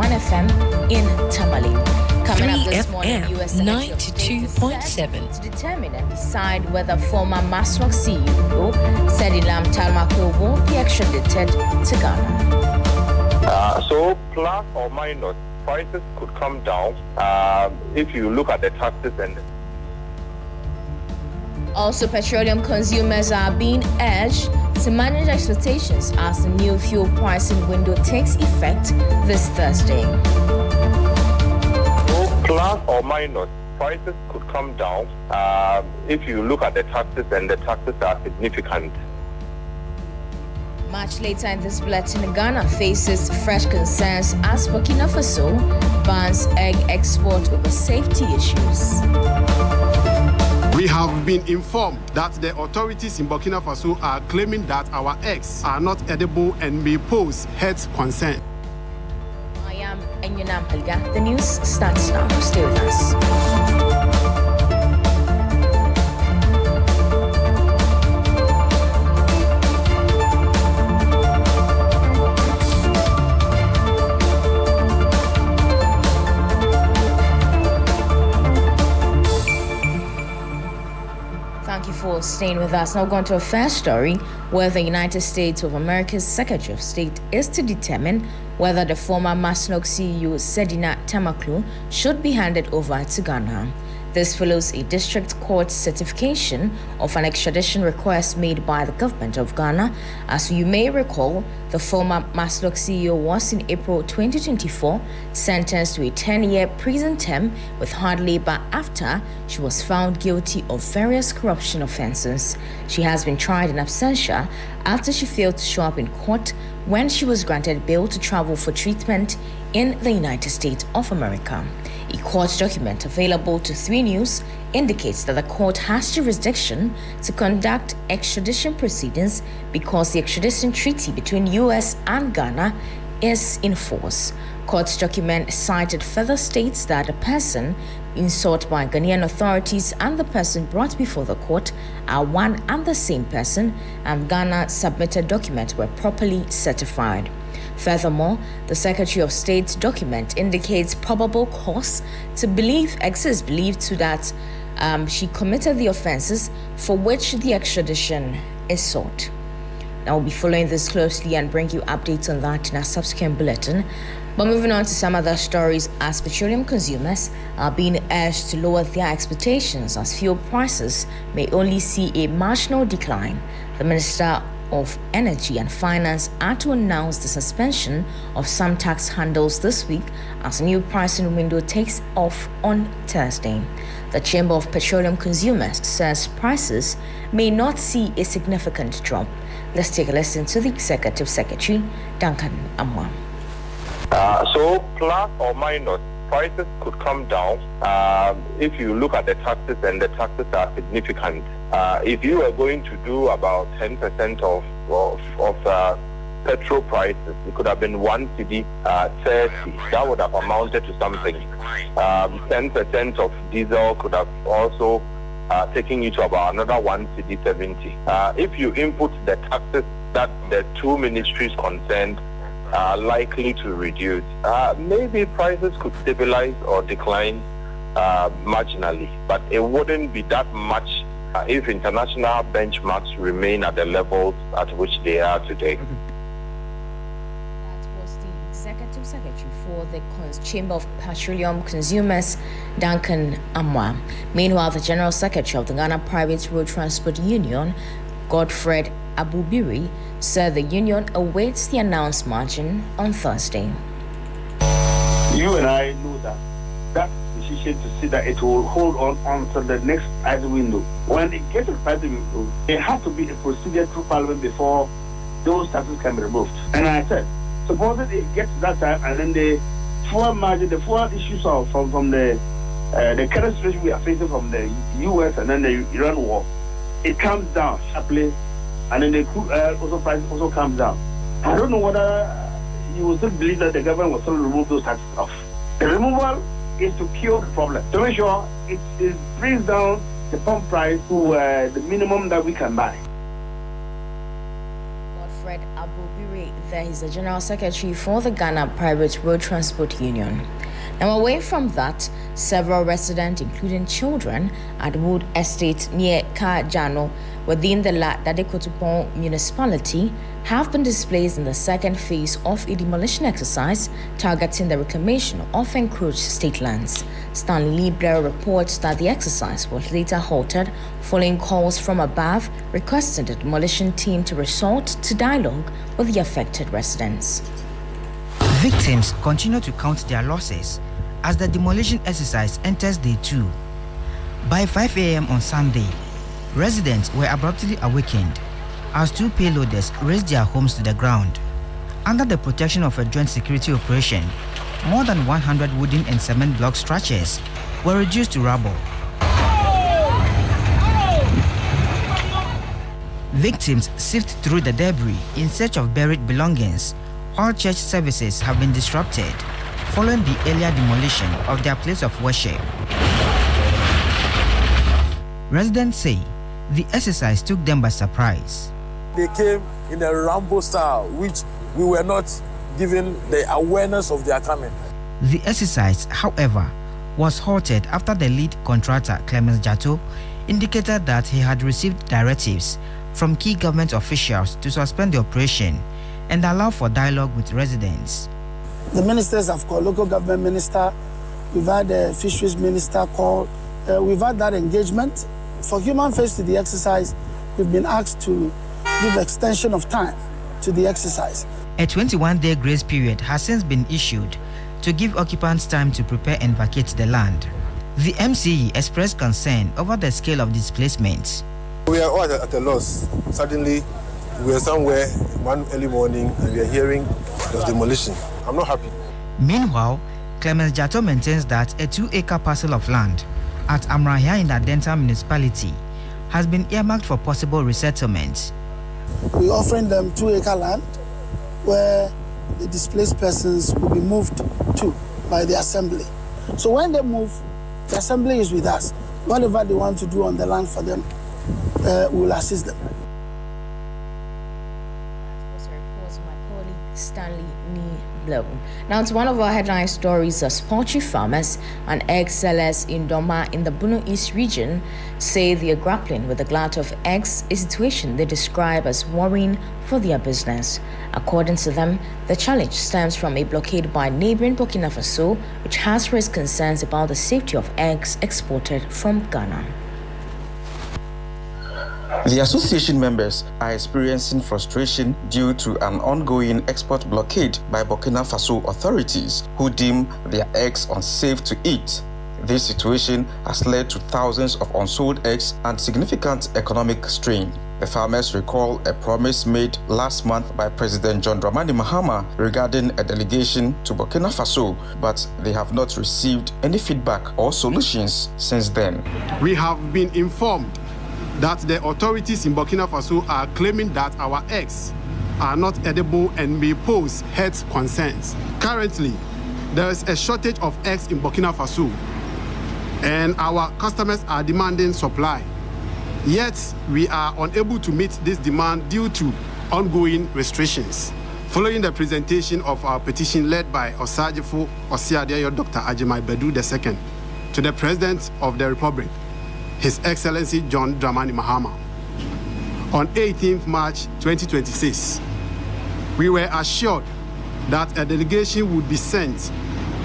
FM in Tamale. Coming up this morning, 92.7 to determine and decide whether former Masrock CEO Sedilam Talmako will be extradited to Ghana. So plus or minus, prices could come down if you look at the taxes and. Also, petroleum consumers are being urged to manage expectations as the new fuel pricing window takes effect this Thursday. So plus or minus, prices could come down if you look at the taxes and the taxes are significant. Much later in this bulletin, Ghana faces fresh concerns as Burkina Faso bans egg export over safety issues. We have been informed that the authorities in Burkina Faso are claiming that our eggs are not edible and may pose health concern. I am Enyuna Mpelga. The news starts now. Stay with us. Thank you for staying with us. Now going to a first story where the United States of America's Secretary of State is to determine whether the former Masnok CEO Sedina Tamaklu should be handed over to Ghana. This follows a district court certification of an extradition request made by the government of Ghana. As you may recall, the former Masnok CEO was in April 2024 sentenced to a 10-year prison term with hard labor after she was found guilty of various corruption offenses. She has been tried in absentia after she failed to show up in court when she was granted bail to travel for treatment in the United States of America. A court document available to 3 News indicates that the court has jurisdiction to conduct extradition proceedings because the extradition treaty between US and Ghana is in force. Court document cited further states that the person being sought by Ghanaian authorities and the person brought before the court are one and the same person, and Ghana submitted documents were properly certified. Furthermore, the Secretary of State's document indicates probable cause to believe that she committed the offenses for which the extradition is sought. I will be following this closely and bring you updates on that in our subsequent bulletin. But moving on to some other stories, as petroleum consumers are being urged to lower their expectations as fuel prices may only see a marginal decline. The Minister of Energy and Finance are to announce the suspension of some tax handles this week as a new pricing window takes off on Thursday. The Chamber of Petroleum Consumers says prices may not see a significant drop. Let's take a listen to the Executive Secretary, Duncan Amwa. So plus or minus, prices could come down if you look at the taxes and the taxes are significant. If you are going to do about 10% of petrol prices, it could have been 1 cedi 30. That would have amounted to something. 10% of diesel could have also taken you to about another 1 cedi 70. If you input the taxes that the 2 ministries concerned are likely to reduce, maybe prices could stabilize or decline marginally, but it wouldn't be that much if international benchmarks remain at the levels at which they are today. That was the Executive Secretary for the Chamber of Petroleum Consumers, Duncan Amwa. Meanwhile, the General Secretary of the Ghana Private Road Transport Union, Godfred Abubiri, said the union awaits the announced margin on Thursday. You and I know that decision to see that it will hold on until the next pricing window. When it gets to the pricing window, there has to be a procedure through Parliament before those taxes can be removed. And I said, suppose it gets to that time and then the fuel margin, the fuel issues from the current situation we are facing from the US and then the Iran war, it comes down sharply, and then the crude oil price also comes down. I don't know whether you will still believe that the government will still remove those taxes off. The removal is to cure the problem, to make sure it brings down the pump price to the minimum that we can buy. Godfred Abubiri There he's the General Secretary for the Ghana Private Road Transport Union. Now, away from that, several residents, including children, at Wood Estate near Kajano, within the Ladekotupon municipality, have been displaced in the second phase of a demolition exercise targeting the reclamation of encroached state lands. Stanley Blair reports that the exercise was later halted following calls from above requesting the demolition team to resort to dialogue with the affected residents. Victims continue to count their losses as the demolition exercise enters day 2. By 5 a.m. on Sunday, residents were abruptly awakened as 2 payloaders razed their homes to the ground. Under the protection of a joint security operation, more than 100 wooden and cement block structures were reduced to rubble. Victims sift through the debris in search of buried belongings, while church services have been disrupted following the earlier demolition of their place of worship. Residents say the exercise took them by surprise. They came in a Rambo style, which we were not given the awareness of their coming. The exercise, however, was halted after the lead contractor, Clemens Jato, indicated that he had received directives from key government officials to suspend the operation and allow for dialogue with residents. The ministers have called, local government minister, we've had the fisheries minister call, we've had that engagement. For human face to the exercise, we've been asked to give extension of time to the exercise. A 21-day grace period has since been issued to give occupants time to prepare and vacate the land. The MCE expressed concern over the scale of displacement. We are all at a loss. Suddenly, we are somewhere one early morning and we are hearing there's demolition. I'm not happy. Meanwhile, Clemens Jato maintains that a 2-acre parcel of land at Amrahia in the Adenta municipality has been earmarked for possible resettlement. We're offering them 2-acre land where the displaced persons will be moved to by the assembly. So when they move, the assembly is with us. Whatever they want to do on the land for them, we will assist them. Stanley Blow. Now to one of our headline stories, as poultry farmers and egg sellers in Doma in the Bunu East region say they are grappling with the glut of eggs, a situation they describe as worrying for their business. According to them, the challenge stems from a blockade by neighboring Burkina Faso, which has raised concerns about the safety of eggs exported from Ghana. The association members are experiencing frustration due to an ongoing export blockade by Burkina Faso authorities who deem their eggs unsafe to eat. This situation has led to thousands of unsold eggs and significant economic strain. The farmers recall a promise made last month by President John Dramani Mahama regarding a delegation to Burkina Faso, but they have not received any feedback or solutions since then. We have been informed that the authorities in Burkina Faso are claiming that our eggs are not edible and may pose health concerns. Currently, there is a shortage of eggs in Burkina Faso, and our customers are demanding supply. Yet, we are unable to meet this demand due to ongoing restrictions. Following the presentation of our petition led by Osajifo Osiadeyo Dr. Ajimai Bedu II to the President of the Republic, His Excellency John Dramani Mahama, on 18th March 2026, we were assured that a delegation would be sent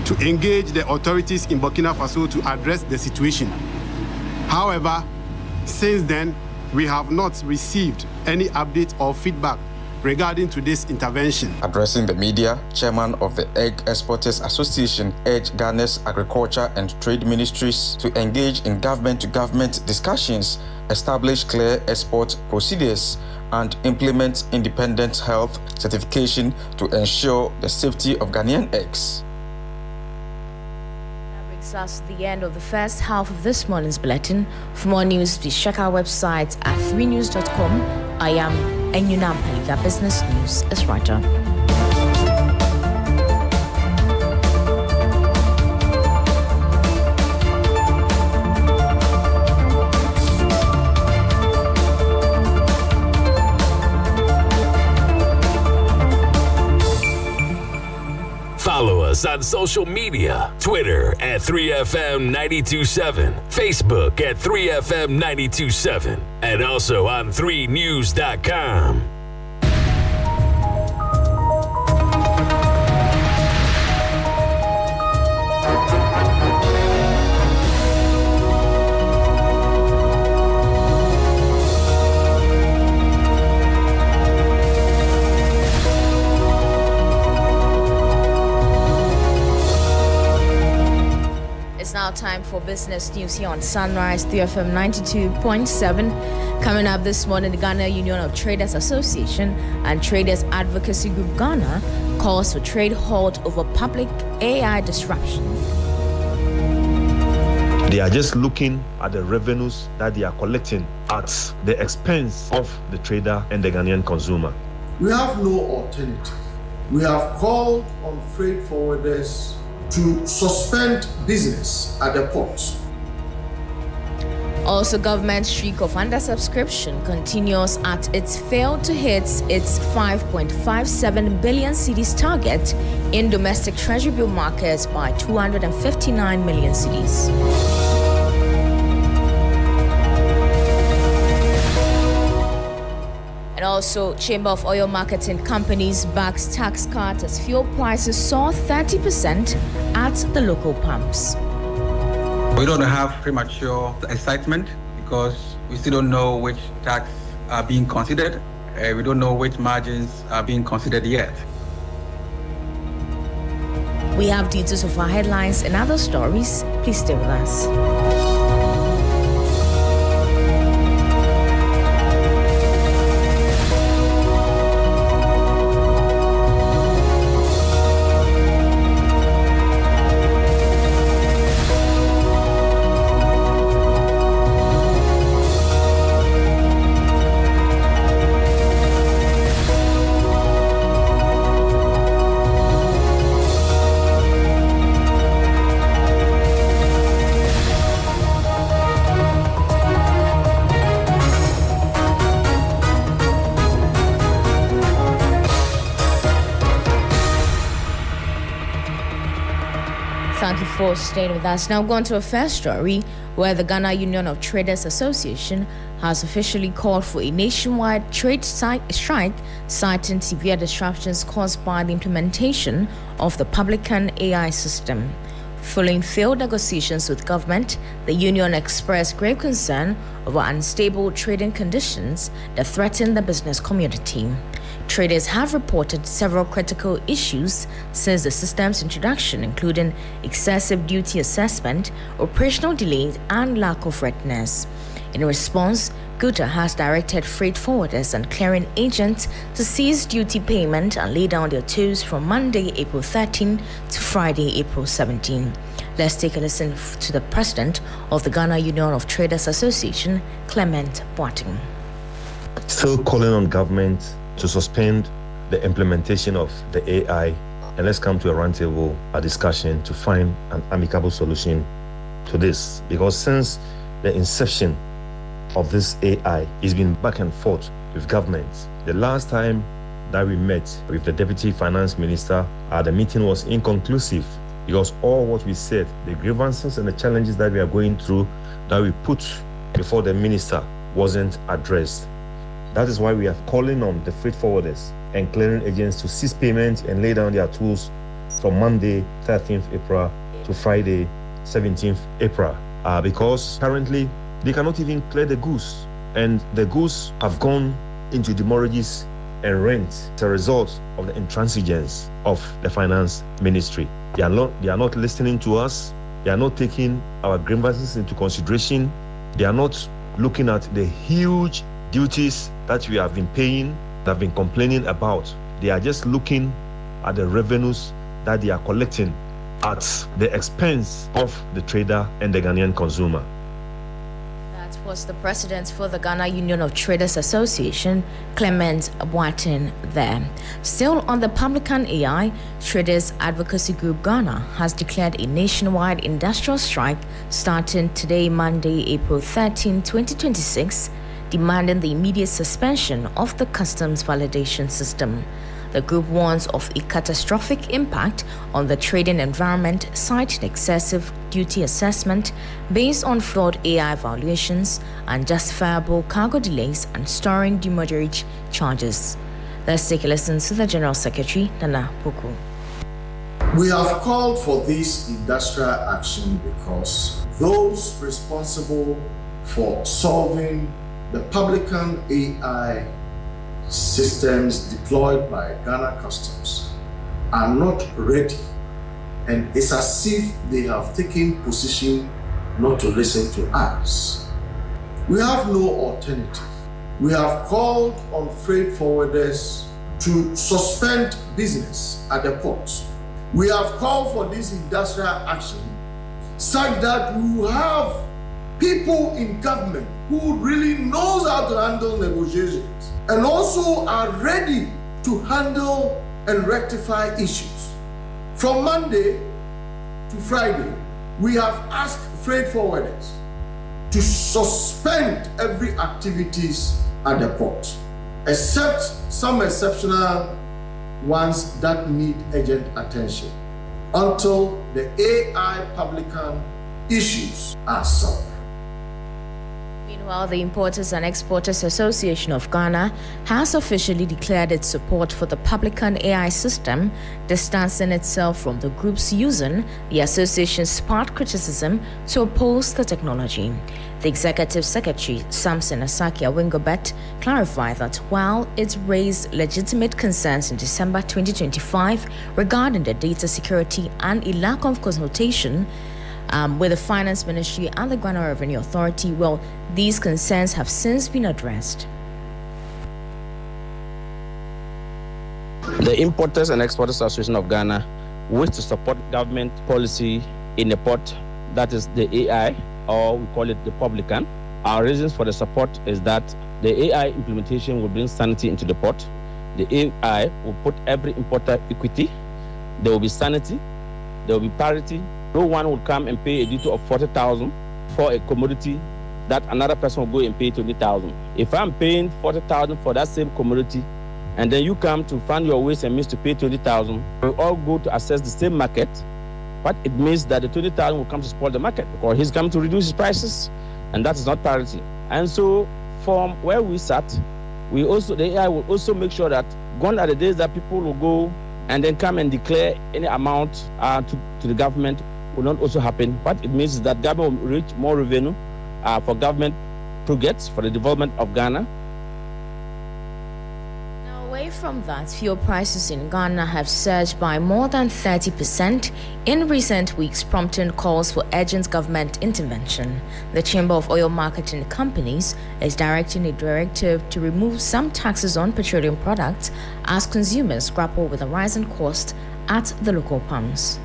to engage the authorities in Burkina Faso to address the situation. However, since then, we have not received any update or feedback regarding to this intervention. Addressing the media, Chairman of the Egg Exporters Association urged Ghana's Agriculture and Trade Ministries to engage in government-to-government discussions, establish clear export procedures, and implement independent health certification to ensure the safety of Ghanaian eggs. That brings us to the end of the first half of this morning's bulletin. For more news, please check our website at 3news.com. I am Enyunam Paliga. Business News is writer. on social media. Twitter at 3FM927, Facebook at 3FM927, and also on 3news.com. Now time for business news here on Sunrise 3FM 92.7. Coming up this morning, the Ghana Union of Traders Association and Traders Advocacy Group Ghana calls for trade halt over public AI disruption. They are just looking at the revenues that they are collecting at the expense of the trader and the Ghanaian consumer. We have no alternative. We have called on freight forwarders to suspend business at the ports. Also, government streak of undersubscription continues at its failed to hit its 5.57 billion cedis target in domestic treasury bill markets by 259 million cedis. And also, Chamber of Oil Marketing Companies backs tax cut as fuel prices soar 30% at the local pumps. We don't have premature excitement because we still don't know which tax are being considered. We don't know which margins are being considered yet. We have details of our headlines and other stories. Please stay with us. 94 staying with us. Now going to a first story where the Ghana Union of Traders Association has officially called for a nationwide trade strike, citing severe disruptions caused by the implementation of the Publican AI system. Following failed negotiations with government, the union expressed grave concern over unstable trading conditions that threaten the business community. Traders have reported several critical issues since the system's introduction, including excessive duty assessment, operational delays, and lack of readiness. In response, GUTA has directed freight forwarders and clearing agents to cease duty payment and lay down their tools from Monday, April 13 to Friday, April 17. Let's take a listen to the president of the Ghana Union of Traders Association, Clement Boateng. Still calling on government to suspend the implementation of the AI, and let's come to a roundtable discussion to find an amicable solution to this. Because since the inception of this AI, it's been back and forth with governments. The last time that we met with the Deputy Finance Minister, the meeting was inconclusive because all what we said, the grievances and the challenges that we are going through, that we put before the minister, wasn't addressed. That is why we are calling on the freight forwarders and clearing agents to cease payment and lay down their tools from Monday, 13th April to Friday, 17th April. Because currently, they cannot even clear the goods. And the goods have gone into demurrages and rent as a result of the intransigence of the finance ministry. They are not listening to us. They are not taking our grievances into consideration. They are not looking at the huge duties that we have been paying, that have been complaining about. They are just looking at the revenues that they are collecting at the expense of the trader and the Ghanaian consumer. That was the president for the Ghana Union of Traders Association, Clement Boateng there. Still on the Publican AI, Traders Advocacy Group Ghana has declared a nationwide industrial strike starting today, Monday, April 13, 2026, demanding the immediate suspension of the customs validation system. The group warns of a catastrophic impact on the trading environment, citing excessive duty assessment based on flawed AI valuations, unjustifiable cargo delays, and storing demurrage charges. Let's take a listen to the General Secretary, Nana Poku. We have called for this industrial action because those responsible for solving the publican AI systems deployed by Ghana Customs are not ready, and it's as if they have taken position not to listen to us. We have no alternative. We have called on freight forwarders to suspend business at the ports. We have called for this industrial action such that we will have people in government who really knows how to handle negotiations and also are ready to handle and rectify issues. From Monday to Friday, we have asked freight forwarders to suspend every activities at the port, except some exceptional ones that need urgent attention, until the AI publican issues are solved. Meanwhile, the Importers and Exporters Association of Ghana has officially declared its support for the publican AI system, distancing itself from the groups using the association's spark criticism to oppose the technology. The Executive Secretary, Samson Asaki Awingobet, clarified that while it raised legitimate concerns in December 2025 regarding the data security and a lack of consultation with the Finance Ministry and the Ghana Revenue Authority, well, these concerns have since been addressed. The Importers and Exporters Association of Ghana wish to support government policy in the port, that is the AI, or we call it the publican. Our reasons for the support is that the AI implementation will bring sanity into the port. The AI will put every importer equity. There will be sanity. There will be parity. No one will come and pay a duty of 40,000 for a commodity that another person will go and pay 20,000. If I'm paying 40,000 for that same commodity, and then you come to find your ways and means to pay 20,000, we all go to access the same market. But it means that the 20,000 will come to spoil the market because he's come to reduce his prices, and that is not parity. And so, from where we sat, the AI will also make sure that gone are the days that people will go and then come and declare any amount to the government will not also happen. What it means is that government will reach more revenue for government projects for the development of Ghana. Away from that, fuel prices in Ghana have surged by more than 30% in recent weeks, prompting calls for urgent government intervention. The Chamber of Oil Marketing Companies is directing a directive to remove some taxes on petroleum products as consumers grapple with the rising cost at the local pumps.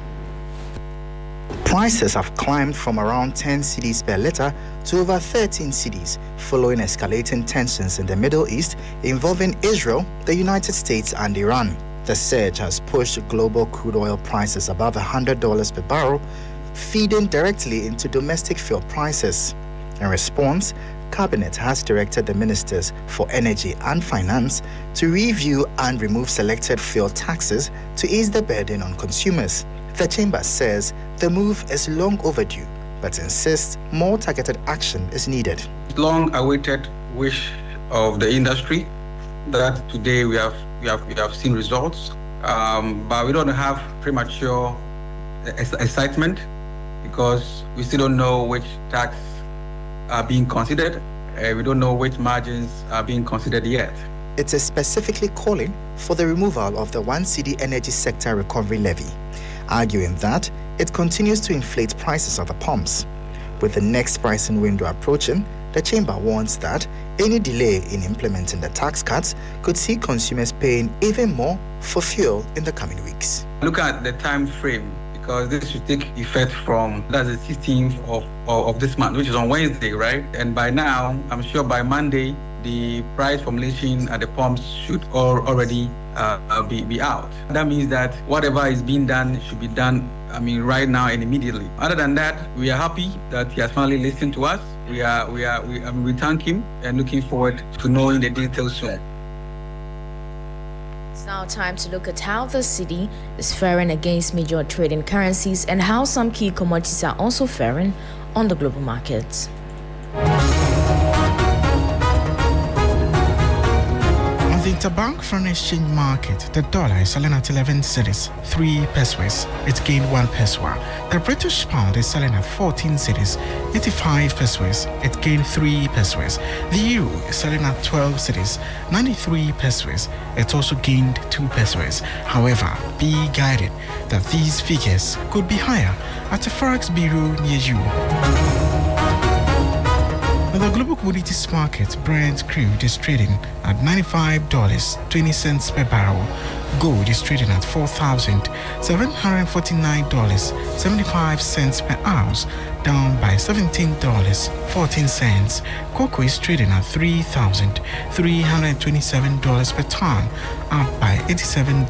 Prices have climbed from around 10 cedis per litre to over 13 cedis following escalating tensions in the Middle East involving Israel, the United States and Iran. The surge has pushed global crude oil prices above $100 per barrel, feeding directly into domestic fuel prices. In response, Cabinet has directed the Ministers for Energy and Finance to review and remove selected fuel taxes to ease the burden on consumers. The Chamber says the move is long overdue, but insists more targeted action is needed. Long-awaited wish of the industry that today we have seen results, but we don't have premature excitement because we still don't know which tax are being considered. We don't know which margins are being considered yet. It is specifically calling for the removal of the 1 cedi energy sector recovery levy, arguing that it continues to inflate prices at the pumps. With the next pricing window approaching, the Chamber warns that any delay in implementing the tax cuts could see consumers paying even more for fuel in the coming weeks. Look at the time frame, because this should take effect from, that's the 16th of this month, which is on Wednesday, right? And by now, I'm sure by Monday, the price formulation at the pumps should already be out. That means that whatever is being done should be done, right now and immediately. Other than that, we are happy that he has finally listened to us. We thank him and looking forward to knowing the details soon. Now time to look at how the cedi is faring against major trading currencies and how some key commodities are also faring on the global markets. On the interbank foreign exchange market, the dollar is selling at 11 cedis, 3 pesos. It gained 1 peso. The British pound is selling at 14 cedis, 85 pesos. It gained 3 pesos. The euro is selling at 12 cedis, 93 pesos. It also gained 2 pesos. However, be guided that these figures could be higher at a forex bureau near you. On the global commodities market, Brent crude is trading at $95.20 per barrel. Gold is trading at $4,749.75 per ounce, down by $17.14. Cocoa is trading at $3,327 per ton, up by $87.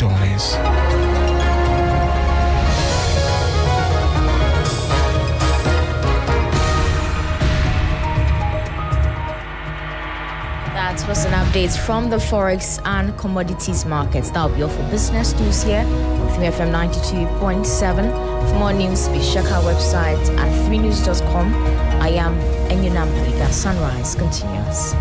That was an update from the forex and commodities markets. That will be all for business news here on 3FM 92.7. For more news, please check our website at 3news.com. I am Enyunam Peliga. Sunrise continues.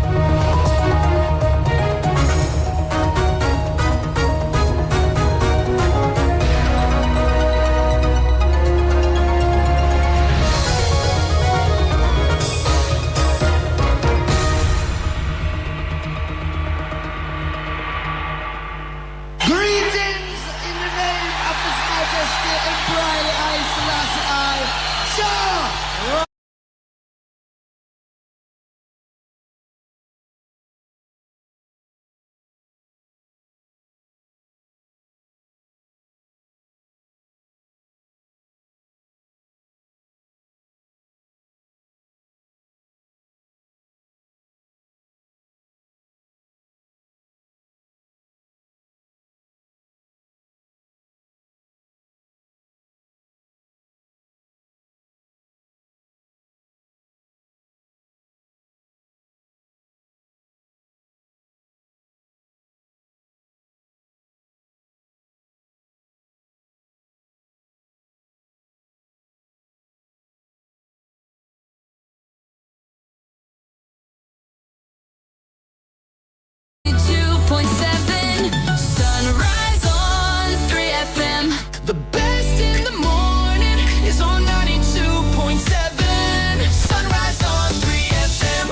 The best in the morning is on 92.7. Sunrise on 3FM.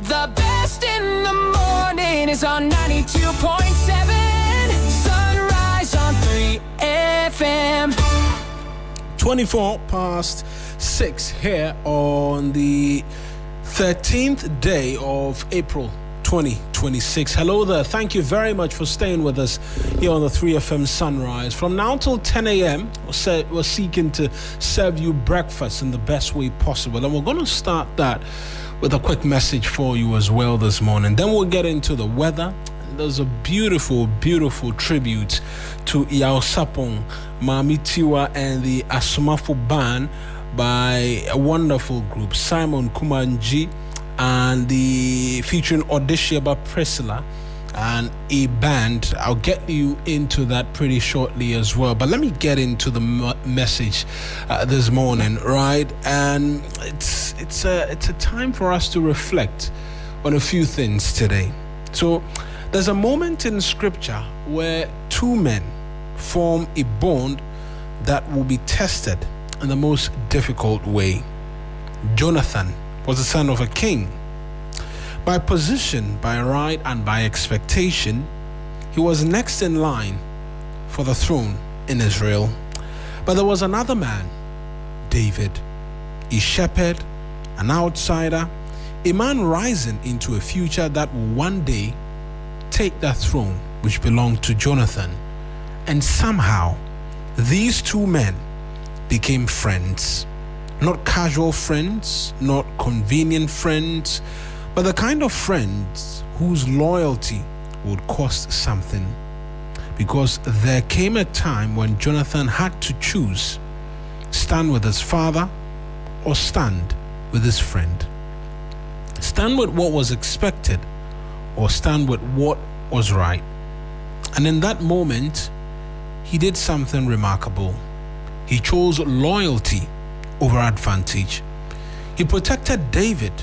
The best in the morning is on 92.7. Sunrise on 3FM. 24 past 6 here on the 13th day of April 2026. Hello there. Thank you very much for staying with us here on the 3FM Sunrise. From now till 10 a.m., we're seeking to serve you breakfast in the best way possible. And we're going to start that with a quick message for you as well this morning. Then we'll get into the weather. There's a beautiful, beautiful tribute to Yao Sapong, Mami Tiwa, and the Asumafo Band by a wonderful group, Simon Kumanji, and the featuring Odishiaba Priscilla and a band. I'll get you into that pretty shortly as well, but let me get into the message this morning, right? And it's a time for us to reflect on a few things today. So there's a moment in scripture where two men form a bond that will be tested in the most difficult way. Jonathan was the son of a king. By position, by right, and by expectation, he was next in line for the throne in Israel. But there was another man, David, a shepherd, an outsider, a man rising into a future that will one day take that throne which belonged to Jonathan. And somehow, these two men became friends. Not casual friends, not convenient friends, but the kind of friends whose loyalty would cost something. Because there came a time when Jonathan had to choose, stand with his father or stand with his friend. Stand with what was expected or stand with what was right. And in that moment, he did something remarkable. He chose loyalty over advantage. He protected David.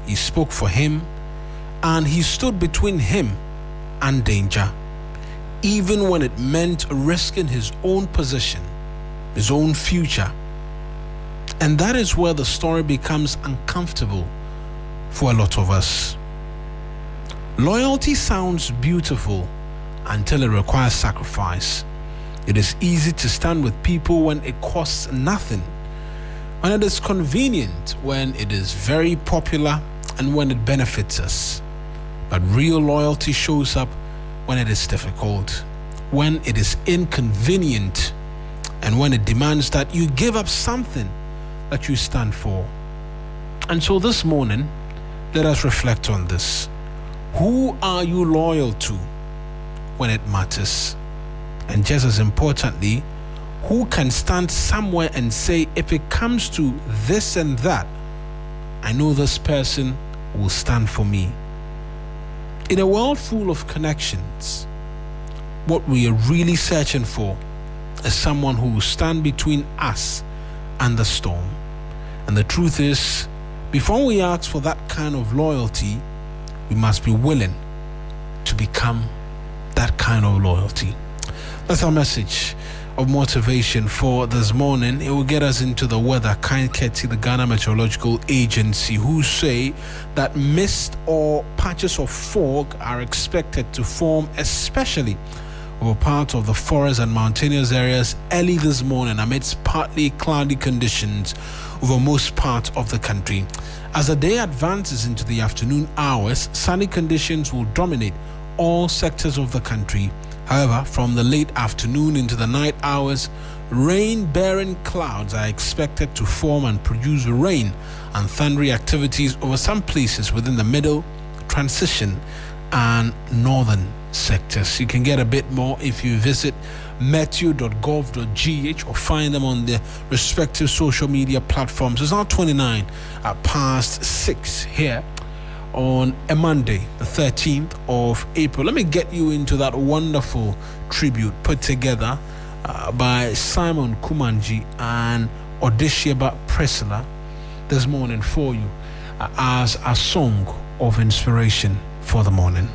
He spoke for him, and he stood between him and danger, even when it meant risking his own position, his own future. And that is where the story becomes uncomfortable for a lot of us. Loyalty sounds beautiful until it requires sacrifice. It is easy to stand with people when it costs nothing, when it is convenient, when it is very popular, and when it benefits us. But real loyalty shows up when it is difficult, when it is inconvenient, and when it demands that you give up something that you stand for. And so this morning, let us reflect on this. Who are you loyal to when it matters? And just as importantly, who can stand somewhere and say, if it comes to this and that, I know this person will stand for me? In a world full of connections, what we are really searching for is someone who will stand between us and the storm. And the truth is, before we ask for that kind of loyalty, we must be willing to become that kind of loyalty. That's our message of motivation for this morning. It will get us into the weather. Kind courtesy the Ghana Meteorological Agency, who say that mist or patches of fog are expected to form, especially over parts of the forest and mountainous areas early this morning amidst partly cloudy conditions over most parts of the country. As the day advances into the afternoon hours, sunny conditions will dominate all sectors of the country. However, from the late afternoon into the night hours, rain-bearing clouds are expected to form and produce rain and thundery activities over some places within the middle, transition, and northern sectors. You can get a bit more if you visit meteo.gov.gh or find them on the respective social media platforms. It's now 29 past 6 here on a Monday, the 13th of April. Let me get you into that wonderful tribute put together by Simon Kumanji and Odeshieba Priscilla this morning for you as a song of inspiration for the morning.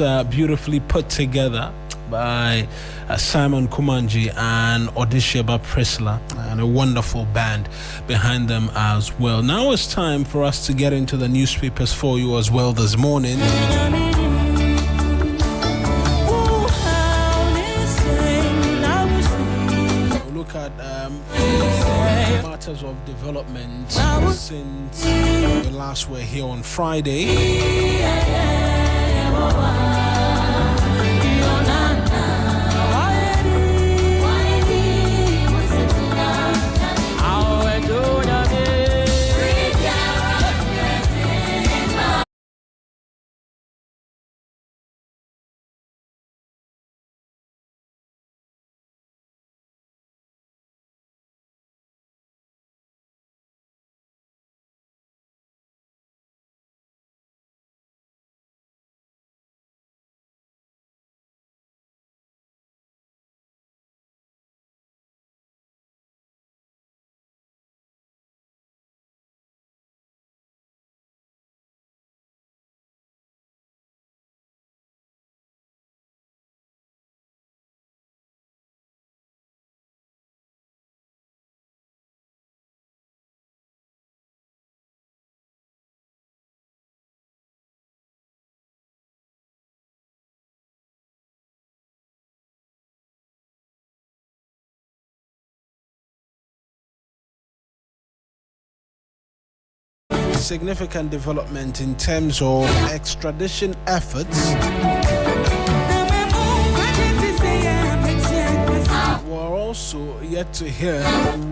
was beautifully put together by Simon Kumanji and Odisheba Prisla, and a wonderful band behind them as well. Now it's time for us to get into the newspapers for you as well this morning. We'll look at matters of development since we last were here on Friday. Significant development in terms of extradition efforts. We're also yet to hear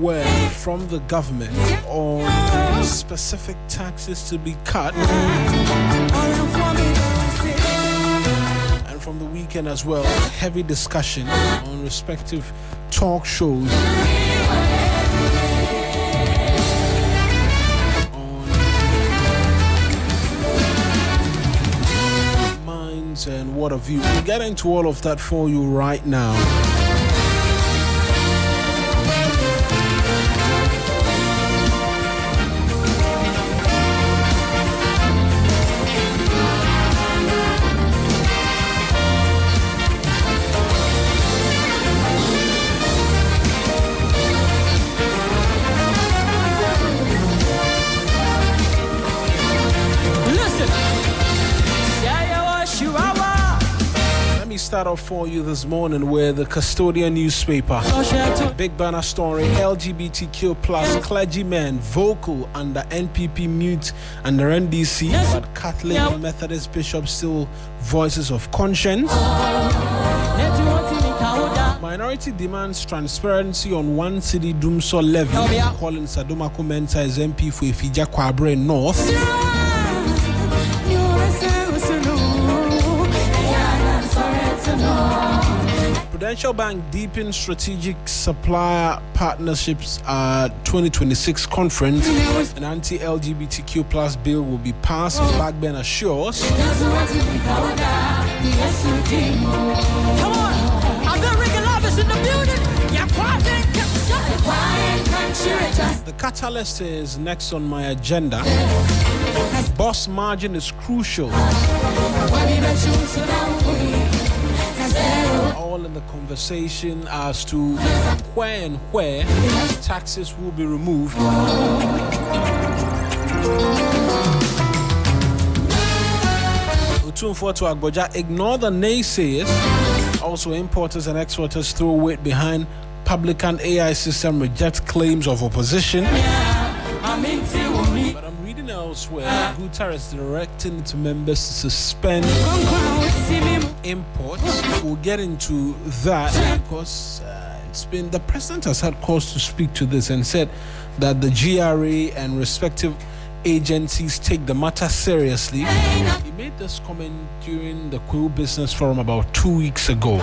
word from the government on specific taxes to be cut. And from the weekend as well, heavy discussion on respective talk shows and what have you. We'll get into all of that for you right now. Start off for you this morning with the Custodian newspaper. Big banner story: LGBTQ plus clergymen vocal under NPP mute under NDC, but Catholic Methodist bishops still voices of conscience. Minority demands transparency on 1 city Dumso levy. Calling Saduma Kumenta as MP for Ifija Kwabre North. Prudential Bank deepens strategic supplier partnerships 2026 conference. An anti-LGBTQ plus bill will be passed. Backben assures. The catalyst is next on my agenda. Boss margin is crucial. All in the conversation as to where taxes will be removed. Utumfo to Agboja, ignore the naysayers. Also, importers and exporters throw weight behind publican AI system, reject claims of opposition. But I'm reading elsewhere, Guterres is directing to members to suspend imports. We'll get into that because it's been, the president has had cause to speak to this and said that the GRA and respective agencies take the matter seriously. He made this comment during the Quill Business Forum about 2 weeks ago.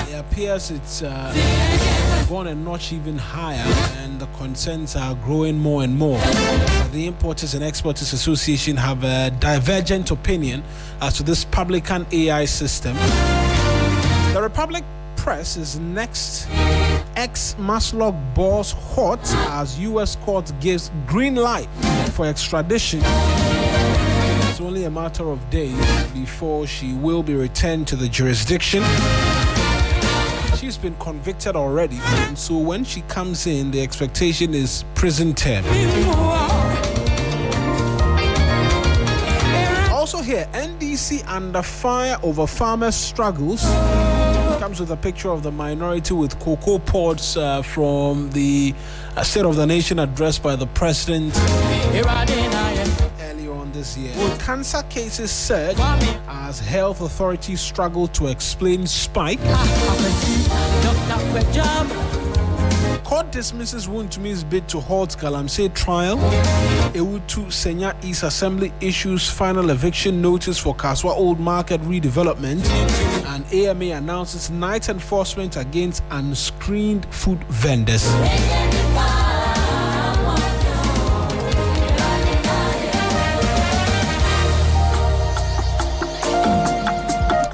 It appears it's gone a notch even higher, and the concerns are growing more and more. The Importers and Exporters Association have a divergent opinion as to this publican AI system. The Republic Press is next Ex-Maslow boss hot as U.S. court gives green light for extradition. It's only a matter of days before she will be returned to the jurisdiction. She's been convicted already, and so when she comes in, the expectation is prison term. Also here, NDC under fire over farmers' struggles. Comes with a picture of the minority with cocoa pods from the State of the Nation address by the president earlier on this year. Cancer cases surge as health authorities struggle to explain spike. Court dismisses Wuntumi's bid to halt Galamsey trial. Ewutu Senya East Assembly issues final eviction notice for Kaswa Old Market redevelopment. And AMA announces night enforcement against unscreened food vendors.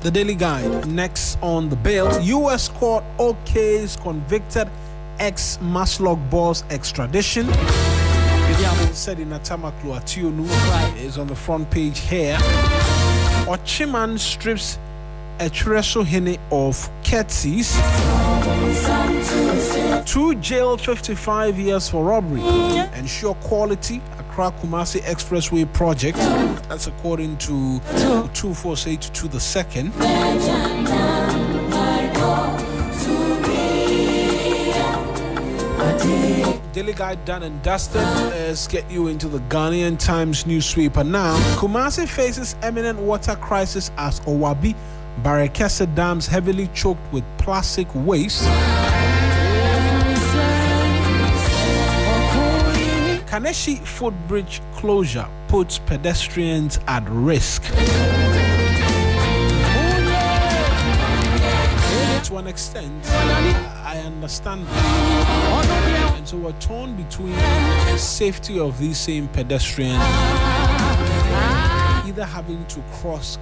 The Daily Guide, next on the bill. U.S. court okays convicted ex-Maslow boss extradition. Said in Atamaklu Ationu is on the front page here. Ochiman strips Etreso Hene of Ketsis. 2 jailed 55 years for robbery. Ensure quality Accra Kumasi Expressway project. That's according to 2482 the second. Daily Guide done and dusted. Let's get you into the Ghanaian Times newspaper now. Kumasi faces imminent water crisis as Owabi Barekese dams heavily choked with plastic waste. Kaneshi footbridge closure puts pedestrians at risk. To an extent, I understand that. And so we're torn between the safety of these same pedestrians, either having to cross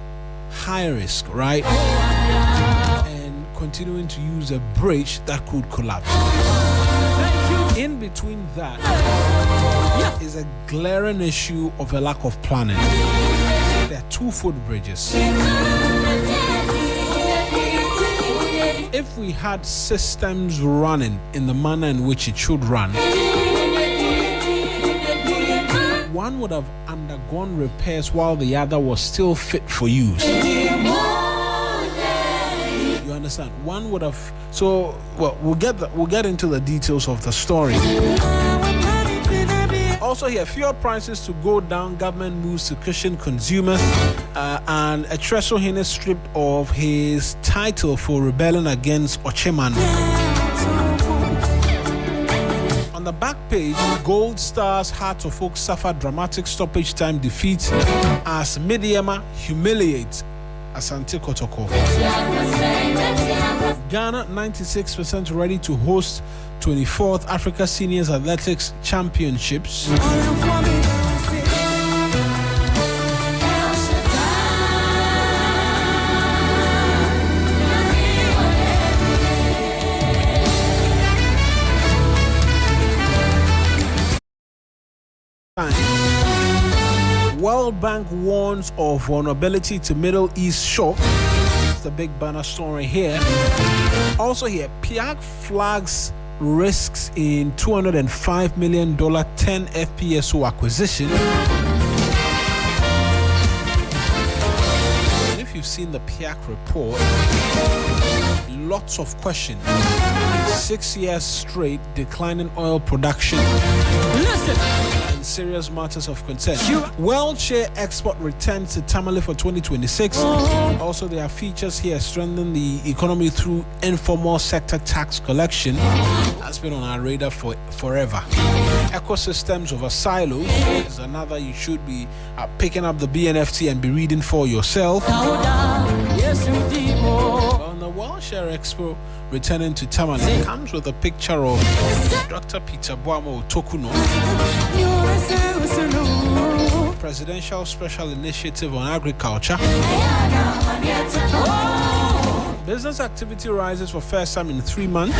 high risk, right? And continuing to use a bridge that could collapse. In between that is a glaring issue of a lack of planning. There are 2 footbridges. If we had systems running in the manner in which it should run, one would have undergone repairs while the other was still fit for use. You understand? One would have. So, well, we'll get into the details of the story. Also here, fuel prices to go down, government moves to cushion consumers, and Etreso Hene stripped of his title for rebelling against Ocheman. On the back page, Gold Stars Heart of Oak suffered dramatic stoppage time defeat as Midiama humiliates Ashanti Kotoko. Ghana 96% ready to host 24th Africa Seniors Athletics Championships. World Bank warns of vulnerability to Middle East shock. That's the big banner story here. Also here, PIAC flags risks in $205 million 10 FPSO acquisition. And if you've seen the PIAC report, lots of questions. 6 years straight declining oil production. Listen. And serious matters of concern. World share export returns to Tamale for 2026. Also, there are features here strengthening the economy through informal sector tax collection. That's been on our radar for forever. Ecosystems over silos is another you should be picking up the BNFT and be reading for yourself. On the World Share Expo returning to Tamale, it comes with a picture of Dr. Peter Boamo Tokuno, Presidential Special Initiative on Agriculture. Business activity rises for first time in 3 months.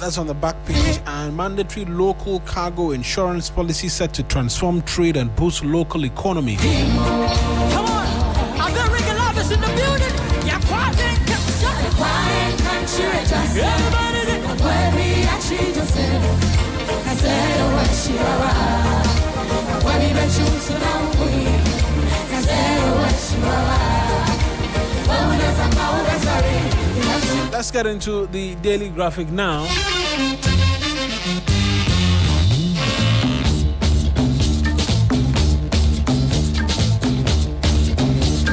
That's on the back page. And mandatory local cargo insurance policy set to transform trade and boost local economy. Come on, I've got regular office in the building. Yeah, quiet and everybody did. When we actually just said, I said, what she when we met you, so now we, I said, what she Let's get into the daily graphic now.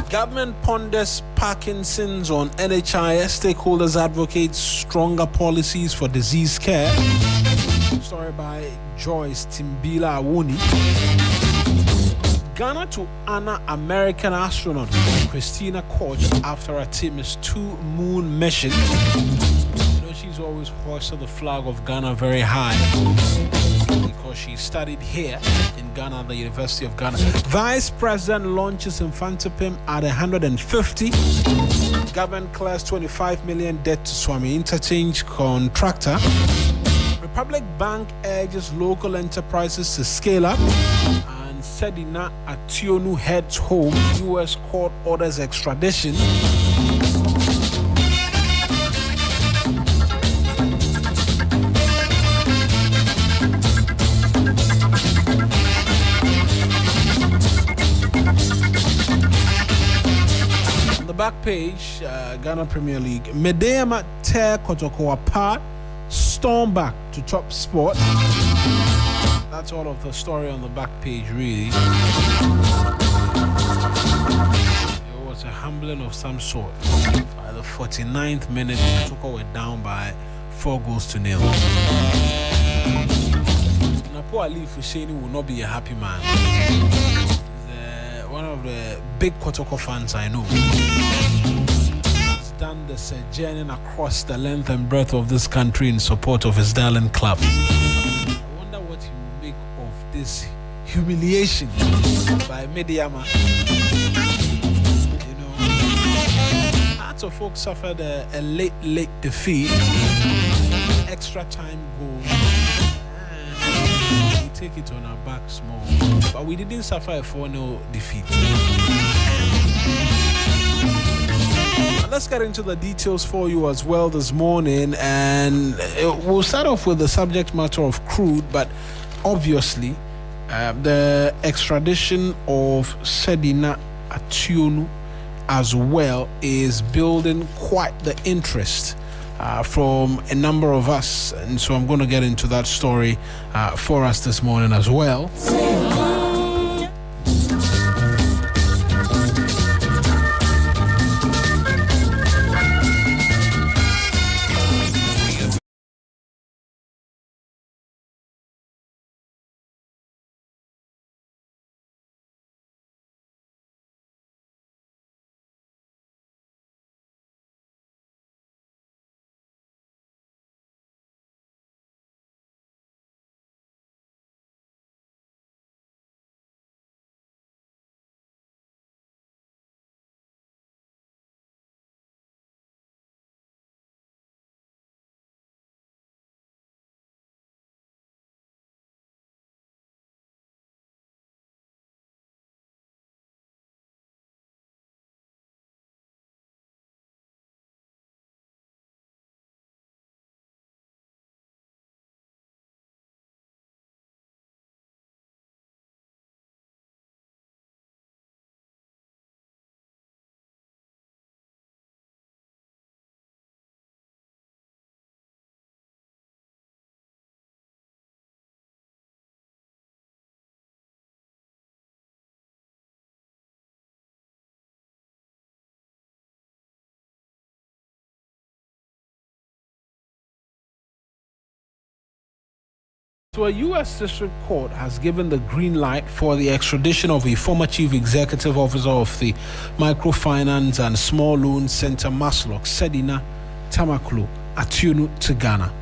Government ponders Parkinson's on NHIS. Stakeholders advocate stronger policies for disease care. Story by Joyce Timbila Awuni. Ghana to honor American astronaut Christina Koch after her team's 2-moon mission. You know, she's always hoisted the flag of Ghana very high because she studied here in Ghana at the University of Ghana. Vice President launches Infantipim at 150. Government clears 25 million debt to Swami Interchange contractor. Republic Bank urges local enterprises to scale up. Sedina Ationu heads home. U.S. court orders extradition. On the back page, Ghana Premier League. Medema tear Kotoko apart. Storm back to top spot. That's all of the story on the back page, really. It was a humbling of some sort. By the 49th minute, Kotoko were down by 4-0. Napo Ali Fusheni will not be a happy man. He's one of the big Kotoko fans I know. He's done this journey across the length and breadth of this country in support of his darling club. This humiliation by Mediama. You know, lots of folks suffered a late defeat, extra time goal. We take it on our back small, but we didn't suffer a 4-0 defeat. Let's get into the details for you as well this morning, and we'll start off with the subject matter of crude, but obviously, the extradition of Sedina Ationu as well is building quite the interest from a number of us. And so I'm going to get into that story for us this morning as well. So a U.S. District Court has given the green light for the extradition of a former Chief Executive Officer of the Microfinance and Small Loan Center, Maslok, Sedina Tamaklo Ationu, to Ghana.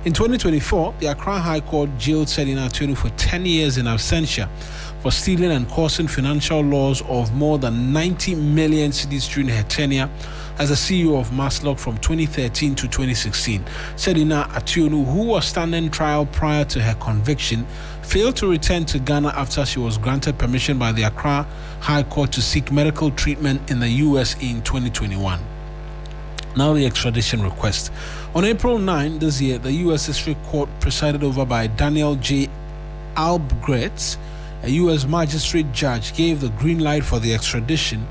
In 2024, the Accra High Court jailed Sedina Ationu for 10 years in absentia for stealing and causing financial loss of more than 90 million cedis during her tenure as the CEO of Maslock from 2013 to 2016. Sedina Ationu, who was standing trial prior to her conviction, failed to return to Ghana after she was granted permission by the Accra High Court to seek medical treatment in the U.S. in 2021. Now the extradition request. On April 9 this year, the U.S. District Court, presided over by Daniel J. Albrecht, a U.S. magistrate judge, gave the green light for the extradition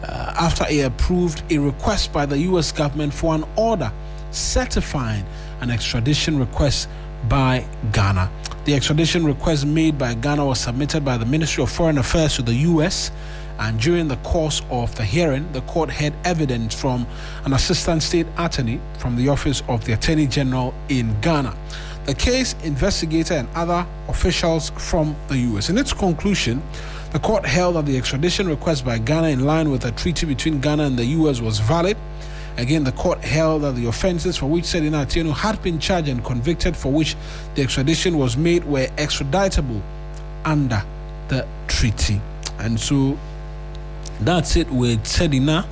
after it approved a request by the U.S. government for an order certifying an extradition request by Ghana. The extradition request made by Ghana was submitted by the Ministry of Foreign Affairs to the U.S., and during the course of the hearing, the court heard evidence from an assistant state attorney from the Office of the Attorney General in Ghana, the case investigator, and other officials from the U.S. In its conclusion, the court held that the extradition request by Ghana, in line with a treaty between Ghana and the U.S., was valid. Again, the court held that the offenses for which Sedina Ationu had been charged and convicted, for which the extradition was made, were extraditable under the treaty. And so that's it with Sedina.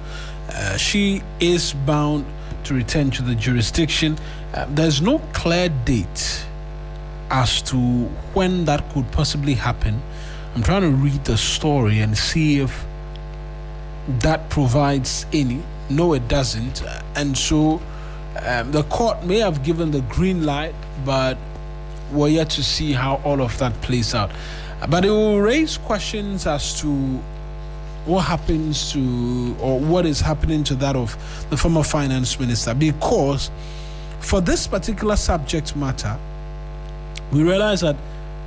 She is bound to return to the jurisdiction. There's no clear date as to when that could possibly happen. I'm trying to read the story and see if that provides any. No, it doesn't. And so the court may have given the green light, but we're yet to see how all of that plays out. But it will raise questions as to what happens to, or what is happening to that of the former finance minister, because for this particular subject matter, we realize that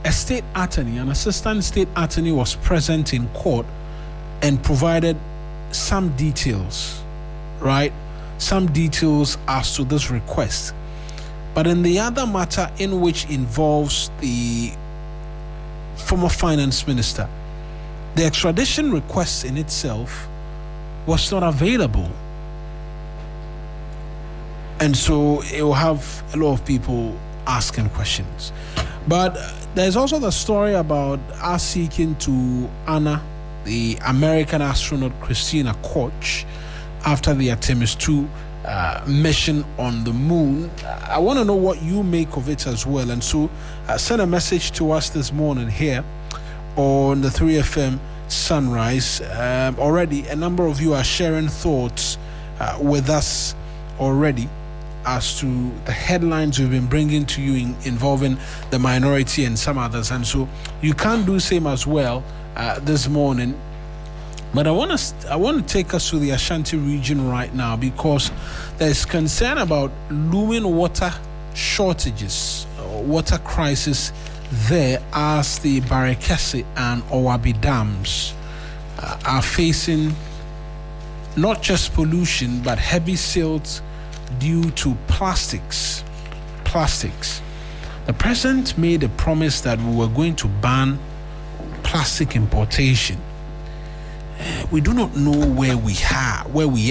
a state attorney, an assistant state attorney, was present in court and provided some details, right? Some details as to this request. But in the other matter, in which involves the former finance minister, the extradition request in itself was not available. And so it will have a lot of people asking questions. But there's also the story about us seeking to honor the American astronaut Christina Koch after the Artemis 2 mission on the moon. I want to know what you make of it as well. And so send a message to us this morning here on the 3FM Sunrise. Already a number of you are sharing thoughts with us already as to the headlines we've been bringing to you involving the minority and some others. And so you can do same as well this morning. But I want to take us to the Ashanti region right now, because there's concern about looming water shortages, water crisis there, as the Barekese and Owabi dams are facing not just pollution but heavy silt due to plastics. The president made a promise that we were going to ban plastic importation. We do not know where we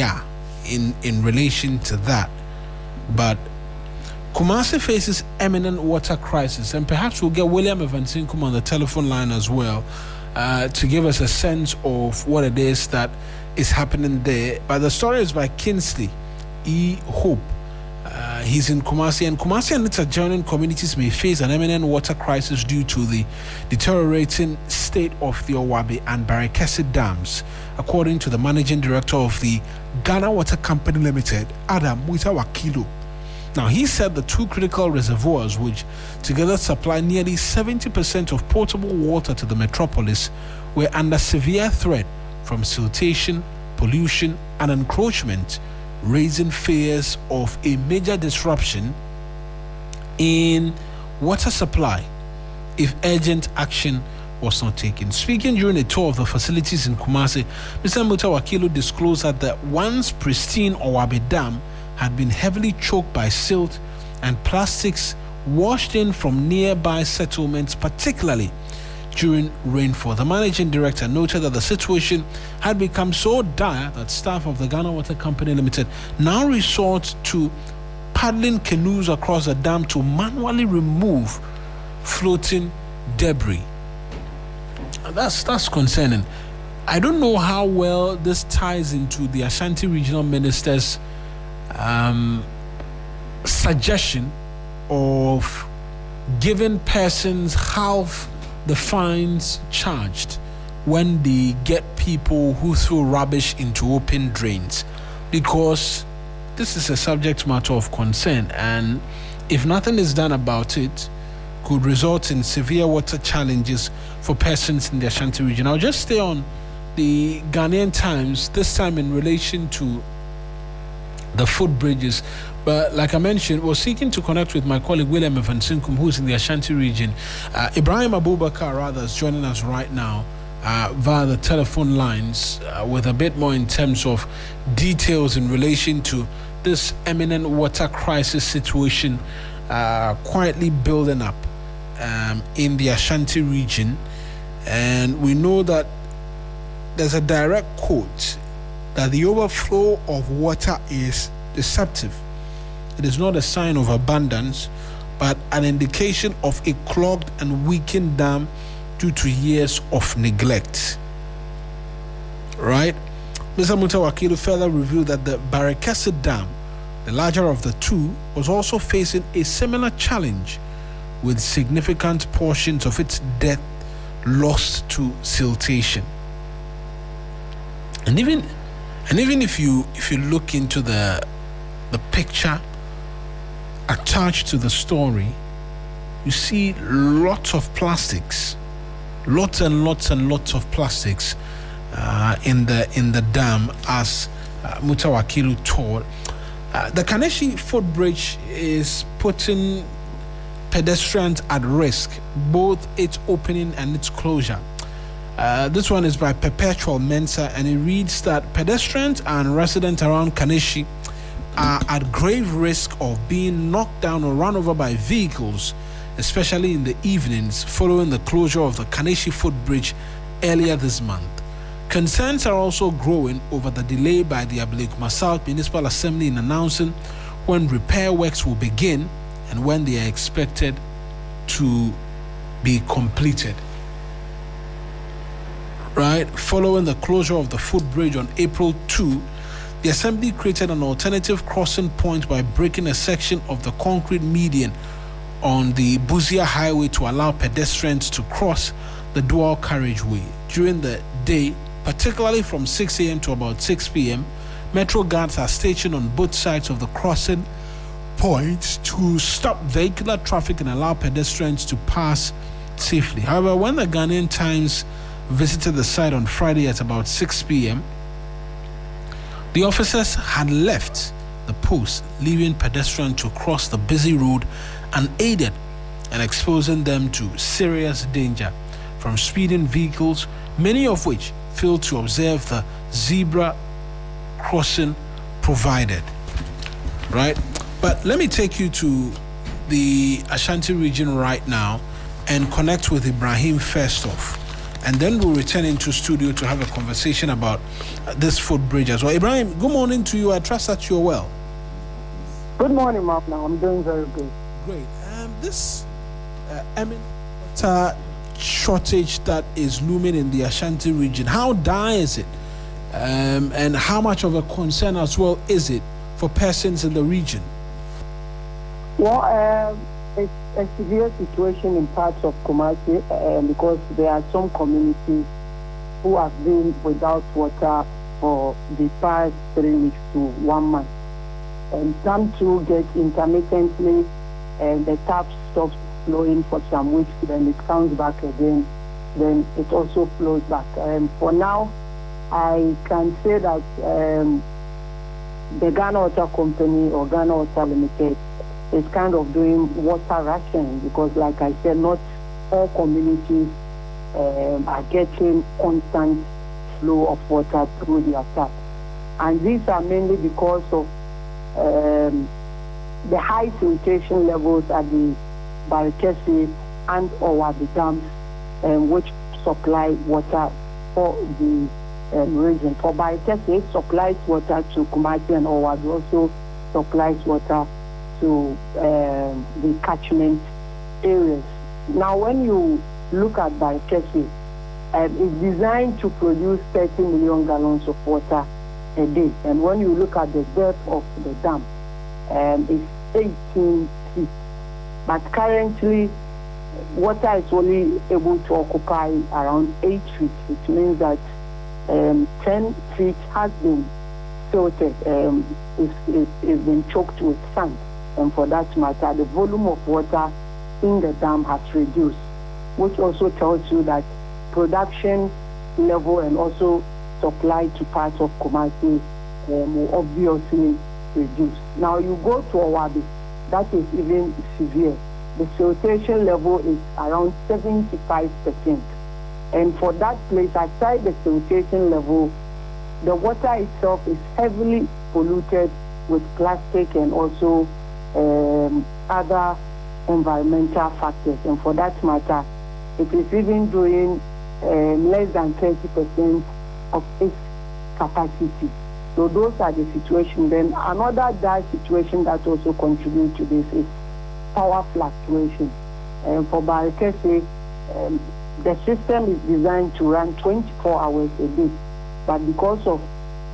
are in relation to that, but Kumasi faces imminent water crisis, and perhaps we'll get William Evansinkum on the telephone line as well to give us a sense of what it is that is happening there. But the story is by Kingsley E. Hope. He's in Kumasi, and Kumasi and its adjoining communities may face an imminent water crisis due to the deteriorating state of the Owabi and Barekese dams, according to the managing director of the Ghana Water Company Limited, Adam Mutawakilo. Now, he said the two critical reservoirs, which together supply nearly 70% of potable water to the metropolis, were under severe threat from siltation, pollution, and encroachment, raising fears of a major disruption in water supply if urgent action was not taken. Speaking during a tour of the facilities in Kumasi, Mr. Mutawakilo disclosed that the once pristine Owabi Dam had been heavily choked by silt and plastics washed in from nearby settlements, particularly during rainfall. The managing director noted that the situation had become so dire that staff of the Ghana Water Company Limited now resort to paddling canoes across the dam to manually remove floating debris. That's concerning. I don't know how well this ties into the Ashanti Regional Minister's suggestion of giving persons half the fines charged when they get people who throw rubbish into open drains, because this is a subject matter of concern, and if nothing is done about it, could result in severe water challenges for persons in the Ashanti region. I'll just stay on the Ghanaian Times, this time in relation to the footbridges. But like I mentioned, we're seeking to connect with my colleague William Evansinkum, who's in the Ashanti region. Ibrahim Abubakar, rather, is joining us right now via the telephone lines with a bit more in terms of details in relation to this imminent water crisis situation quietly building up in the Ashanti region. And we know that there's a direct quote that the overflow of water is deceptive. It is not a sign of abundance, but an indication of a clogged and weakened dam due to years of neglect. Right? Mr. Mutawakilu further revealed that the Barekese Dam, the larger of the two, was also facing a similar challenge, with significant portions of its depth lost to siltation. And even if you look into the picture attached to the story, you see lots of plastics, lots and lots of plastics in the dam, as Mutawakilu told. The Kaneshi footbridge is putting pedestrians at risk, both its opening and its closure. This one is by Perpetual Mensa, and it reads that pedestrians and residents around Kaneshi are at grave risk of being knocked down or run over by vehicles, especially in the evenings following the closure of the Kaneshi footbridge earlier this month. Concerns are also growing over the delay by the Ablekuma South Municipal Assembly in announcing when repair works will begin and when they are expected to be completed. Right? Following the closure of the footbridge on April 2, the Assembly created an alternative crossing point by breaking a section of the concrete median on the Buzia Highway to allow pedestrians to cross the dual carriageway. During the day, particularly from 6 a.m. to about 6 p.m., Metro guards are stationed on both sides of the crossing points to stop vehicular traffic and allow pedestrians to pass safely. However, when the Ghanaian Times visited the site on Friday at about 6 p.m., the officers had left the post, leaving pedestrians to cross the busy road unaided and exposing them to serious danger from speeding vehicles, many of which failed to observe the zebra crossing provided. Right? But let me take you to the Ashanti region right now and connect with Ibrahim first off. And then we'll return into studio to have a conversation about this footbridge as well. Ibrahim, good morning to you. I trust that you're well. Good morning, Mawuena. I'm doing very good. Great. This water shortage that is looming in the Ashanti region, how dire is it? And how much of a concern as well is it for persons in the region? Well, it's a severe situation in parts of Kumasi because there are some communities who have been without water for the past 3 weeks to 1 month. And some too get intermittently, and the tap stops flowing for some weeks, then it comes back again, then it also flows back. For now, I can say that the Ghana Water Company or Ghana Water Limited is kind of doing water rationing because, like I said, not all communities are getting constant flow of water through their tap. And these are mainly because of the high filtration levels at the Barekese and or the dams, which supply water for the region. For Barekese, it supplies water to Kumasi and Owa. It also supplies water to the catchment areas. Now, when you look at Barekese, is designed to produce 30 million gallons of water a day. And when you look at the depth of the dam, it's 18 feet. But currently, water is only able to occupy around 8 feet, which means that 10 feet has been filtered, is been choked with sand. And for that matter, the volume of water in the dam has reduced, which also tells you that production level and also supply to parts of Kumasi will obviously reduce. Now you go to Owabi, that is even severe. The siltation level is around 75%. And for that place, aside the siltation level, the water itself is heavily polluted with plastic and also other environmental factors. And for that matter, it is even doing less than 30% of its capacity. So those are the situations. Then another dire situation that also contributes to this is power fluctuation. And for Barakese, the system is designed to run 24 hours a day. But because of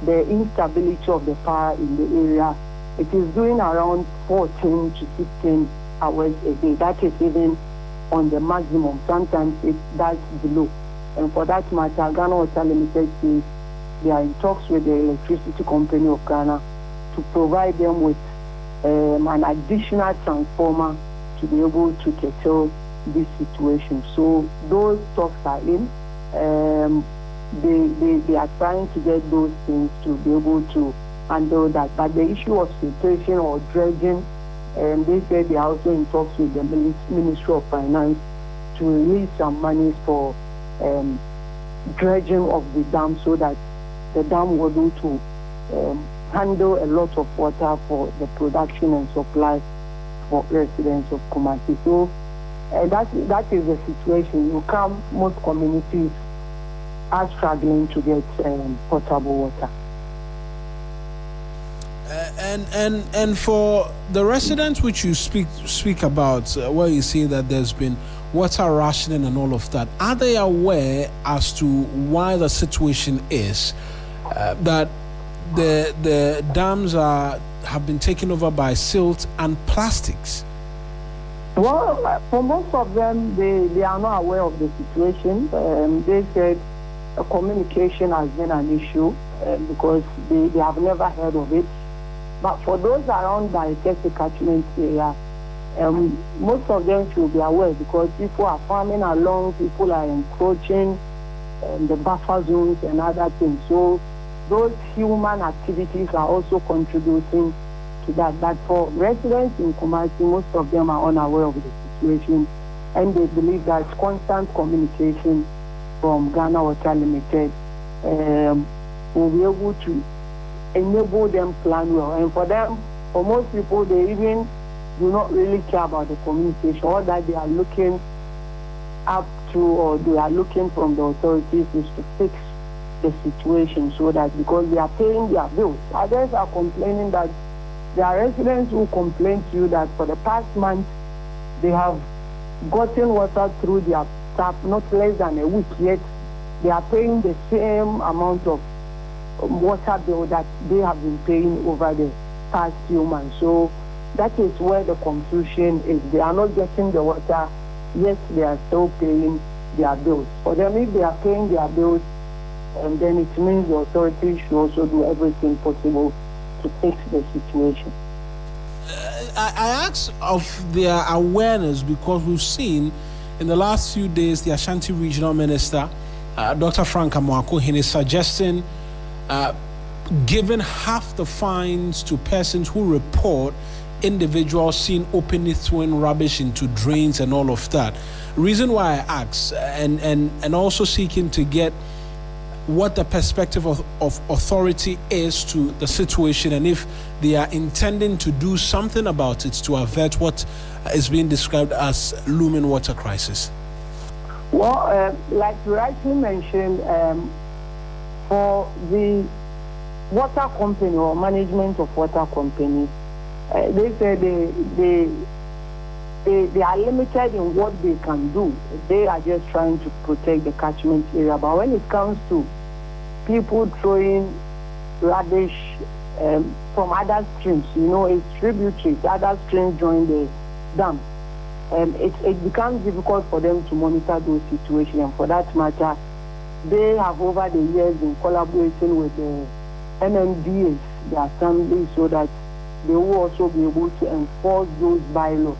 the instability of the power in the area, it is doing around 14 to 16 hours a day. That is even on the maximum. Sometimes it's that below. And for that matter, Ghana Water Limited says they are in talks with the Electricity Company of Ghana to provide them with an additional transformer to be able to curtail this situation. So those talks are in. They are trying to get those things to be able to handle that. But the issue of filtration or dredging, they said they are also in talks with the Ministry of Finance to release some monies for dredging of the dam so that the dam will be able to handle a lot of water for the production and supply for residents of Kumasi. So that is the situation. You come, most communities are struggling to get potable water. And for the residents which you speak about, where you see that there's been water rationing and all of that, are they aware as to why the situation is that the dams have been taken over by silt and plastics? Well, for most of them, they are not aware of the situation. They said communication has been an issue because they have never heard of it. But for those around the catchment area, most of them should be aware because people are farming along, people are encroaching the buffer zones and other things. So those human activities are also contributing to that. But for residents in Kumasi, most of them are unaware of the situation, and they believe that constant communication from Ghana Water Limited will be able to enable them plan well. And for them, for most people, they even do not really care about the communication. All that they are looking up to or they are looking from the authorities is to fix the situation so that because they are paying their bills. Others are complaining that there are residents who complain to you that for the past month they have gotten water through their tap not less than a week, yet they are paying the same amount of water bill that they have been paying over the past few months. So that is where the confusion is. They are not getting the water, yet they are still paying their bills. For them, if they are paying their bills, then it means the authorities should also do everything possible to fix the situation. I ask of their awareness because we've seen in the last few days the Ashanti Regional Minister, Dr. Frank Amoako, is suggesting giving half the fines to persons who report individuals seen openly throwing rubbish into drains and all of that. Reason why I ask, and also seeking to get what the perspective of authority is to the situation and if they are intending to do something about it to avert what is being described as looming water crisis. Well, like you rightly mentioned, for the water company or management of water company, they say they are limited in what they can do. They are just trying to protect the catchment area. But when it comes to people throwing rubbish from other streams, it's tributaries, other streams join the dam. It becomes difficult for them to monitor those situations. And for that matter, they have over the years been collaborating with the MMDAs, the assembly, so that they will also be able to enforce those bylaws,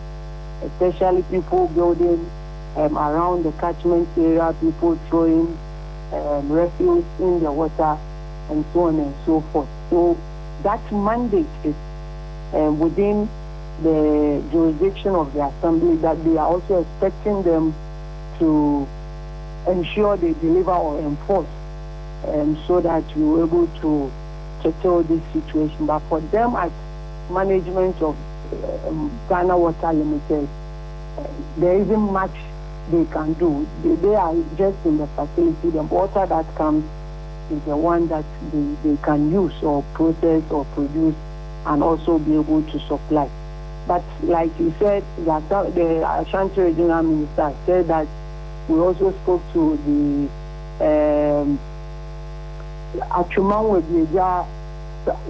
especially people building around the catchment area, people throwing refuse in the water, and so on and so forth. So that mandate is within the jurisdiction of the assembly, that they are also expecting them to ensure they deliver or enforce, so that we're able to settle this situation. But for them as management of Ghana Water Limited, there isn't much they can do. They are just in the facility. The water that comes is the one that they can use or process or produce and also be able to supply. But like you said, the Ashanti Regional Minister said that we also spoke to the Achuman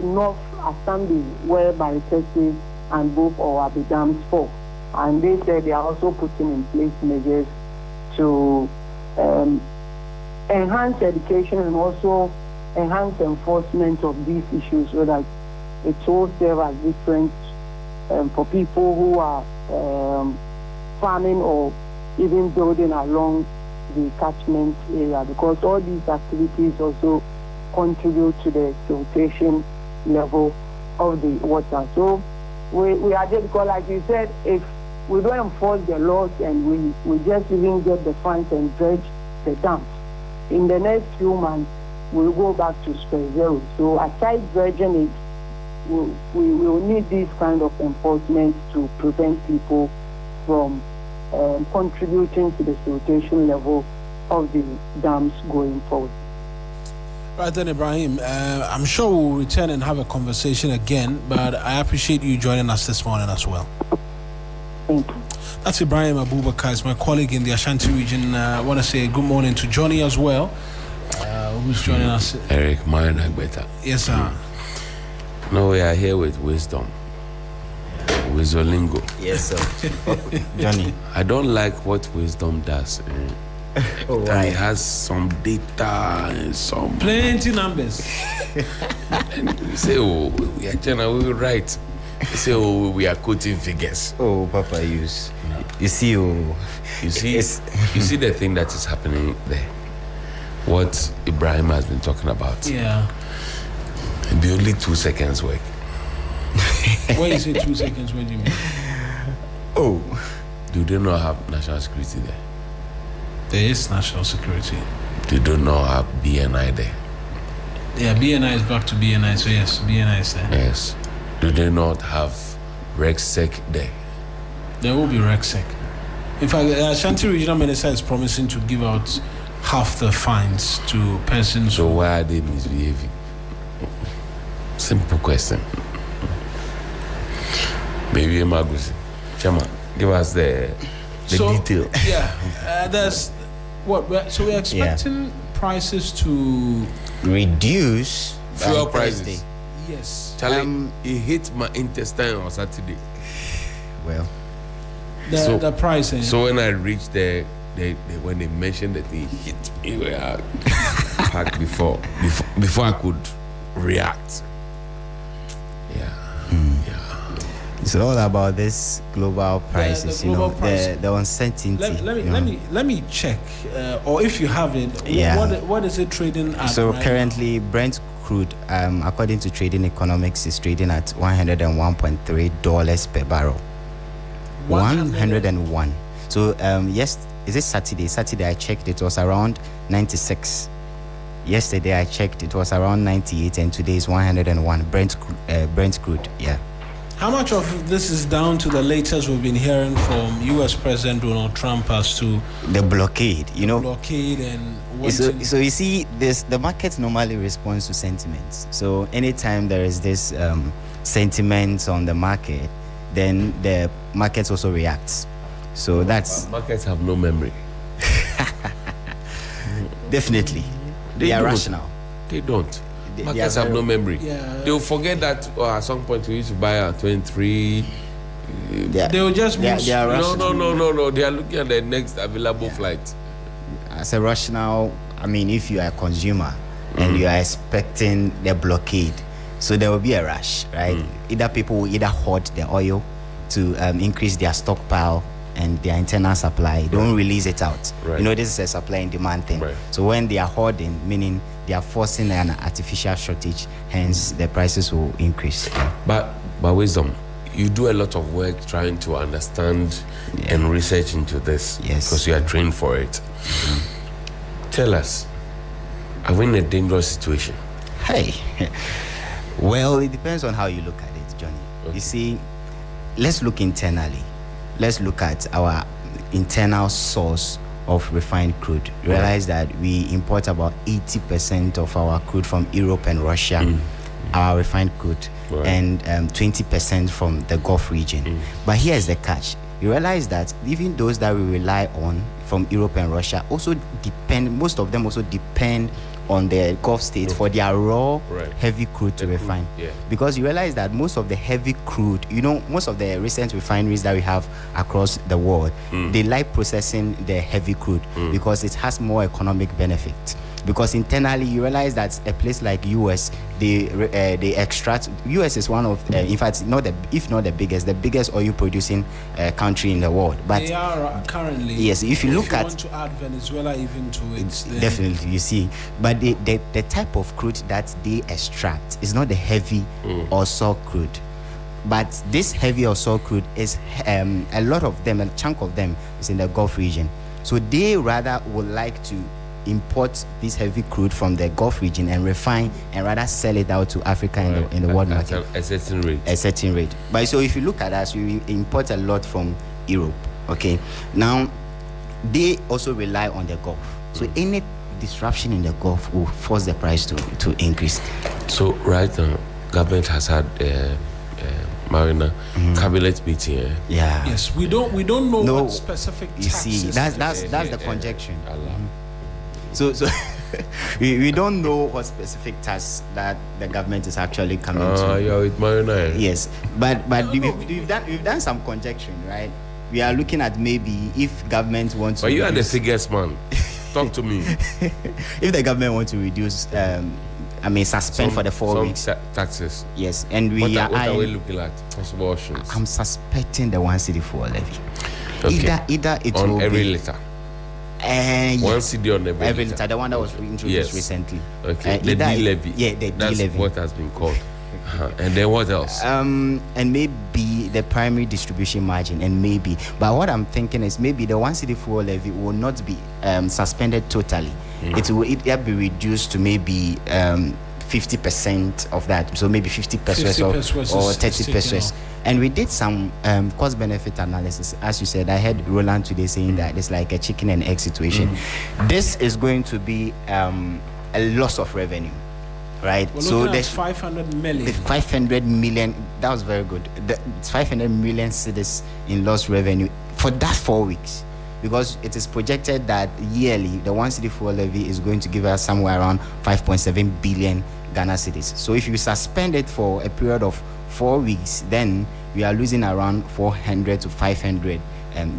North Assembly, whereby Texas and both our dams fall. And they said they are also putting in place measures to enhance education and also enhance enforcement of these issues, so that it will serve as different for people who are farming or even building along the catchment area, because all these activities also contribute to the filtration level of the water. So we are just, because like you said, if we don't enforce the laws and we just even get the funds and dredge the dams, in the next few months we'll go back to square zero. So aside dredging it, we will need this kind of enforcement to prevent people from contributing to the filtration level of the dams going forward. Right then, Ibrahim, I'm sure we'll return and have a conversation again, but I appreciate you joining us this morning as well. Thank you. That's Ibrahim Abubakar, is my colleague in the Ashanti region. I want to say good morning to Johnnie as well, who's joining us. Eric, mine Egbeta. Yes, sir. No, we are here with wisdom. Wisdolingo. Yes, sir. Johnnie. I don't like what wisdom does. Oh, It has some data and some plenty numbers. And we say, oh, we are general, we write. We say, oh, we are quoting figures. Oh, Papa, you see, you see the thing that is happening there. What Ibrahim has been talking about. Yeah. It'll be only 2 seconds work. When you say 2 seconds, what do you mean? Oh, do they not have national security there? There is national security. They do not have BNI there. Yeah, BNI is back to BNI, so yes, BNI is there. Yes. Do they not have RegSec there? There will be RegSec. In fact, the Ashanti Regional Minister is promising to give out half the fines to persons. So why are they misbehaving? Simple question. Maybe Magusi. Chama, give us the detail. Yeah, there's what? So we're expecting prices to reduce fuel prices. Yes. Charlie, it hit my intestine on Saturday. Well, the price. So when I reached there, when they mentioned that they hit me, we were packed before I could react. It's all about this global prices, the uncertainty. Let me check, or if you have it, what is it trading at? So right currently, now? Brent crude, according to Trading Economics, is trading at $101.3 per barrel. 101. So yes, is it Saturday? Saturday I checked, it was around 96. Yesterday I checked, it was around 98, and today is 101. Brent crude, yeah. How much of this is down to the latest we've been hearing from U.S. President Donald Trump as to the blockade? Blockade and so you see, the market normally responds to sentiments. So anytime there is this sentiment on the market, then the markets also reacts. So that's markets have no memory. Definitely, they are rational. They don't. Markets have no memory. They'll forget that at some point we used to buy at 23. They'll just no. They are looking at the next available flight. As a rational, I mean, if you are a consumer and you are expecting the blockade, so there will be a rush, right? Either people will hoard the oil to increase their stockpile and their internal supply. They don't release it out. Right. You know, this is a supply and demand thing. Right. So when they are hoarding, meaning they are forcing an artificial shortage, hence the prices will increase. But wisdom, you do a lot of work trying to understand and research into this. Yes. Because you are trained for it. Tell us, are we in a dangerous situation? Hey, well, it depends on how you look at it, Johnny. Okay. You see, let's look internally. Let's look at our internal source of refined crude. Realize that we import about 80% of our crude from Europe and Russia, our refined crude, and 20% from the Gulf region. But here's the catch. You realize that even those that we rely on from Europe and Russia also depend, most of them also depend on the Gulf states for their raw heavy crude to refine. Because you realize that most of the heavy crude, you know, most of the recent refineries that we have across the world, they like processing the heavy crude because it has more economic benefit. Because internally you realize that a place like US, they extract. US is one of, in fact, if not the biggest oil producing country in the world. But they are currently. Yes, if you look at, want to add Venezuela even to it, definitely you see. But the type of crude that they extract is not the heavy or sour crude. But this heavy or sour crude is a lot of them, a chunk of them is in the Gulf region. So they rather would like to import this heavy crude from the Gulf region and refine and rather sell it out to Africa in the world market. A certain rate. A certain rate. But so if you look at us, we import a lot from Europe. Okay. Now, they also rely on the Gulf. So any disruption in the Gulf will force the price to increase. So right now, government has had Mawuena cabinet meeting. Yeah. Yes, we don't know what specific taxes. You see, that's the conjecture. So we don't know what specific tax that the government is actually coming to. Yeah, with Mawuena. Yes, but we've done some conjecturing, right? We are looking at maybe if government wants to. But you are the biggest man. Talk to me. If the government wants to reduce, suspend for the 4 weeks. Taxes. Yes, and what are we looking at? Possible options. I'm suspecting the 1 cedi fuel levy. Okay. Either it on will every be, liter. 1 cedi on every liter. The one that was introduced recently. Okay. The D levy. Yeah, the That's D levy. what has been called. And then what else? And maybe the primary distribution margin, but what I'm thinking is maybe the 1 cedi fuel levy will not be suspended totally. It will be reduced to maybe 50% of that, so maybe 50 pesos or 30 pesos. And we did some cost benefit analysis. As you said, I heard Roland today saying that it's like a chicken and egg situation. This is going to be a loss of revenue. Right, so there's 500 million. The 500 million, that was very good. It's 500 million cedis in lost revenue for that 4 weeks, because it is projected that yearly the 1 cedi fuel levy is going to give us somewhere around 5.7 billion Ghana cedis. So if you suspend it for a period of 4 weeks, then we are losing around 400 to 500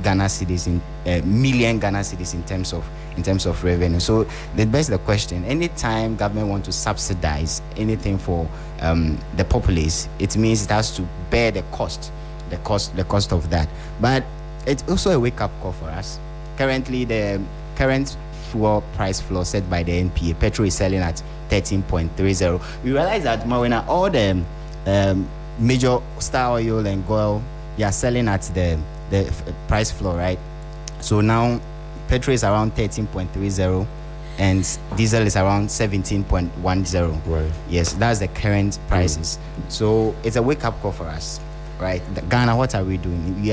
Ghana cedis million Ghana cedis in terms of revenue. So that begs the question: anytime government want to subsidize anything for the populace, it means it has to bear the cost of that. But it's also a wake-up call for us. Currently, the current fuel price floor set by the NPA, petrol is selling at 13.30. We realize that Mawuena, all the major Star Oil and Goil, they are selling at the price floor, right? So now petrol is around 13.30 and diesel is around 17.10. Right. Yes, that's the current prices. So it's a wake-up call for us, right? Ghana, what are we doing? We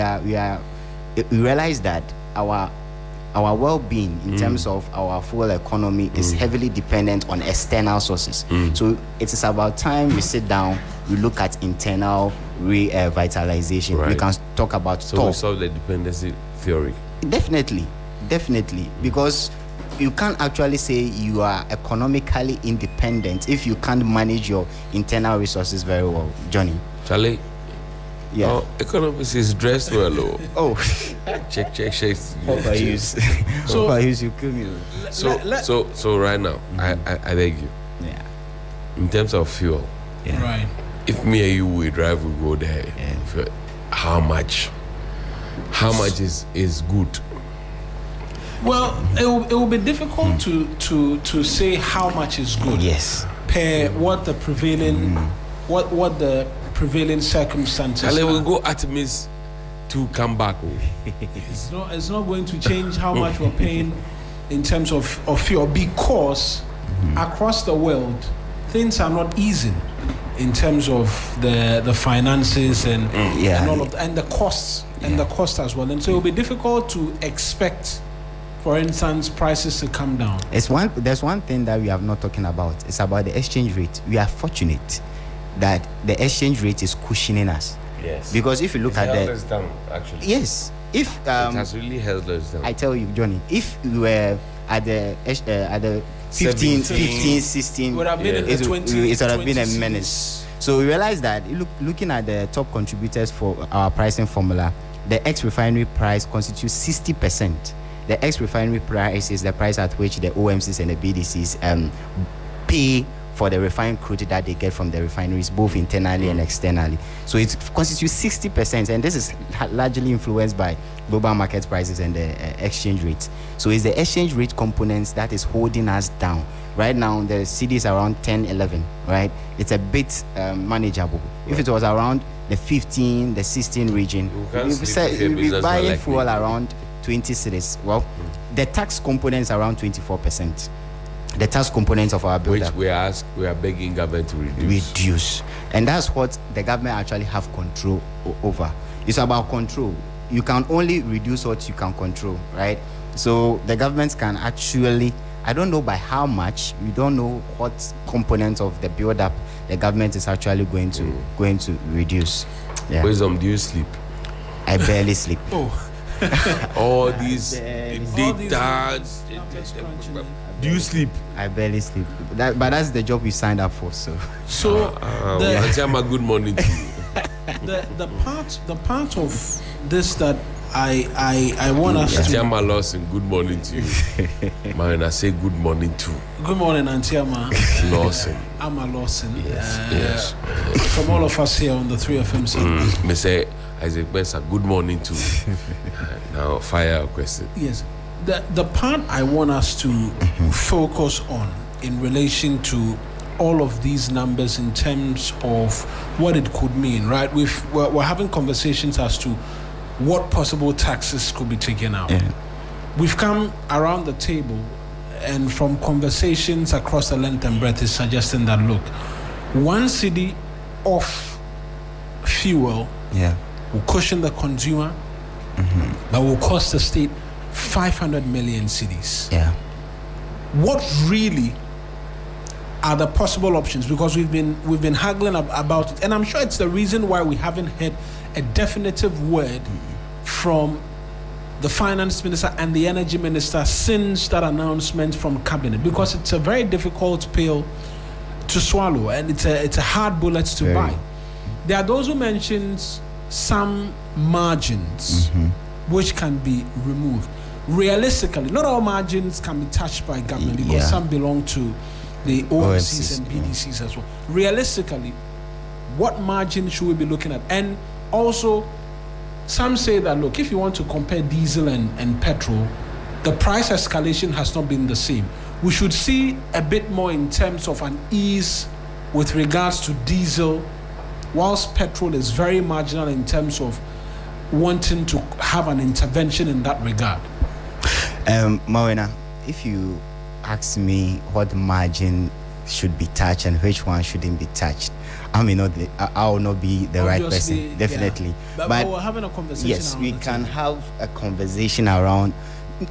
realize that our well-being in terms of our fuel economy is heavily dependent on external sources. So it is about time we sit down, we look at internal revitalization. Right. We can talk about So we solve the dependency theory. Definitely, because you can't actually say you are economically independent if you can't manage your internal resources very well, Johnny. Charlie, yeah. Oh, economics is dressed well. Oh, check. Papa Hughes. Papa Hughes, you kill me. So right now, I beg you. Yeah. In terms of fuel, Right. if me and you we drive, we go there. How much? How much is good? Well, it will be difficult to say how much is good. Yes. Per what the prevailing what the prevailing circumstances. And then are. we go at Miss to come back. It's not going to change how much we're paying in terms of fuel, because across the world things are not easing in terms of the finances and all of and the costs and the cost as well. And so it will be difficult to expect, for instance, prices to come down. There's one thing that we have not talking about. It's about the exchange rate. We are fortunate that the exchange rate is cushioning us. Yes. Because if you look at us down, actually. Yes. If it has really held us down. I tell you, Johnny, if we were at the 15, 16, it would have been in the 20, it would have been a menace. So we realized that looking at the top contributors for our pricing formula, the ex-refinery price constitutes 60%. The ex-refinery price is the price at which the OMCs and the BDCs pay for the refined crude that they get from the refineries, both internally and externally. So it constitutes 60%, and this is largely influenced by global market prices and the exchange rates. So it's the exchange rate components that is holding us down. Right now, the CD is around 10, 11, right? It's a bit manageable. Right. If it was around the 15, the 16 region, we'll be buying fuel around 20 cities. Well, the tax component is around 24%. The tax components of our bill, which we are begging government to reduce. And that's what the government actually have control over. It's about control. You can only reduce what you can control, right? So the government can actually, I don't know by how much, we don't know what components of the build up the government is actually going to reduce. Yeah. Wisdom, do you sleep? I barely sleep. All these data. Do you sleep? I barely sleep. But that's the job we signed up for. So good morning to you. The part of this that I want us to. Antiama Lawson, good morning to you. Man, I say good morning too. Good morning, Antiama Lawson. I'm a Lawson. Yes. From all of us here on the 3FM side. Me say Isaac Benson, good morning to you. Now fire a question. Yes. The part I want us to focus on in relation to all of these numbers in terms of what it could mean, right? We're having conversations as to what possible taxes could be taken out. Yeah. We've come around the table, and from conversations across the length and breadth is suggesting that, look, 1 cedi off fuel will cushion the consumer, but will cost the state 500 million cedis. Yeah. What really are the possible options? Because we've been haggling about it, and I'm sure it's the reason why we haven't had a definitive word from the finance minister and the energy minister since that announcement from cabinet, because it's a very difficult pill to swallow, and it's a hard bullet to buy. There are those who mentions some margins which can be removed. Realistically, not all margins can be touched by government because some belong to the OMCs and BDCs as well. Realistically, what margin should we be looking at? And also, some say that, look, if you want to compare diesel and petrol, the price escalation has not been the same. We should see a bit more in terms of an ease with regards to diesel, whilst petrol is very marginal in terms of wanting to have an intervention in that regard. Mawuena, if you ask me what margin should be touched and which one shouldn't be touched, I will not be the right person, definitely. Yeah. But we're having a conversation. Yes, we can have a conversation around.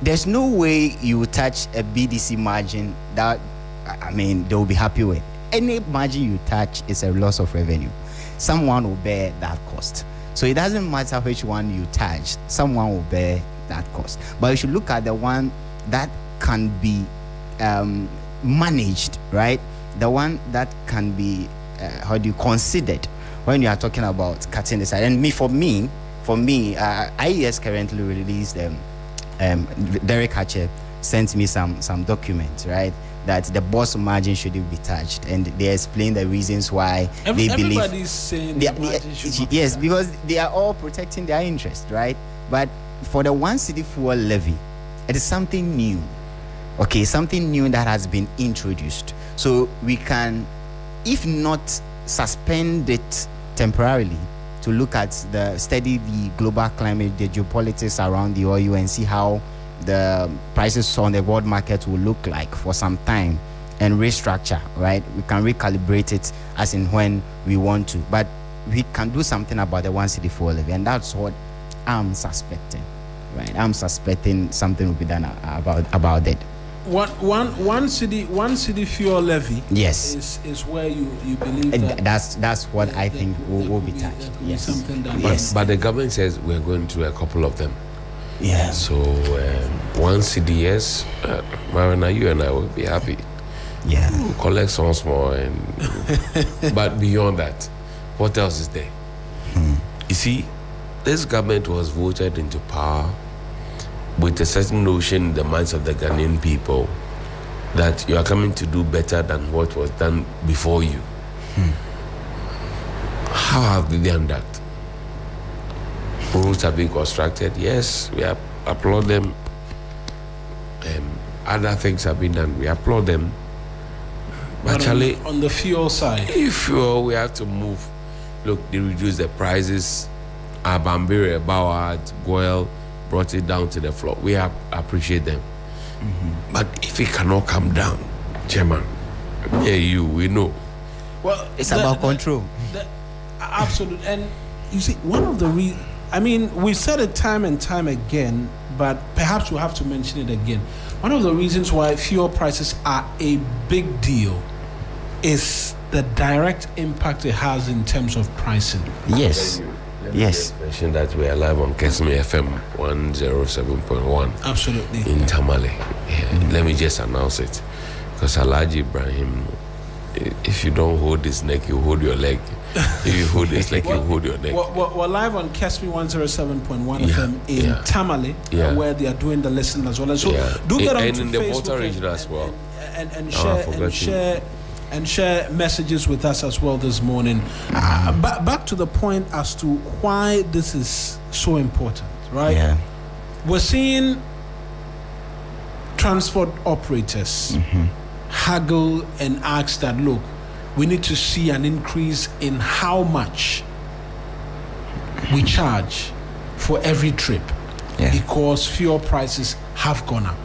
There's no way you touch a BDC margin that they will be happy with. any margin you touch is a loss of revenue. Someone will bear that cost. So it doesn't matter which one you touch, someone will bear that cost. But you should look at the one that can be managed, right? The one that can be considered when you are talking about cutting the side. And for me, IES currently released Derek Hatcher sent me some documents, right, that the boss margin shouldn't be touched, and they explain the reasons why they believe. Everybody's saying the margin should yes, because they are all protecting their interest, right? But for the 1 cedi fuel levy, it is something new. Okay, something new that has been introduced. So we can, if not suspend it temporarily, to look at study the global climate, the geopolitics around the oil, and see how the prices on the world market will look like for some time, and restructure, right? We can recalibrate it as in when we want to, but we can do something about the 1 cedi fuel levy, and that's what I'm suspecting, right? I'm suspecting something will be done about it. One cedi fuel levy. Yes, is where you believe that that's what I think will be touched. Yes, something done. But the government says we're going to a couple of them. Yeah. So 1 CDS, Mawuena, you and I will be happy. Yeah. We'll collect some small, but beyond that, what else is there? You see, this government was voted into power with a certain notion in the minds of the Ghanaian people that you are coming to do better than what was done before you. How have they done that? Roads have been constructed. Yes, we applaud them. Other things have been done. We applaud them. But actually, on the fuel side, if we have to move, look, they reduced the prices. Abambere, Bauer, Goel brought it down to the floor. We appreciate them. But if it cannot come down, Chairman, we know. Well, it's about control. Absolutely. And you see, one of the reasons, I mean, we've said it time and time again, but perhaps we'll have to mention it again. One of the reasons why fuel prices are a big deal is the direct impact it has in terms of pricing. Yes. Yes. Mention that we are live on Kesme FM 107.1. Absolutely. In Tamale. Yeah. Let me just announce it. Because Alhaji Ibrahim, if you don't hold his neck, you hold your leg. If you hold his leg, you hold your neck. We're live on Kesme 107.1 FM in Tamale, where they are doing the lesson as well. And so do get on and to in the Facebook Volta region as well. And share messages with us as well this morning. Back to the point as to why this is so important, right? Yeah. We're seeing transport operators haggle and ask that, look, we need to see an increase in how much we charge for every trip because fuel prices have gone up.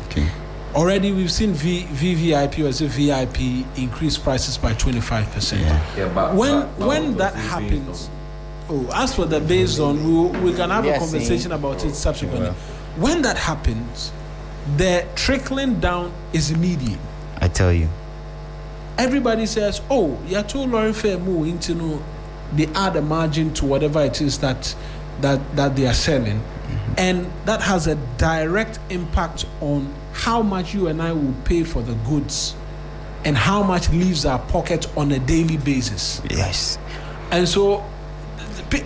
Okay. Already we've seen VVIP or VIP increase prices by 25%. But when that happens, as for the based on, we can have a conversation about it subsequently. When that happens, the trickling down is immediate. I tell you. Everybody says, you're too lorry fair move into they add a margin to whatever it is that they are selling. And that has a direct impact on how much you and I will pay for the goods and how much leaves our pocket on a daily basis. Yes. And so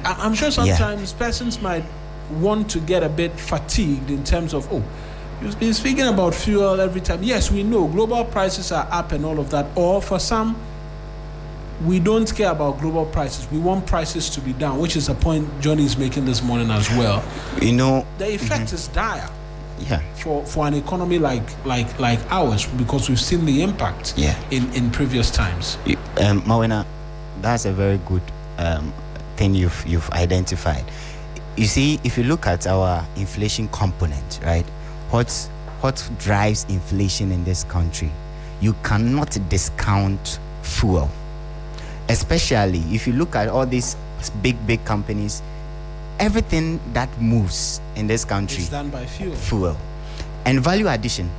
I'm sure sometimes persons might want to get a bit fatigued in terms of, you've been speaking about fuel every time. Yes, we know global prices are up and all of that. Or for some, we don't care about global prices. We want prices to be down, which is a point Johnnie is making this morning as well. You know, the effect is dire. Yeah. For an economy like ours, because we've seen the impact in previous times. Mawuena, that's a very good thing you've identified. You see, if you look at our inflation component, right? What drives inflation in this country? You cannot discount fuel. Especially if you look at all these big companies, everything that moves in this country is done by fuel. And value addition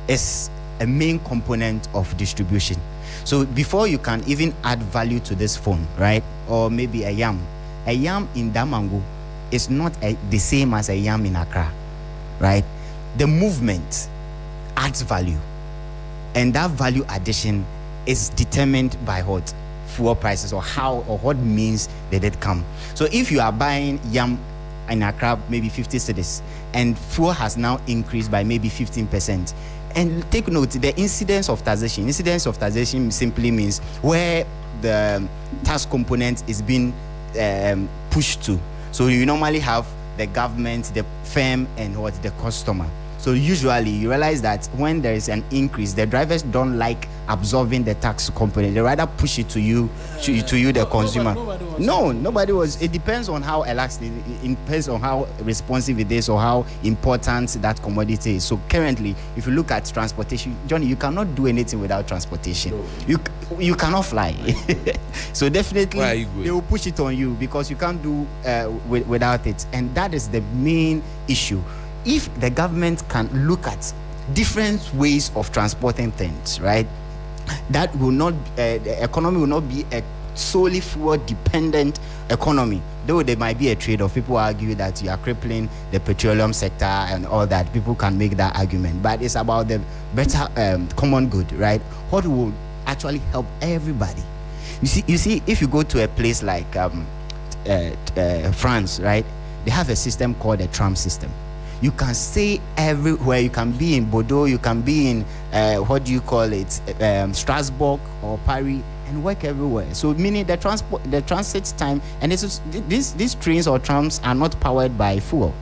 is a main component of distribution. So before you can even add value to this phone, right, or maybe a yam in Damango is not the same as a yam in Accra, right? The movement adds value, and that value addition is determined by what? Fuel prices, or how, or what means they did come. So if you are buying yam in Accra, maybe 50 cedis, and fuel has now increased by maybe 15%. And take note, the incidence of taxation simply means where the tax component is being pushed to. So you normally have the government, the firm, and what, the customer. So usually you realize that when there is an increase, the drivers don't like absorbing the tax component. They rather push it to you, the consumer. Nobody was. It depends on how elastic, it depends on how responsive it is, or how important that commodity is. So currently, if you look at transportation, Johnny, you cannot do anything without transportation. No. You cannot fly. So definitely they will push it on you because you can't do without it, and that is the main issue. If the government can look at different ways of transporting things, right, that will not, the economy will not be a solely fuel dependent economy. Though there might be a trade-off. People argue that you are crippling the petroleum sector and all that. People can make that argument, but it's about the better common good, right? What will actually help everybody. You see, if you go to a place like France, right, they have a system called the tram system. You can stay everywhere. You can be in Bordeaux, you can be in Strasbourg or Paris, and work everywhere. So meaning the transit time, and these trains or trams are not powered by fuel.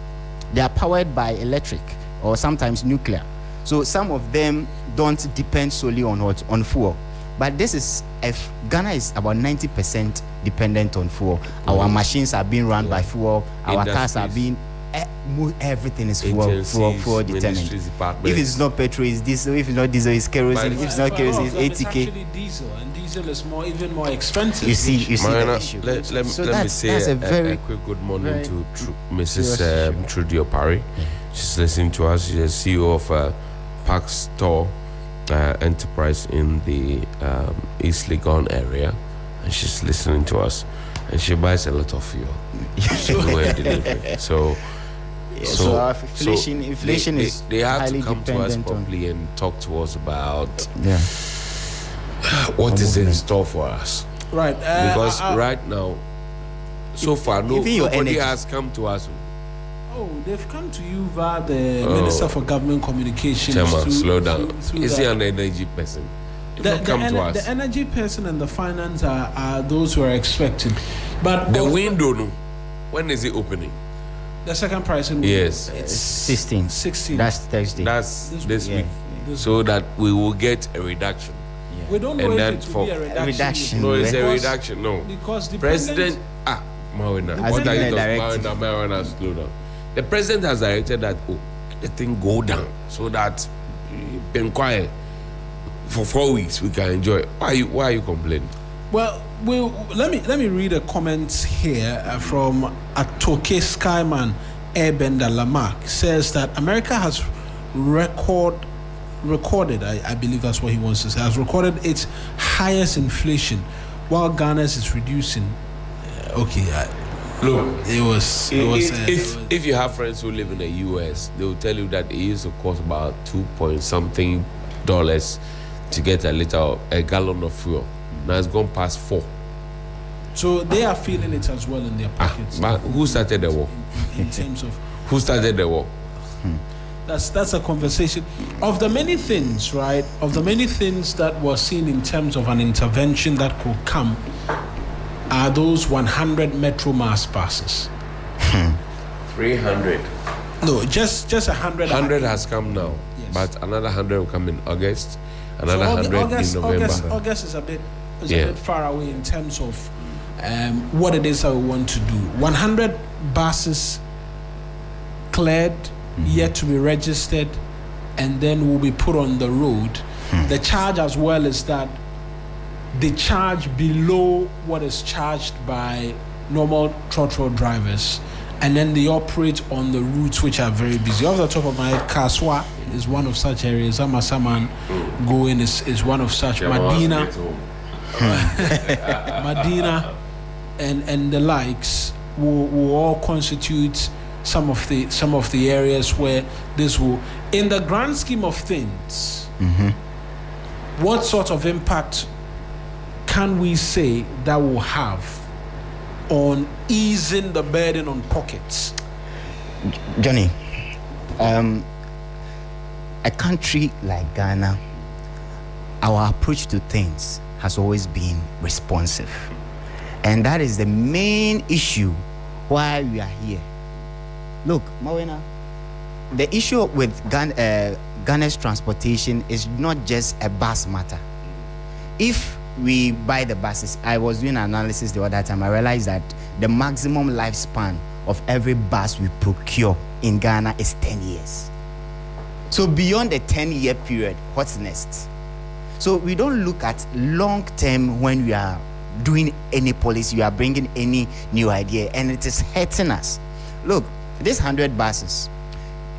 They are powered by electric or sometimes nuclear. So some of them don't depend solely on fuel. But this is, if Ghana is about 90% dependent on fuel. Our machines are being run by fuel. Our cars are being, everything is fuel determined. If it's not petrol, it's diesel. If it's not diesel, it's kerosene. If it's not kerosene, it's 80k. It's actually diesel, and diesel is even more expensive. You see Mawuena, the issue. Let me say a quick good morning to Mrs. Trudy Opari. She's listening to us. She's the CEO of Park Store Enterprise in the East Legon area, and she's listening to us. And she buys a lot of fuel. So inflation is they have to come to us properly and talk to us about what is in store for us. Right. Because right now, so far, nobody has come to us. Oh, they've come to you via the Minister for Government Communications. Chairman, slow down. Is he an energy person? The energy person and the finance are those who are expected. But the window, when is it opening? The second pricing window. Yes. It's 16. That's Thursday. That's this week. So that we will get a reduction. Yeah. We don't know if it will be a reduction. No, it's a reduction. No. Because the President... Mawuena. What are you talking about? Mawuena, slow down. The president has directed that the thing go down so that been quiet for 4 weeks we can enjoy it. Why are you complaining? Well, let me read a comment here from Atoke Skyman Airbender Lamarck. Says that America has recorded, I believe that's what he wants to say, has recorded its highest inflation while Ghana's is reducing. Look, if you have friends who live in the US, they will tell you that it used to cost about $2-something to get a gallon of fuel. Now it's gone past 4. So they are feeling it as well in their pockets. But who started the war? In terms of who started the war? That's a conversation of the many things, right? Of the many things that were seen in terms of an intervention that could come. Are those 100 Metro Mass buses? 300. No, just 100. 100 has come now, yes. But another 100 will come in August. Another 100 in November. August is a bit far away in terms of what it is that we want to do. 100 buses cleared, yet to be registered, and then will be put on the road. The charge as well is that they charge below what is charged by normal trotro drivers, and then they operate on the routes which are very busy. Off the top of my head, Kaswa is one of such areas. Amasaman going is one of such. Medina, Medina, and the likes will all constitute some of the areas where this will, in the grand scheme of things, what sort of impact can we say that will have on easing the burden on pockets? Johnny, a country like Ghana, our approach to things has always been responsive. And that is the main issue why we are here. Look, Mawuena, the issue with Ghana's transportation is not just a bus matter. If we buy the buses, I was doing an analysis the other time, I realized that the maximum lifespan of every bus we procure in Ghana is 10 years. So beyond the 10-year period, what's next? So we don't look at long term when we are doing any policy, we are bringing any new idea, and it is hurting us. Look, this 100 buses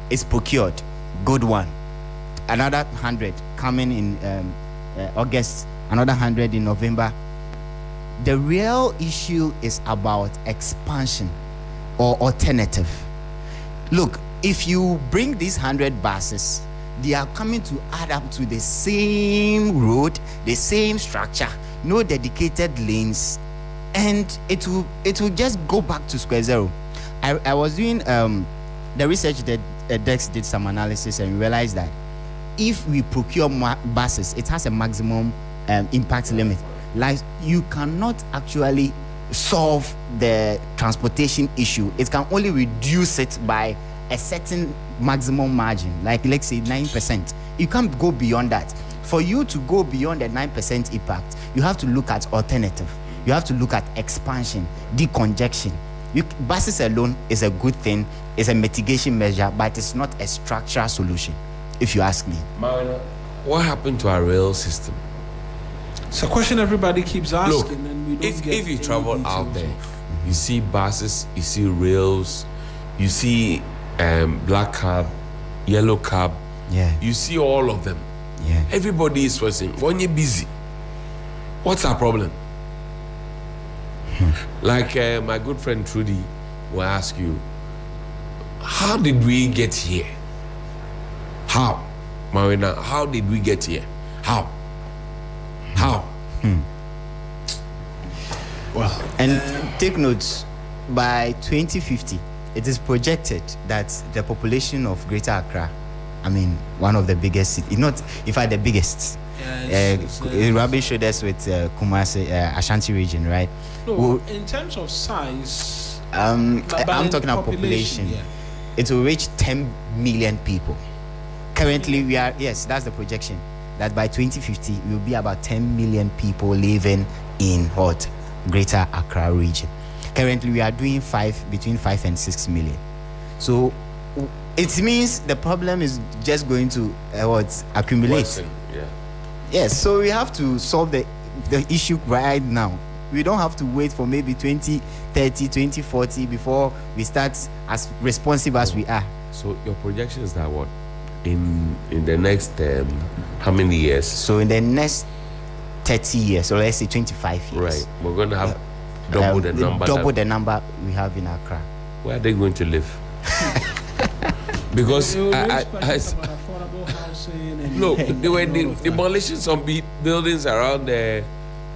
is procured, good one. Another 100 coming in August, another 100 in November. The real issue is about expansion or alternative. Look, if you bring these 100 buses, they are coming to add up to the same road, the same structure, no dedicated lanes, and it will just go back to square zero. I was doing the research that Dex did some analysis and realized that if we procure buses, it has a maximum impact limit. Like, you cannot actually solve the transportation issue. It can only reduce it by a certain maximum margin, like let's say 9%. You can't go beyond that. For you to go beyond the 9% impact, you have to look at alternative. You have to look at expansion, decongestion. Buses alone is a good thing, it's a mitigation measure, but it's not a structural solution, if you ask me. Mawuena, what happened to our rail system? It's a question everybody keeps asking. Look, and we don't if you travel out there, you see buses, you see rails, you see black cab, yellow cab, you see all of them. Everybody is fussing. When you're busy, what's our problem? Like my good friend Trudy will ask you, how did we get here? How? Mawuena, how did we get here? How? Well, and take notes, by 2050, it is projected that the population of Greater Accra, I mean, one of the biggest cities, not, in fact, the biggest. Rabbi showed us with Kumasi, Ashanti region, right? No, in terms of size, I'm talking about population. It will reach 10 million people. Currently, we are, yes, that's the projection, that by 2050, we will be about 10 million people living in what? Greater Accra region. Currently, we are doing between 5 and 6 million. So it means the problem is just going to accumulate. Worsen, Yes, so we have to solve the issue right now. We don't have to wait for maybe 2030, 2040 before we start as responsive as we are. So your projection is that what? In the next how many years? So in the next 30 years, or let's say 25 years. Right. We're going to have double the number. Double the number we have in Accra. Where are they going to live? Because look, they were demolishing some buildings around the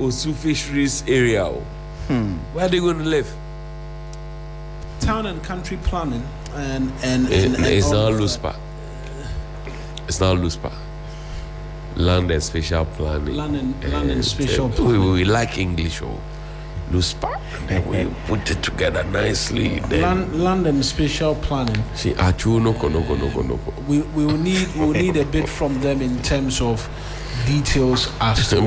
Osu Fisheries area. Where are they going to live? Town and country planning and it's not LUSPA. It's not LUSPA. Land and spatial planning. Land and spatial planning. We like English, LUSPA. And then we put it together nicely. Land and spatial planning. See, we will need a bit from them in terms of details as to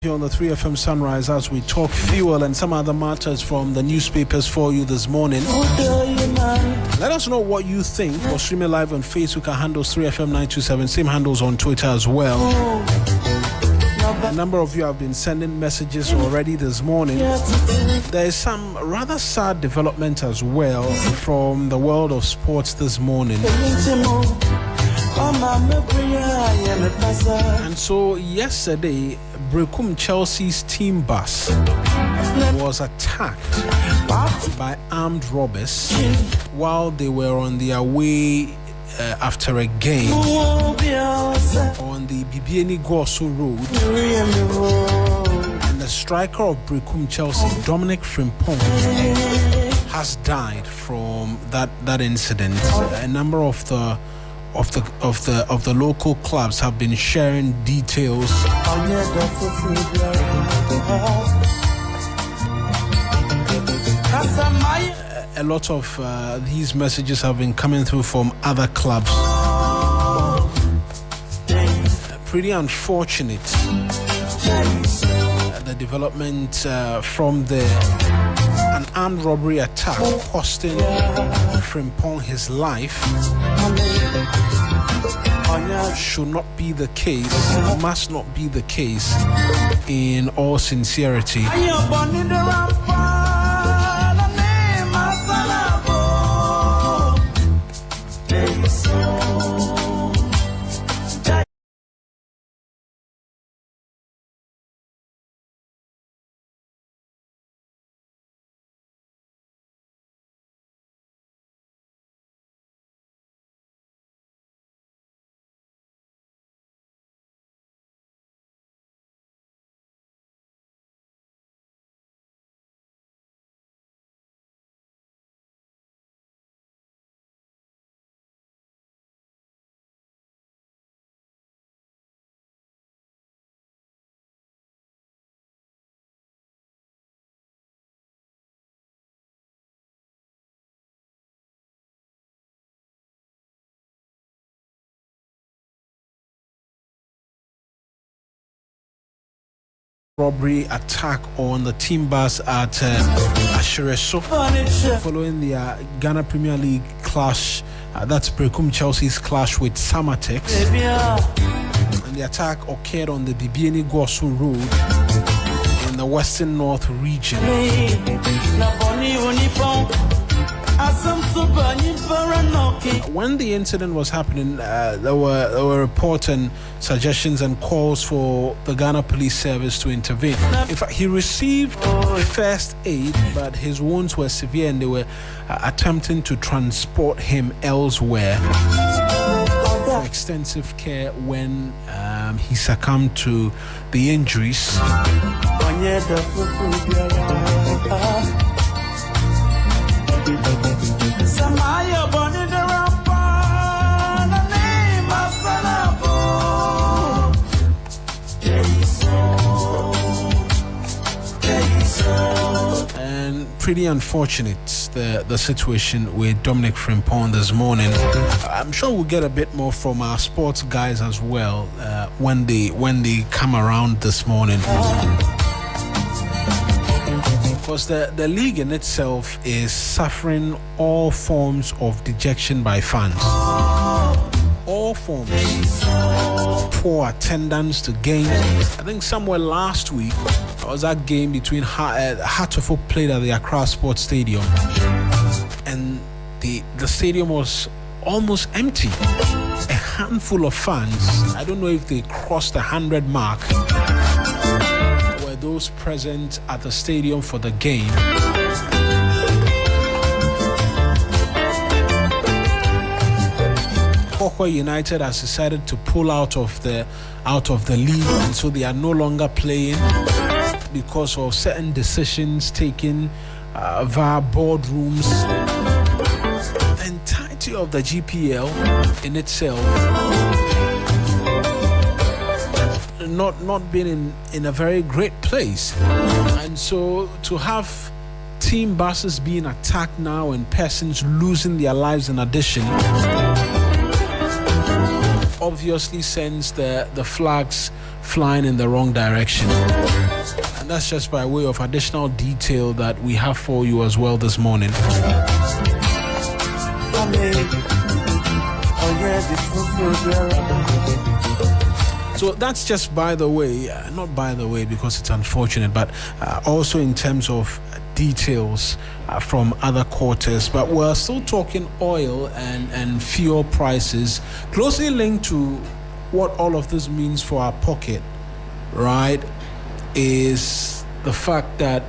Here on the 3FM Sunrise as we talk fuel and some other matters from the newspapers for you this morning. Let us know what you think. We're streaming live on Facebook at handles 3FM927, same handles on Twitter as well. A number of you have been sending messages already this morning. There is some rather sad development as well from the world of sports this morning. And so yesterday, Brekum Chelsea's team bus was attacked by armed robbers while they were on their way after a game on the Bibiani Gosu Road. And the striker of Brekum Chelsea, Dominic Frimpong, has died from that incident. A number of the local clubs have been sharing details. A lot of these messages have been coming through from other clubs. Pretty unfortunate. The development from an armed robbery attack costing Frimpong his life should not be the case, must not be the case in all sincerity. Robbery attack on the team bus at Ashereso following the Ghana Premier League clash. That's Brekum Chelsea's clash with Samatex. And the attack occurred on the Bibiani Gosu Road in the Western North region. When the incident was happening, there were reports and suggestions and calls for the Ghana Police Service to intervene. In fact, he received first aid, but his wounds were severe and they were attempting to transport him elsewhere for extensive care when he succumbed to the injuries. And pretty unfortunate the situation with Dominic Frimpong this morning. I'm sure we'll get a bit more from our sports guys as well when they come around this morning. Because the league in itself is suffering all forms of dejection by fans. All forms. Poor attendance to games. I think somewhere last week, there was that game between Heart of Oak played at the Accra Sports Stadium. And the stadium was almost empty. A handful of fans, I don't know if they crossed the 100 mark, those present at the stadium for the game. Kokwa United has decided to pull out of the league, and so they are no longer playing because of certain decisions taken via boardrooms. The entirety of the GPL in itself not been in a very great place, and so to have team buses being attacked now and persons losing their lives in addition obviously sends the flags flying in the wrong direction. And that's just by way of additional detail that we have for you as well this morning. So that's just by the way, not by the way because it's unfortunate, but also in terms of details from other quarters. But we're still talking oil and fuel prices, closely linked to what all of this means for our pocket, right? Is the fact that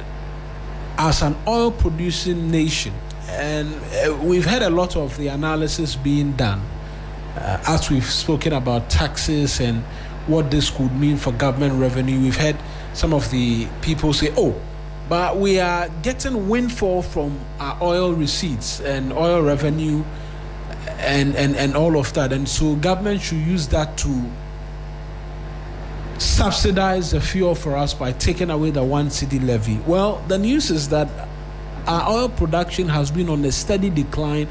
as an oil producing nation, and we've had a lot of the analysis being done as we've spoken about taxes and what this could mean for government revenue. We've had some of the people say, but we are getting windfall from our oil receipts and oil revenue and all of that, and so government should use that to subsidize the fuel for us by taking away the 1 cedi levy. Well, the news is that our oil production has been on a steady decline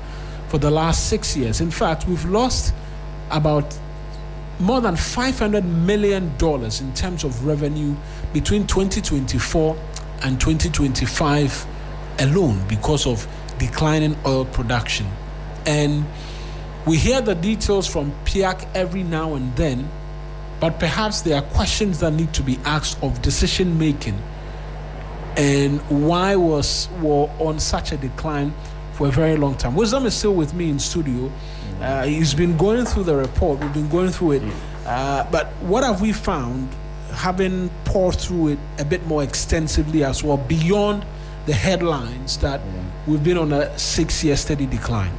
for the last 6 years. In fact, we've lost about more than $500 million in terms of revenue between 2024 and 2025 alone because of declining oil production. And we hear the details from PIAC every now and then, but perhaps there are questions that need to be asked of decision making. And why we're on such a decline for a very long time. Wisdom is still with me in studio. He's been going through the report. We've been going through it. But what have we found, having poured through it a bit more extensively as well, beyond the headlines that we've been on a 6-year steady decline?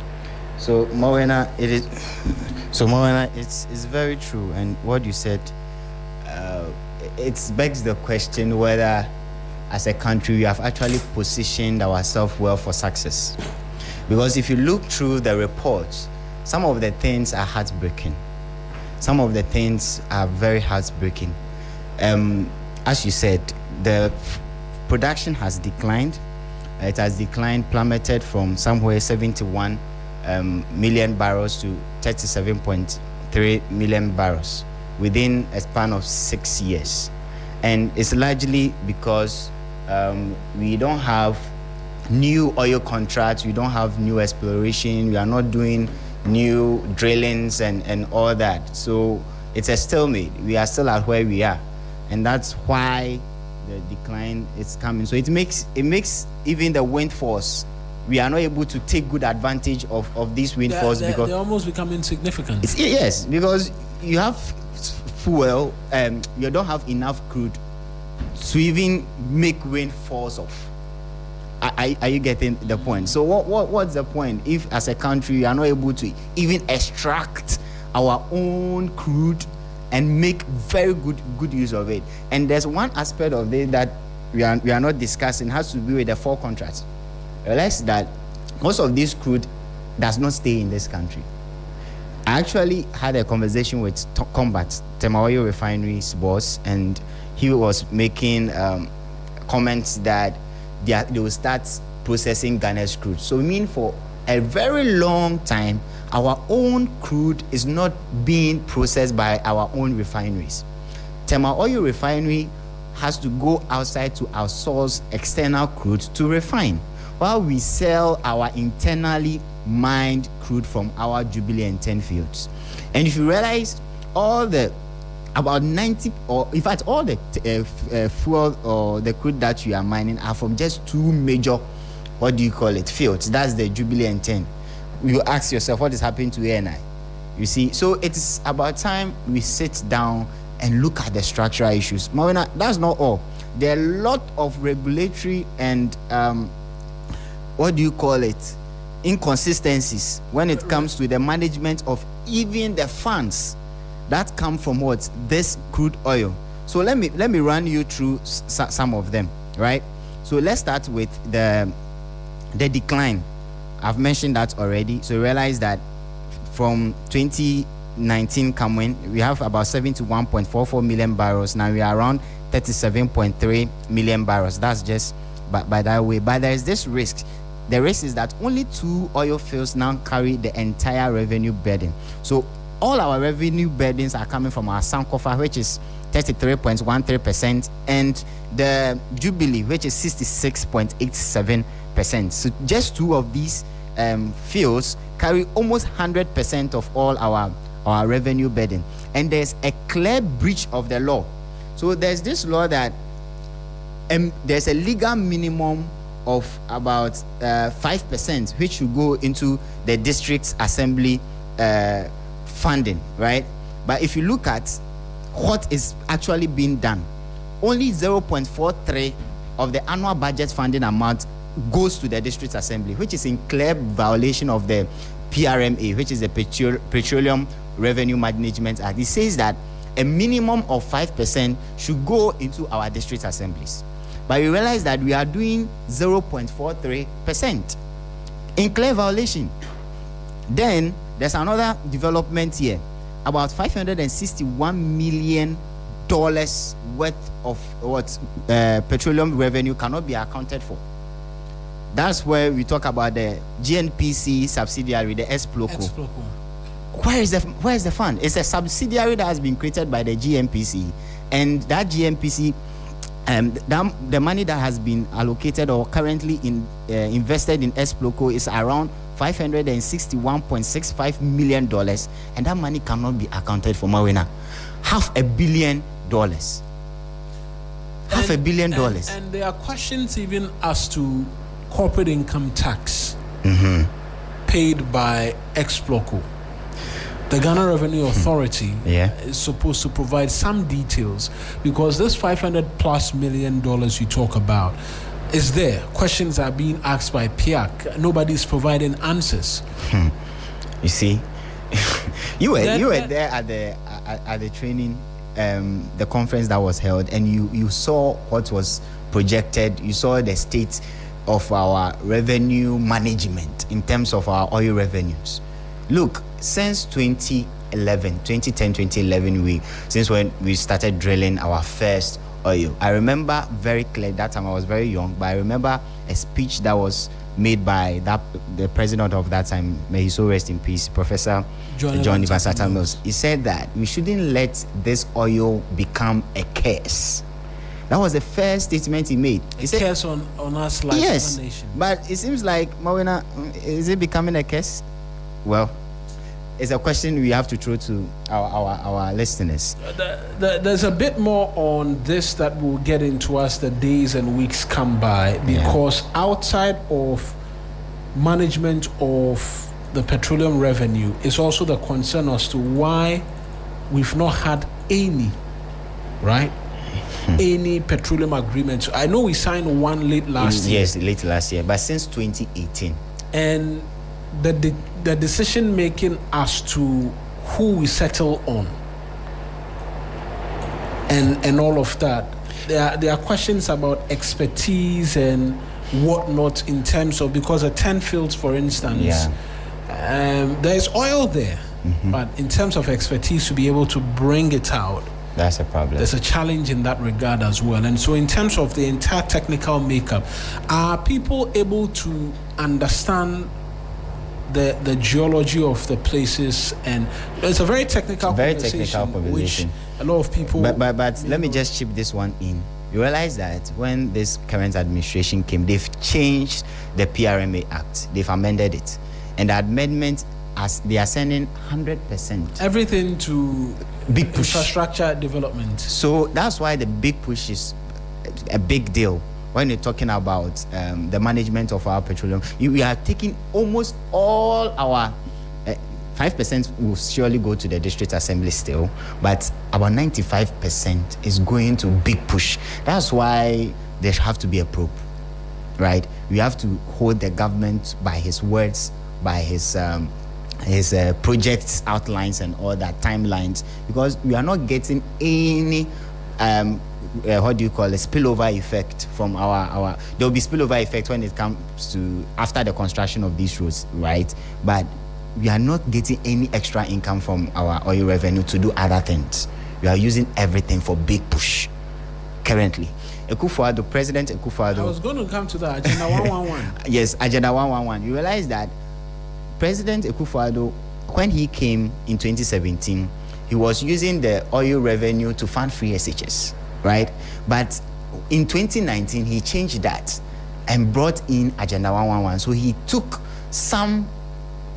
So Mawuena, it's very true, and what you said, it begs the question whether, as a country, we have actually positioned ourselves well for success. Because if you look through the reports, some of the things are heartbreaking. Some of the things are very heartbreaking. As you said, the production has declined. It has declined, plummeted from somewhere 71 million barrels to 37.3 million barrels within a span of 6 years. And it's largely because we don't have new oil contracts, we don't have new exploration, we are not doing new drillings and all that. So it's a stalemate. We are still at where we are. And that's why the decline is coming. So it makes even the windfalls, we are not able to take good advantage of these windfalls because they're almost becoming insignificant. Yes, because you have fuel, you don't have enough crude to even make windfalls of. Are you getting the point? So what's the point if, as a country, we are not able to even extract our own crude and make very good use of it? And there's one aspect of it that we are not discussing, has to do with the 4 contracts. Realize that most of this crude does not stay in this country. I actually had a conversation with Combat, Tema Oil Refinery's boss, and he was making comments that they will start processing Ghana's crude. So I mean, for a very long time, our own crude is not being processed by our own refineries. Tema Oil Refinery has to go outside to outsource external crude to refine, while we sell our internally mined crude from our Jubilee and 10 fields. And if you realize, about 90, or in fact all the fuel or the crude that you are mining are from just 2 major, fields. That's the Jubilee and 10. You ask yourself, what is happening to ANI? You see, so it's about time we sit down and look at the structural issues. Mawuena, that's not all. There are a lot of regulatory and inconsistencies when it comes to the management of even the funds that come from this crude oil. So let me run you through some of them, right? So let's start with the decline. I've mentioned that already. So realize that from 2019 coming, we have about 71.44 million barrels. Now we are around 37.3 million barrels. That's just by that way. But there is this risk. The risk is that only 2 oil fields now carry the entire revenue burden. So all our revenue burdens are coming from our Sankofa, which is 33.13%, and the Jubilee, which is 66.87%. So just two of these fields carry almost 100% of all our revenue burden, and there's a clear breach of the law. So there's this law that there's a legal minimum of about 5%, which should go into the district assembly funding, right? But if you look at what is actually being done, only 0.43 of the annual budget funding amount goes to the district assembly, which is in clear violation of the PRMA, which is the Petroleum Revenue Management Act. It says that a minimum of 5% should go into our district assemblies. But we realize that we are doing 0.43% in clear violation. Then there's another development here. About $561 million worth of what petroleum revenue cannot be accounted for. That's where we talk about the GNPC subsidiary, the Exploco. Where is the fund? It's a subsidiary that has been created by the GNPC, and that GNPC, the money that has been allocated or currently invested in Exploco is around $561.65 million, and that money cannot be accounted for. Mawuena, $500 million. $500 million. And there are questions even as to corporate income tax paid by Exploco. The Ghana Revenue Authority is supposed to provide some details, because this $500+ million you talk about is there. Questions are being asked by PIAC. Nobody's providing answers. You see, you were there at the training, the conference that was held, and you saw what was projected. You saw the state of our revenue management in terms of our oil revenues. Look, since 2010, since when we started drilling our first oil, I remember very clear, that time I was very young, but I remember a speech that was made by the president of that time, may he so rest in peace, Professor Johnnie Mills. He said that we shouldn't let this oil become a curse. That was the first statement he made. He said, curse on us like yes, one nation. But it seems like, Mawuena, is it becoming a curse? Well, it's a question we have to throw to our listeners. There's a bit more on this that we'll get into as the days and weeks come by, because outside of management of the petroleum revenue is also the concern as to why we've not had any petroleum agreements. I know we signed one late last year. Yes, late last year, but since 2018. And the decision making as to who we settle on and all of that, there are questions about expertise and whatnot in terms of, because the 10 fields, for instance, there's oil there, but in terms of expertise to be able to bring it out, that's a problem. There's a challenge in that regard as well. And so in terms of the entire technical makeup, are people able to understand the geology of the places? And it's a very technical conversation, which a lot of people... But let me just chip this one in. You realize that when this current administration came, they've changed the PRMA Act. They've amended it. And the amendment, as they are sending 100%. Everything to big push. Infrastructure development. So that's why the big push is a big deal. When you're talking about the management of our petroleum, we are taking almost all our 5% will surely go to the district assembly still, but about 95% is going to big push. That's why there have to be a probe, right? We have to hold the government by his words, by his projects outlines and all that timelines, because we are not getting any what do you call a spillover effect from our there will be spillover effect when it comes to after the construction of these roads, right? But we are not getting any extra income from our oil revenue to do other things. We are using everything for big push currently. President Akufo-Addo, I was going to come to that, Agenda 111. Yes, Agenda 111. You realize that President Akufo-Addo, when he came in 2017, he was using the oil revenue to fund free SHS, right? But in 2019, he changed that and brought in Agenda 111. So he took some,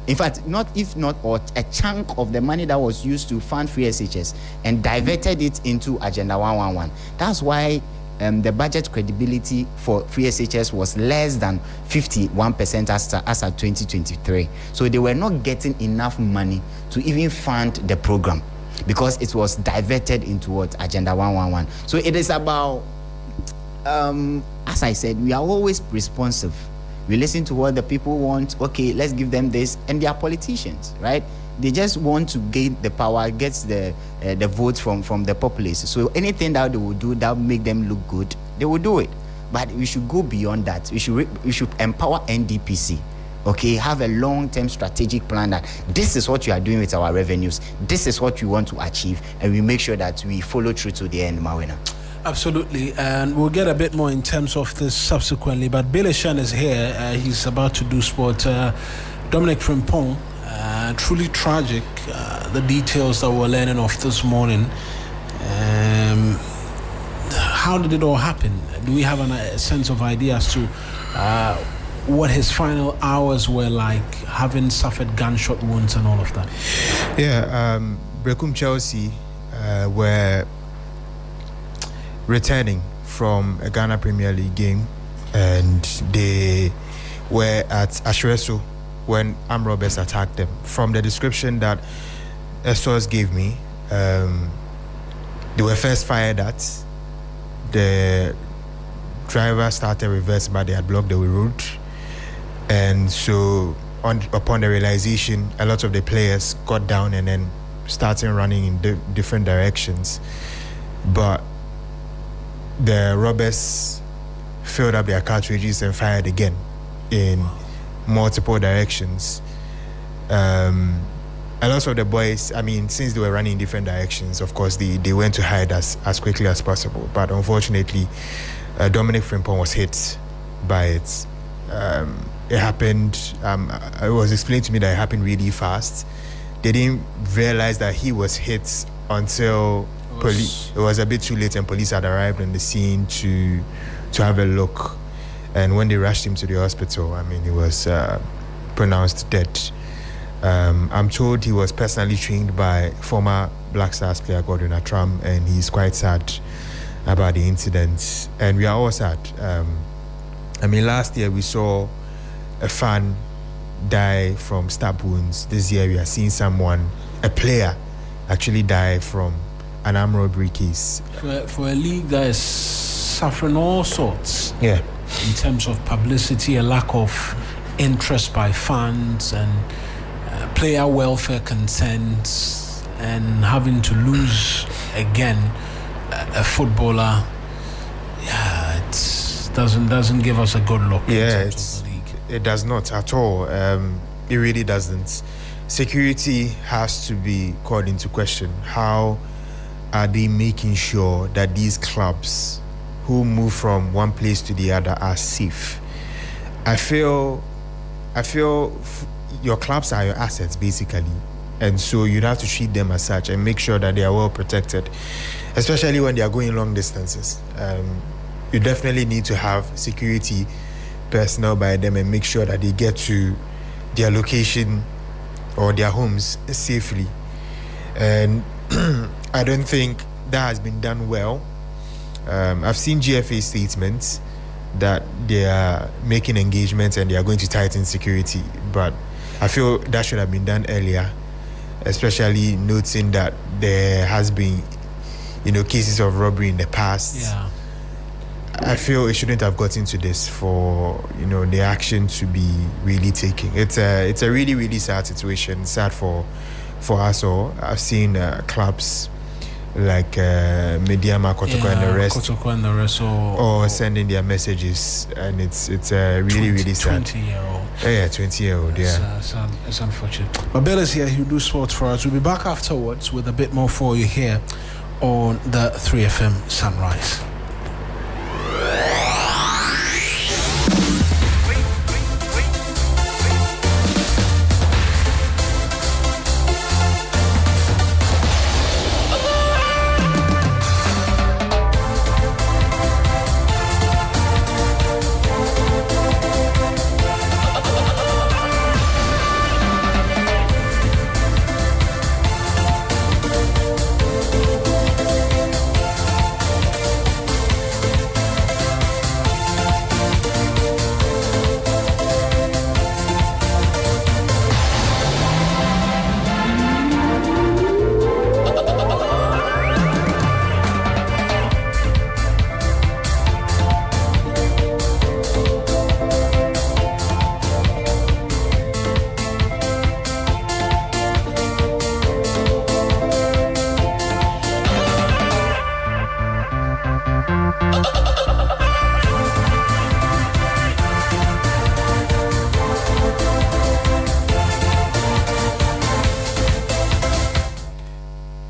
in fact, a chunk of the money that was used to fund free SHS and diverted it into Agenda 111. That's why the budget credibility for free SHS was less than 51% as at 2023. So they were not getting enough money to even fund the program because it was diverted into what? Agenda 111. So it is about, as I said, we are always responsive. We listen to what the people want. Okay, let's give them this. And they are politicians, right? They just want to gain the power, get the votes from the populace. So anything that they will do that will make them look good, they will do it. But we should go beyond that. We should empower NDPC. Okay, have a long-term strategic plan that this is what you are doing with our revenues. This is what we want to achieve, and we make sure that we follow through to the end, Mawuena. Absolutely, and we'll get a bit more in terms of this subsequently. But Billy Shan is here. He's about to do sport. Dominic Frimpong, truly tragic. The details that we're learning of this morning. How did it all happen? Do we have a sense of idea as to what his final hours were like, having suffered gunshot wounds and all of that? Yeah, Brekum Chelsea were returning from a Ghana Premier League game, and they were at Ashreso when armed robbers attacked them. From the description that a source gave me, they were first fired at. The driver started reversing, but they had blocked the road. And so upon the realization, a lot of the players got down and then started running in different directions. But the robbers filled up their cartridges and fired again in multiple directions. A lot of the boys, since they were running in different directions, of course, they went to hide as quickly as possible. But unfortunately, Dominic Frimpong was hit by it. It happened, it was explained to me that it happened really fast. They didn't realize that he was hit until it was a bit too late, and police had arrived on the scene to have a look. And when they rushed him to the hospital, he was pronounced dead. I'm told he was personally trained by former Black Stars player Gordon Atram, and he's quite sad about the incident. And we are all sad. Last year we saw a fan die from stab wounds. This year we are seeing a player, actually die from an armed robbery case. For a league that is suffering all sorts, yeah, in terms of publicity, a lack of interest by fans, and player welfare concerns, and having to lose again a footballer, it doesn't give us a good look. Yeah, it does not at all. It really doesn't. Security has to be called into question. How are they making sure that these clubs who move from one place to the other are safe? I feel your clubs are your assets, basically, and so you'd have to treat them as such and make sure that they are well protected, especially when they are going long distances. You definitely need to have security personnel by them and make sure that they get to their location or their homes safely. And I don't think that has been done well. I've seen GFA statements that they are making engagements and they are going to tighten security, but I feel that should have been done earlier, especially noting that there has been, cases of robbery in the past. Yeah. I feel it shouldn't have gotten to this for, the action to be really taken. It's a really, really sad situation. Sad for us all. I've seen clubs like Mediama, Kotoko and the rest, or sending their messages, and it's really, really sad. 20-year-old. Yeah, 20-year-old, yeah. It's unfortunate. But Bill is here, he'll do sports for us. We'll be back afterwards with a bit more for you here on the 3FM Sunrise.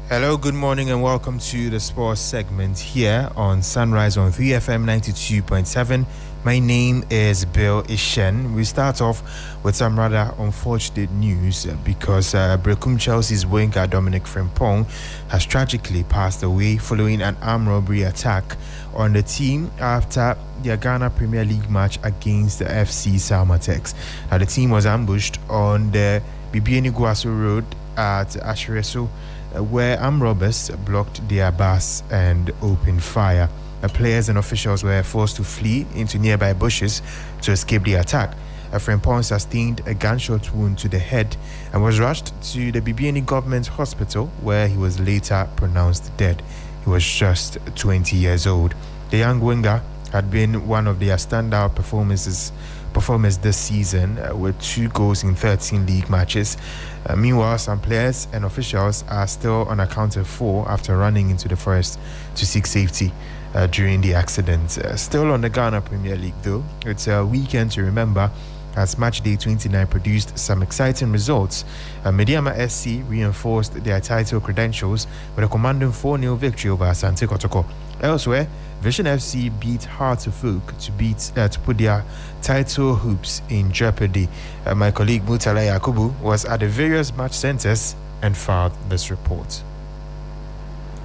Hello, good morning, and welcome to the sports segment here on Sunrise on 3FM 92.7. My name is Bill Ishen. We start off with some rather unfortunate news because Brekum Chelsea's winger Dominic Frimpong has tragically passed away following an armed robbery attack on the team after their Ghana Premier League match against the FC Salmatex. Now, the team was ambushed on the Bibiani Guaso Road at Ashereso, where armed robbers blocked their bus and opened fire. The players and officials were forced to flee into nearby bushes to escape the attack. Frimpong sustained a gunshot wound to the head and was rushed to the Bibiani government hospital, where he was later pronounced dead. He was just 20 years old. The young winger had been one of their standout performers this season with 2 goals in 13 league matches. Meanwhile, some players and officials are still unaccounted for after running into the forest to seek safety during the accident. Still on the Ghana Premier League though, it's a weekend to remember as match day 29 produced some exciting results. Mediama SC reinforced their title credentials with a commanding 4-0 victory over Asante Kotoko. Elsewhere, Vision FC beat Hearts of Oak to put their title hopes in jeopardy. My colleague Mutala Yakubu was at the various match centers and filed this report.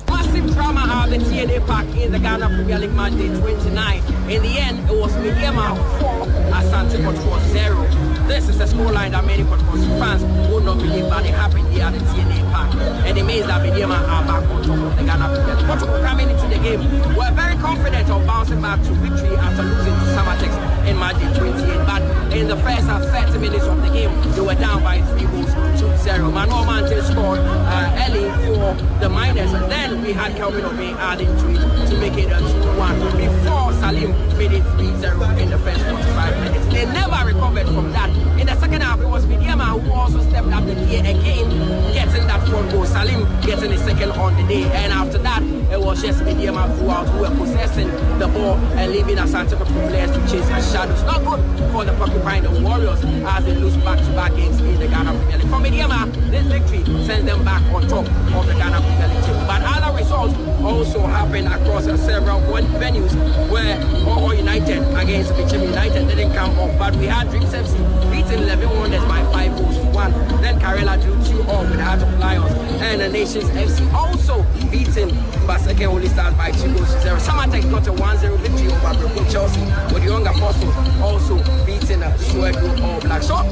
Massive drama at the TNA Park in the Ghana Premier League match day 29. In the end, it was Mediama 4, Asante Kotoko 0. This is a scoreline that many Kotoko fans would not believe, but it happened here at the TNA Park. And it means that Mediama are back on top of the Ghana Premier League. Kotoko coming into the game were very confident of bouncing back to victory after losing to Samatex in match day 28. But in the first 30 minutes of the game, they were down by 3 goals to 0. Manuel Mante scored early for the Miners, and then we had Kelvin Obey adding to it to make it a 2-1 before Salim made it 3-0 in the first 45 minutes. They never recovered from that. In the second half, it was Mediama who also stepped up the gear again, getting that 4th goal. Salim getting the second on the day, and after that, it was just Mediama throughout who were possessing the ball and leaving Asante Kotoko players to chase the shadows. Not good for the Porcupine Warriors as they lose back-to-back games in the Ghana Premier League. For Mediama, this victory sends them back on top of the Ghana Premier League table. But other results also happened across several venues where Oho United against Bichim United didn't come off, but we had Dreams FC beating 11 Wonders by 5 goals to 1. Then Karela drew 2-0 with Heart of Lions, and the Nations FC also beating Baseke Holy Stars by 2 goals to 0. Samatex got a 1-0 victory over Brekum Chelsea, with the Young Apostles also beating Suedo All Black. So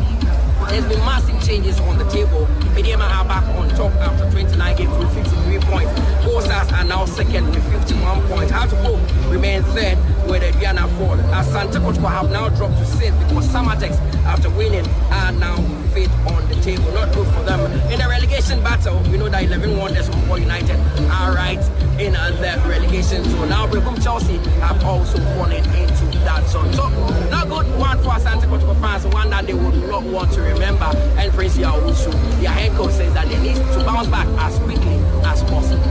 there's been massive changes on the table. Mediama are back on top after 29 games with 53 points. Goal Stars are now second with 51 points. Heart of Hope remains third with a Diana 4. Asante Kotoko have now dropped to 6th because Samatex, after winning, are now 5th on the table. Not good for them. In the relegation battle, we know that 11 Wonders from Oho United are right in the relegation zone. Now Brekum Chelsea have also fallen into that zone. So, not good one for Asante Kotoko fans, one that they would not want to remember. And Prince Yawusu, their head coach, says that they need to bounce back as quickly as possible.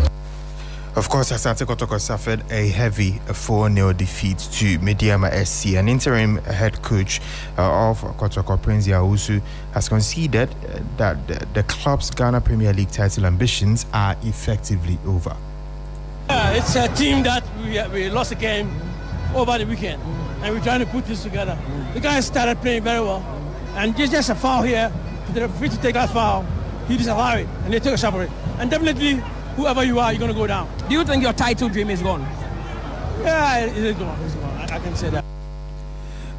Of course, Asante Kotoko suffered a heavy 4-0 defeat to Mediama SC. An interim head coach of Kotoko, Prince Yawusu, has conceded that the club's Ghana Premier League title ambitions are effectively over. It's a team that we lost a game over the weekend, and we're trying to put this together. The guys started playing very well, and just a foul here, the referee to take that foul, he disallowed it, and they took a shot for it. And definitely, whoever you are, you're going to go down. Do you think your title dream is gone? Yeah, it is gone. It's gone. I can say that.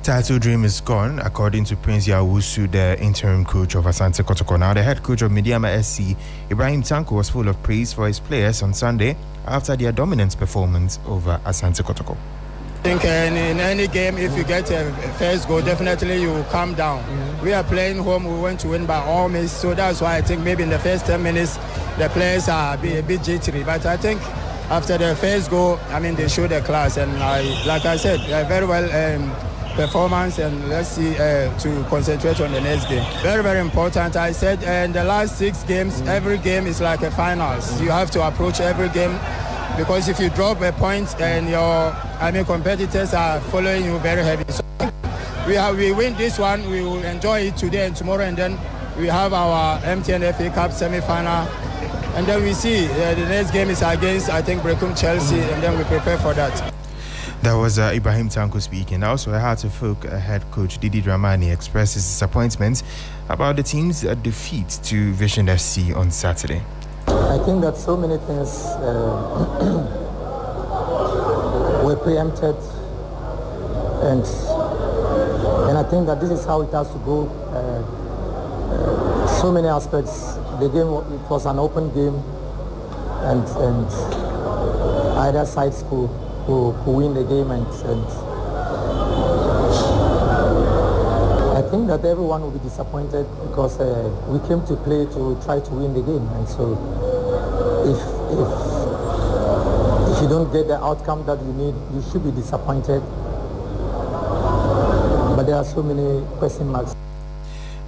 Title dream is gone, according to Prince Yawusu, the interim coach of Asante Kotoko. Now, the head coach of Mediama SC, Ibrahim Tanko, was full of praise for his players on Sunday after their dominant performance over Asante Kotoko. I think in any game, if you get a first goal, definitely you will calm down. We are playing home, we want to win by all means, so that's why I think maybe in the first 10 minutes, the players are a bit jittery. But I think after the first goal, I mean, they showed their class. And like I said, very well performance, and let's see to concentrate on the next game. Very, very important. I said in the last 6 games, every game is like a finals. You have to approach every game, because if you drop a point and your competitors are following you very heavy. So we win this one, we will enjoy it today and tomorrow, and then we have our MTN FA Cup semi-final and then we see the next game is against, I think, Brecum Chelsea, and then we prepare for that. That was Ibrahim Tanko speaking. Also, Hearts of Oak head coach Didi Dramani expressed his disappointment about the team's defeat to Vision FC on Saturday. I think that so many things were preempted, and I think that this is how it has to go. So many aspects. The game, it was an open game, and either sides could win the game, and I think that everyone will be disappointed because we came to play to try to win the game, and so if you don't get the outcome that you need, you should be disappointed. But there are so many question marks.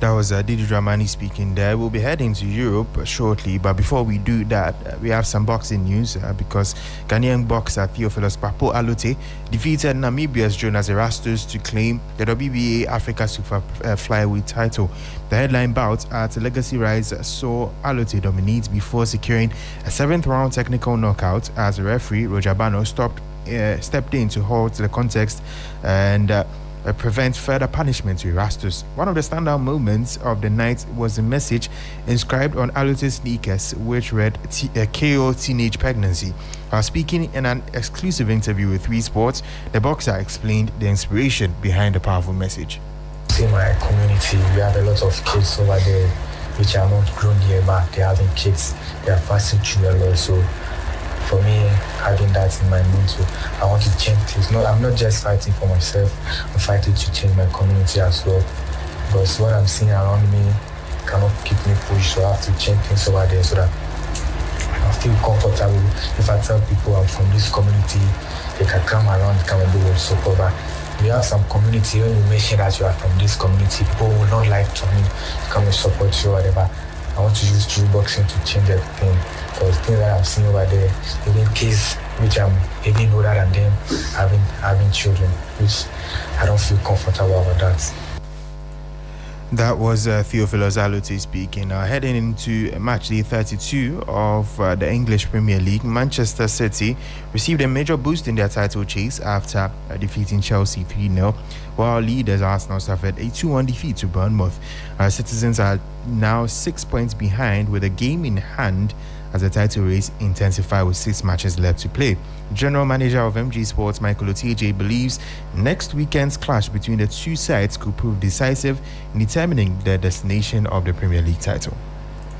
That was Didi Dramani speaking there. We'll be heading to Europe shortly, but before we do that, we have some boxing news because Ghanaian boxer Theophilus Papo Alote defeated Namibia's Jonas Erastus to claim the WBA Africa Super Flyweight title. The headline bout at Legacy Rise saw Alote dominate before securing a 7th-round technical knockout as referee Roger Bano stepped in to halt the contest and prevent further punishment to Erastus. One of the standout moments of the night was a message inscribed on Alote's sneakers which read KO Teenage Pregnancy. While speaking in an exclusive interview with 3 Sports, the boxer explained the inspiration behind the powerful message. In my community, we have a lot of kids over there which are not grown yet, but they are having kids. They are passing through a lot. So for me, having that in my mind, so I want to change things. No, I'm not just fighting for myself, I'm fighting to change my community as well. Because what I'm seeing around me cannot keep me pushed, so I have to change things over there so that I feel comfortable. If I tell people I'm from this community, they can come around, come and do what support. But we have some community, when you mention that you are from this community, people will not like to come and support you or whatever. I want to use true boxing to change everything. Because things that I've seen over there, even kids which I'm even older than them, having children, which I don't feel comfortable about that. That was Theophilus Alote speaking. Heading into match day 32 of the English Premier League, Manchester City received a major boost in their title chase after defeating Chelsea 3-0, while leaders Arsenal suffered a 2-1 defeat to Bournemouth. Citizens are now 6 points behind with a game in hand as the title race intensifies with 6 matches left to play. General Manager of MG Sports, Michael Otieje, believes next weekend's clash between the two sides could prove decisive in determining the destination of the Premier League title.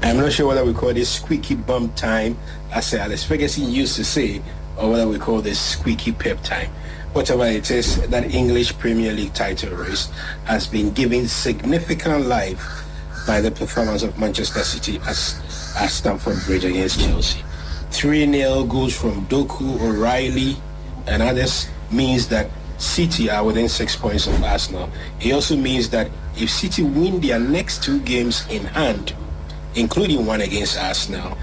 I'm not sure whether we call this squeaky bum time, as Alex Ferguson used to say, or whether we call this squeaky pep time. Whatever it is, that English Premier League title race has been given significant life by the performance of Manchester City at Stamford Bridge against Chelsea. 3-0 goals from Doku, O'Reilly and others means that City are within 6 points of Arsenal. It also means that if City win their next 2 games in hand, including one against Arsenal,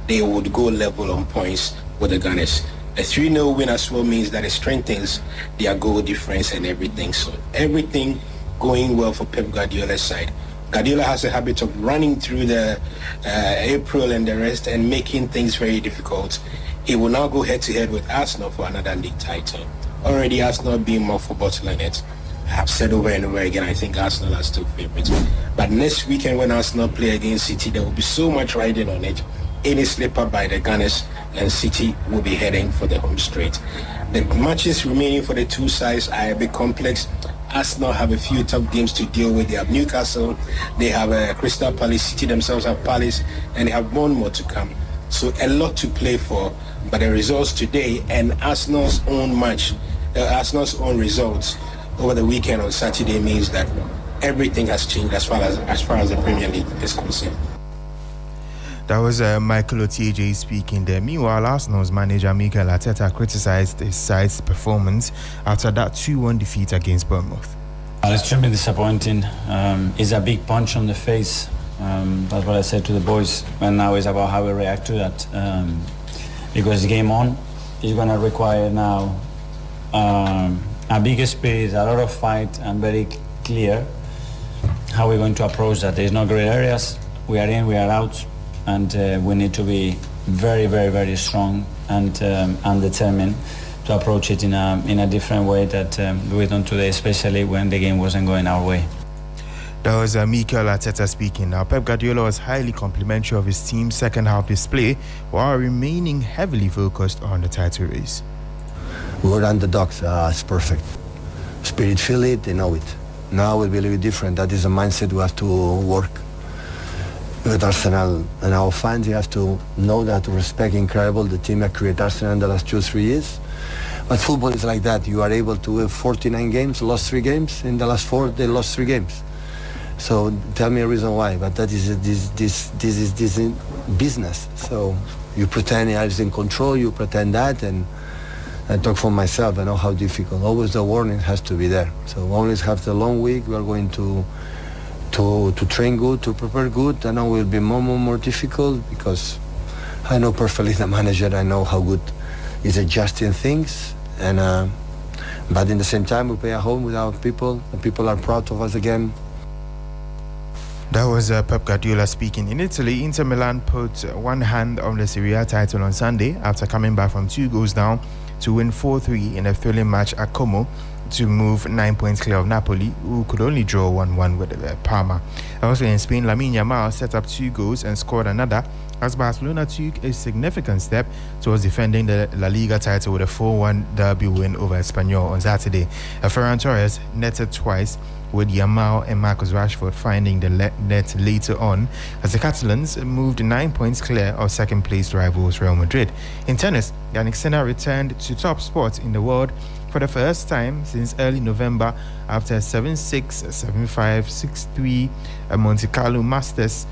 they would go level on points with the Gunners. A 3-0 win as well means that it strengthens their goal difference and everything. So everything going well for Pep Guardiola's side. Guardiola has a habit of running through the April and the rest and making things very difficult. He will now go head-to-head with Arsenal for another league title. Already Arsenal being more for bottling it. I have said over and over again, I think Arsenal are still favourites. But next weekend when Arsenal play against City, there will be so much riding on it. Any slip-up by the Gunners and City will be heading for the home straight. The matches remaining for the two sides are a bit complex. Arsenal have a few tough games to deal with. They have Newcastle, they have Crystal Palace, City themselves have Palace, and they have one more to come. So a lot to play for, but the results today and Arsenal's own match, Arsenal's own results over the weekend on Saturday means that everything has changed as far as the Premier League is concerned. That was Michael Otieje speaking there. Meanwhile, Arsenal's manager Mikel Arteta criticized his side's performance after that 2-1 defeat against Bournemouth. Extremely disappointing. It's a big punch on the face. That's what I said to the boys. And now it's about how we react to that. Because game on is going to require now a bigger space, a lot of fight, and very clear how we're going to approach that. There's no gray areas. We are in, we are out. and we need to be very, very, very strong and determined to approach it in a different way that we done today, especially when the game wasn't going our way. That was Mikel Arteta speaking. Now, Pep Guardiola was highly complimentary of his team's second half display while remaining heavily focused on the title race. We were underdogs. It's perfect. Spirit feel it, they know it. Now it will be a little bit different. That is a mindset we have to work with Arsenal and our fans. You have to know that, to respect incredible the team that created Arsenal in the last 2-3 years. But football is like that. You are able to have 49 games, lost 3 games. In the last 4, they lost 3 games. So tell me a reason why. But that is this business. So you pretend you are in control. You pretend that, and I talk for myself. I know how difficult. Always the warning has to be there. So always have the long week. We are going to train good, to prepare good. I know it will be more difficult because I know perfectly the manager. I know how good he's adjusting things, and but in the same time we play at home with our people, and people are proud of us again. That was Pep Guardiola speaking. In Italy, Inter Milan put one hand on the Serie A title on Sunday after coming back from 2 goals down to win 4-3 in a thrilling match at Como to move 9 points clear of Napoli, who could only draw 1-1 with Parma. Also in Spain, Lamine Yamal set up 2 goals and scored another as Barcelona took a significant step towards defending the La Liga title with a 4-1 derby win over Espanyol on Saturday. Ferran Torres netted twice, with Yamal and Marcus Rashford finding the net later on as the Catalans moved 9 points clear of second-place rivals Real Madrid. In tennis, Jannik Sinner returned to top spot in the world for the first time since early November after a 7-6, 7-5, 6-3 Monte Carlo Masters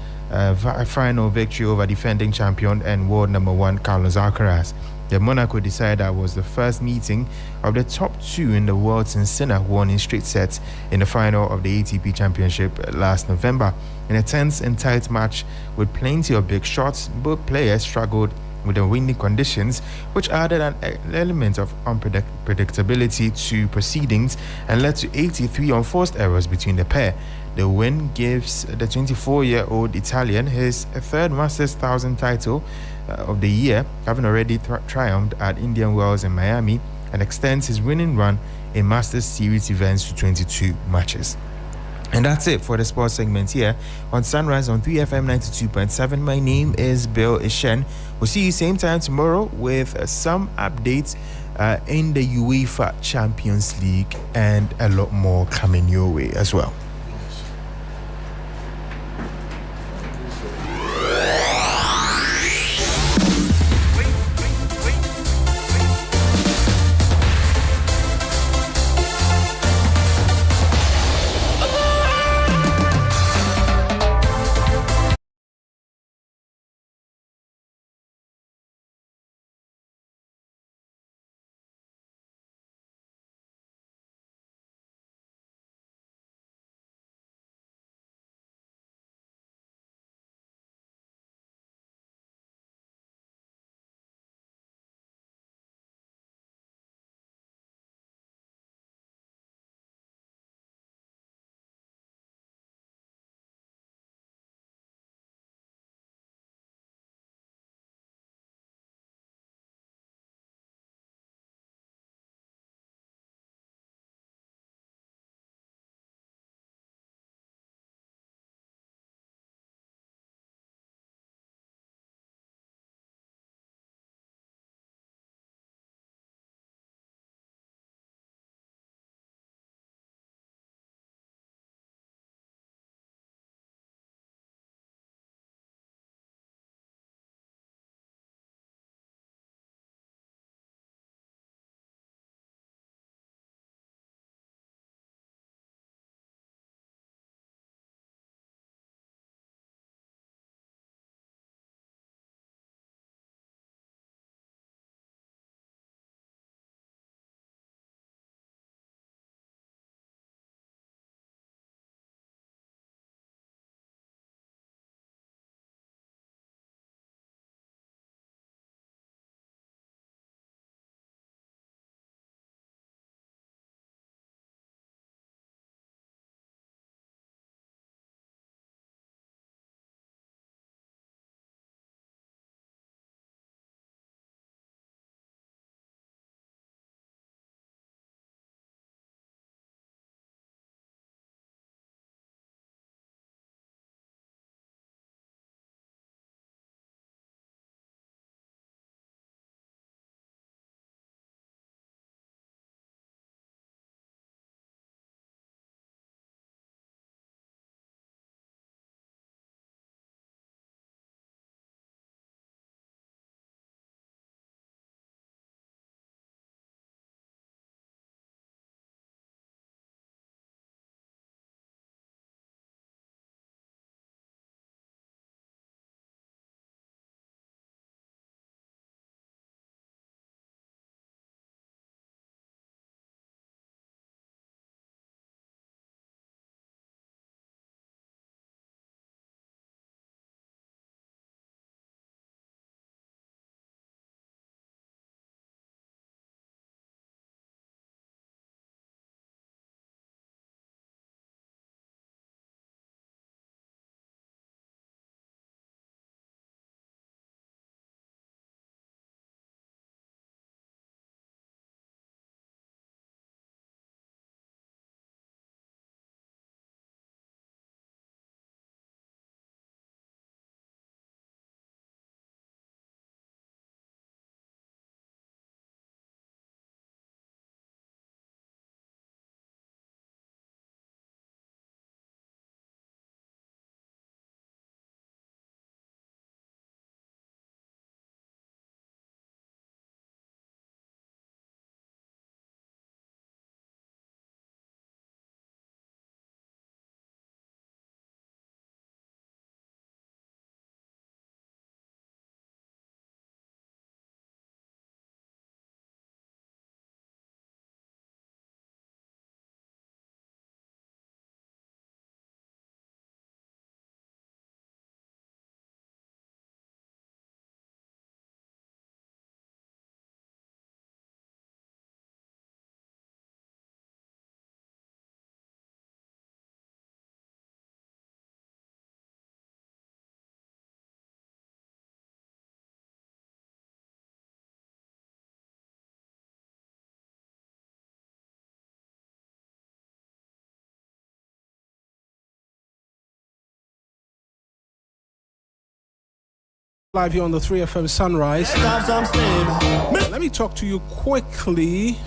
final victory over defending champion and world number 1 Carlos Alcaraz. The Monaco decider was the first meeting of the top 2 in the world since Sinner won in straight sets in the final of the ATP Championship last November. In a tense and tight match with plenty of big shots, both players struggled with the windy conditions, which added an element of unpredictability to proceedings and led to 83 unforced errors between the pair. The win gives the 24-year-old Italian his 3rd Masters 1000 title of the year, having already triumphed at Indian Wells and Miami, and extends his winning run in Masters Series events to 22 matches. And that's it for the sports segment here on Sunrise on 3FM 92.7. My name is Bill Ishen. We'll see you same time tomorrow with some updates in the UEFA Champions League and a lot more coming your way as well. Live here on the 3FM Sunrise. Let me talk to you quickly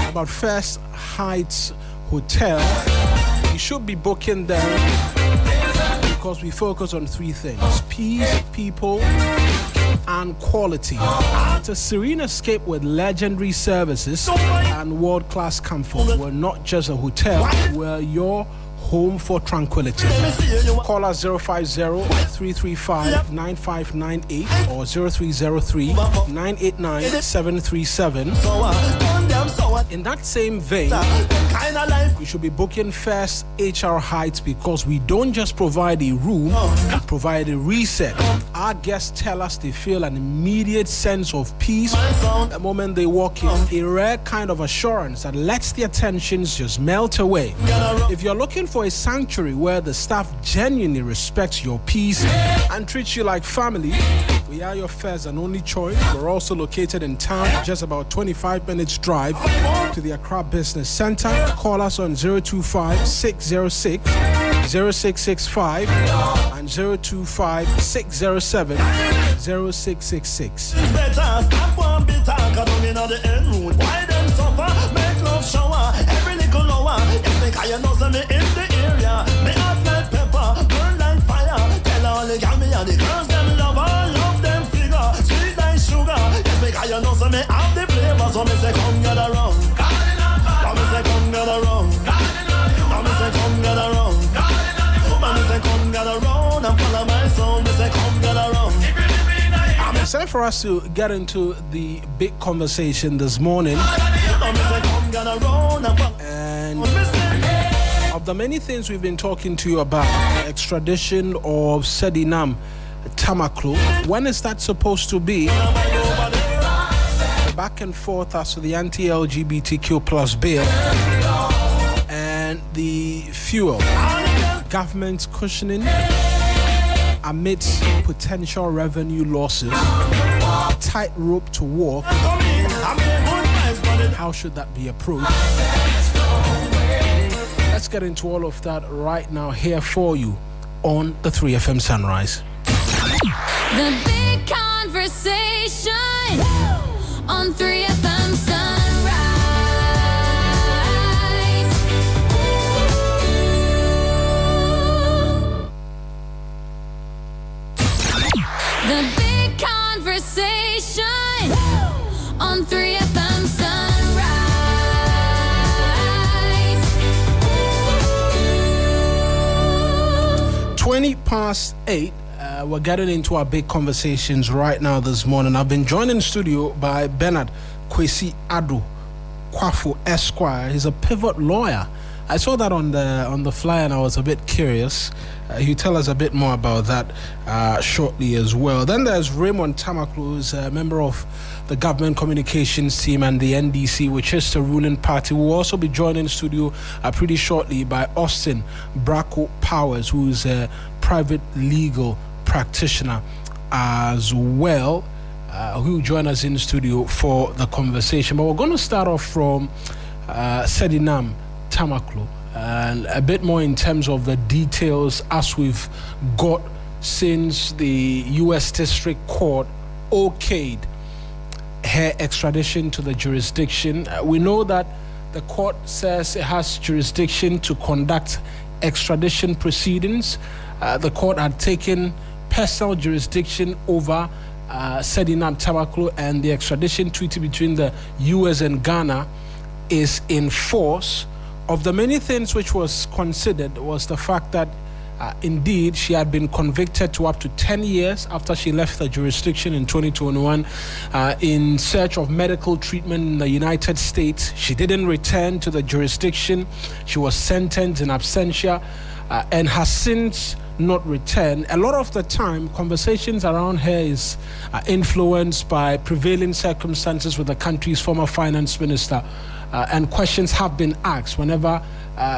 about First Heights Hotel. You should be booking there because we focus on three things: peace, people, and quality. It's a serene escape with legendary services and world-class comfort. We're not just a hotel, we're your home for tranquility. Call us 050-335-9598 or 0303-989-737. In that same vein, we should be booking First HR Heights because we don't just provide a room, we provide a reset. Our guests tell us they feel an immediate sense of peace the moment they walk in, a rare kind of assurance that lets their tensions just melt away. If you're looking for a sanctuary where the staff genuinely respects your peace and treats you like family, we are your first and only choice. We're also located in town, just about 25 minutes drive to the Accra Business Center. Call us on 025-606-0665 and 025-607-0666. You know, so me have the flavor, so me say come get around. Now me say come get around. Now me say come get around. Now me say come get around and follow my sound. Me say come get around. It's time for us to get into the big conversation this morning. And of the many things we've been talking to you about, extradition of Sedinam Tamaklo, when is that supposed to be? Back and forth as to the anti-LGBTQ plus bill and the fuel. Government's cushioning amidst potential revenue losses. Tightrope to walk. How should that be approached? Let's get into all of that right now here for you on the 3FM Sunrise. The big conversation on 3FM Sunrise. The big conversation on 3FM Sunrise. 8:20. We're getting into our big conversations right now this morning. I've been joined in studio by Bernard Kwesi Ado Kwafo Esquire. He's a pivot lawyer. I saw that on the flyer and I was a bit curious. He'll tell us a bit more about that shortly as well. Then there's Raymond Tamaklo, who's a member of the government communications team and the NDC, which is the ruling party. We'll also be joined in studio pretty shortly by Austin Bracco Powers, who's a private legal practitioner as well, who will join us in the studio for the conversation. But we're going to start off from Sedinam Tamaklo and a bit more in terms of the details as we've got since the U.S. District Court okayed her extradition to the jurisdiction. We know that the court says it has jurisdiction to conduct extradition proceedings. The court had taken personal jurisdiction over Sedinam Tamaklo, and the extradition treaty between the U.S. and Ghana is in force. Of the many things which was considered was the fact that indeed she had been convicted to up to 10 years after she left the jurisdiction in 2021 in search of medical treatment in the United States. She didn't return to the jurisdiction. She was sentenced in absentia and has since not returned. A lot of the time, conversations around her is influenced by prevailing circumstances with the country's former finance minister, and questions have been asked whenever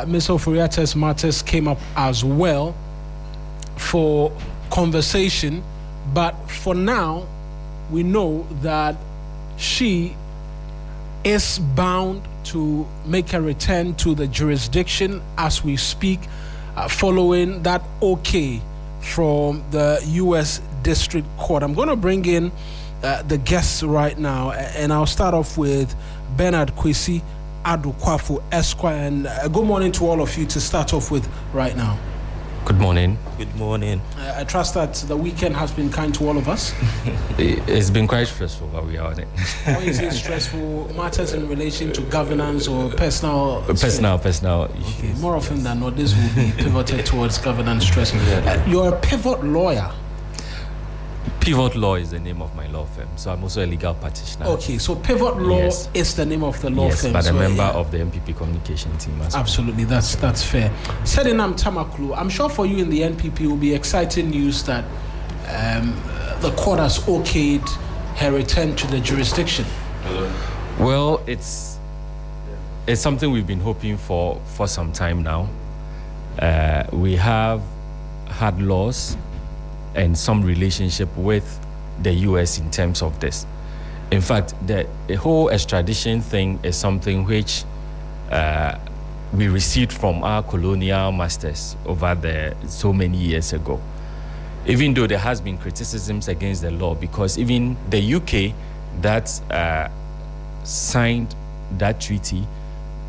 Ms. Oforiatta's matters came up as well for conversation. But for now, we know that she is bound to make a return to the jurisdiction as we speak, following that okay from the U.S. District Court. I'm going to bring in the guests right now, and I'll start off with Bernard Kwesi Adukwafu Esquire. And good morning to all of you to start off with right now. Good morning. Good morning. I trust that the weekend has been kind to all of us. It's been quite stressful, but we are on it. What is it stressful? Matters in relation to governance or personal? Personal. Okay. More often than not, this will be pivoted towards governance stress. You're a pivot lawyer. Pivot Law is the name of my law firm, so I'm also a legal practitioner. Okay, so Pivot Law is the name of the law firm. But so a member of the MPP communication team as well. Absolutely, that's fair. Sedinam Tamaklu, I'm sure for you in the NPP will be exciting news that the court has okayed her return to the jurisdiction. Well, it's something we've been hoping for some time now. We have had laws and some relationship with the US in terms of this. In fact, the whole extradition thing is something which we received from our colonial masters over there so many years ago. Even though there has been criticisms against the law, because even the UK that signed that treaty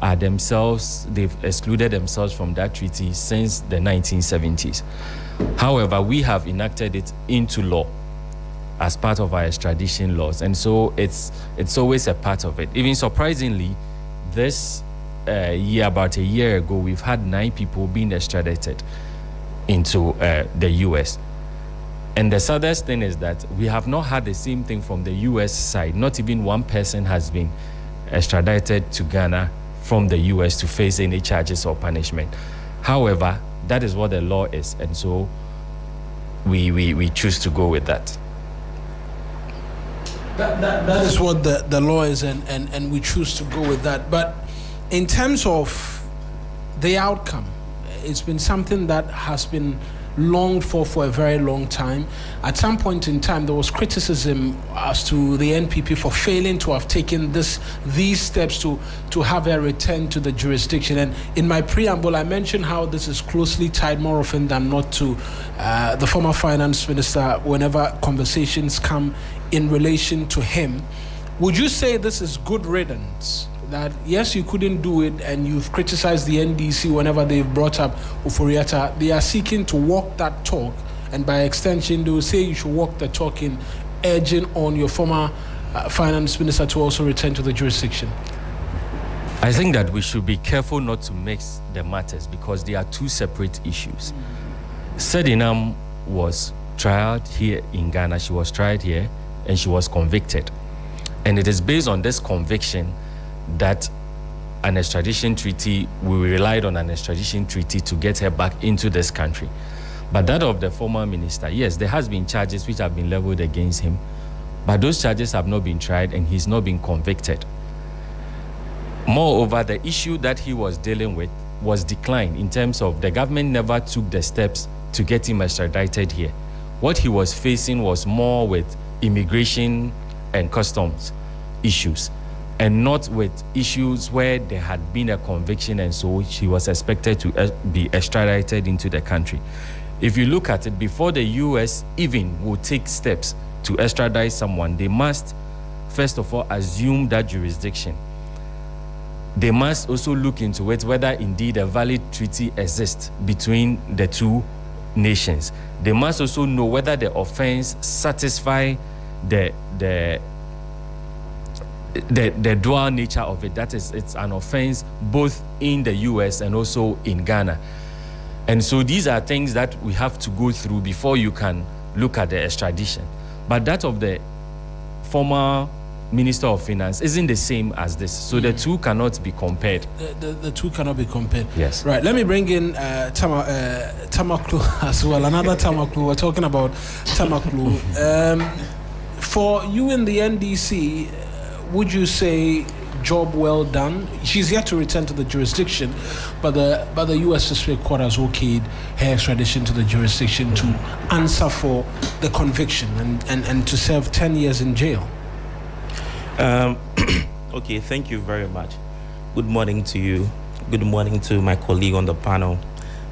are themselves, they've excluded themselves from that treaty since the 1970s. However, we have enacted it into law as part of our extradition laws, and so it's always a part of it. Even surprisingly, this year, about a year ago, we've had 9 people being extradited into the US. And the saddest thing is that we have not had the same thing from the US side. Not even one person has been extradited to Ghana from the US to face any charges or punishment. However, that is what the law is, and so we choose to go with that. That is what the law is, and we choose to go with that. But in terms of the outcome, it's been something that has been longed for a very long time. At some point in time, there was criticism as to the NPP for failing to have taken these steps to have a return to the jurisdiction. And in my preamble, I mentioned how this is closely tied more often than not to the former finance minister whenever conversations come in relation to him. Would you say this is good riddance? That yes, you couldn't do it, and you've criticized the NDC whenever they've brought up Uforiata. They are seeking to walk that talk, and by extension, they will say you should walk the talk in urging on your former finance minister to also return to the jurisdiction. I think that we should be careful not to mix the matters because they are two separate issues. Sedinam was tried here in Ghana. She was tried here, and she was convicted. And it is based on this conviction that an extradition treaty, we relied on an extradition treaty to get her back into this country. But that of the former minister, yes, there has been charges which have been leveled against him, but those charges have not been tried and he's not been convicted. Moreover, the issue that he was dealing with was declined in terms of the government never took the steps to get him extradited here. What he was facing was more with immigration and customs issues, and not with issues where there had been a conviction and so she was expected to be extradited into the country. If you look at it, before the US even will take steps to extradite someone, they must first of all assume that jurisdiction. They must also look into it whether indeed a valid treaty exists between the two nations. They must also know whether the offense satisfies the dual nature of it. That is, it's an offense both in the US and also in Ghana. And so these are things that we have to go through before you can look at the extradition. But that of the former Minister of Finance isn't the same as this. So the two cannot be compared. The two cannot be compared. Yes. Right. Let me bring in Tamaklu as well. Another Tamaklu. We're talking about Tamaklu. For you in the NDC, would you say job well done? She's yet to return to the jurisdiction, but the U.S. District Court has okayed her extradition to the jurisdiction to answer for the conviction and to serve 10 years in jail. Okay, thank you very much. Good morning to you. Good morning to my colleague on the panel,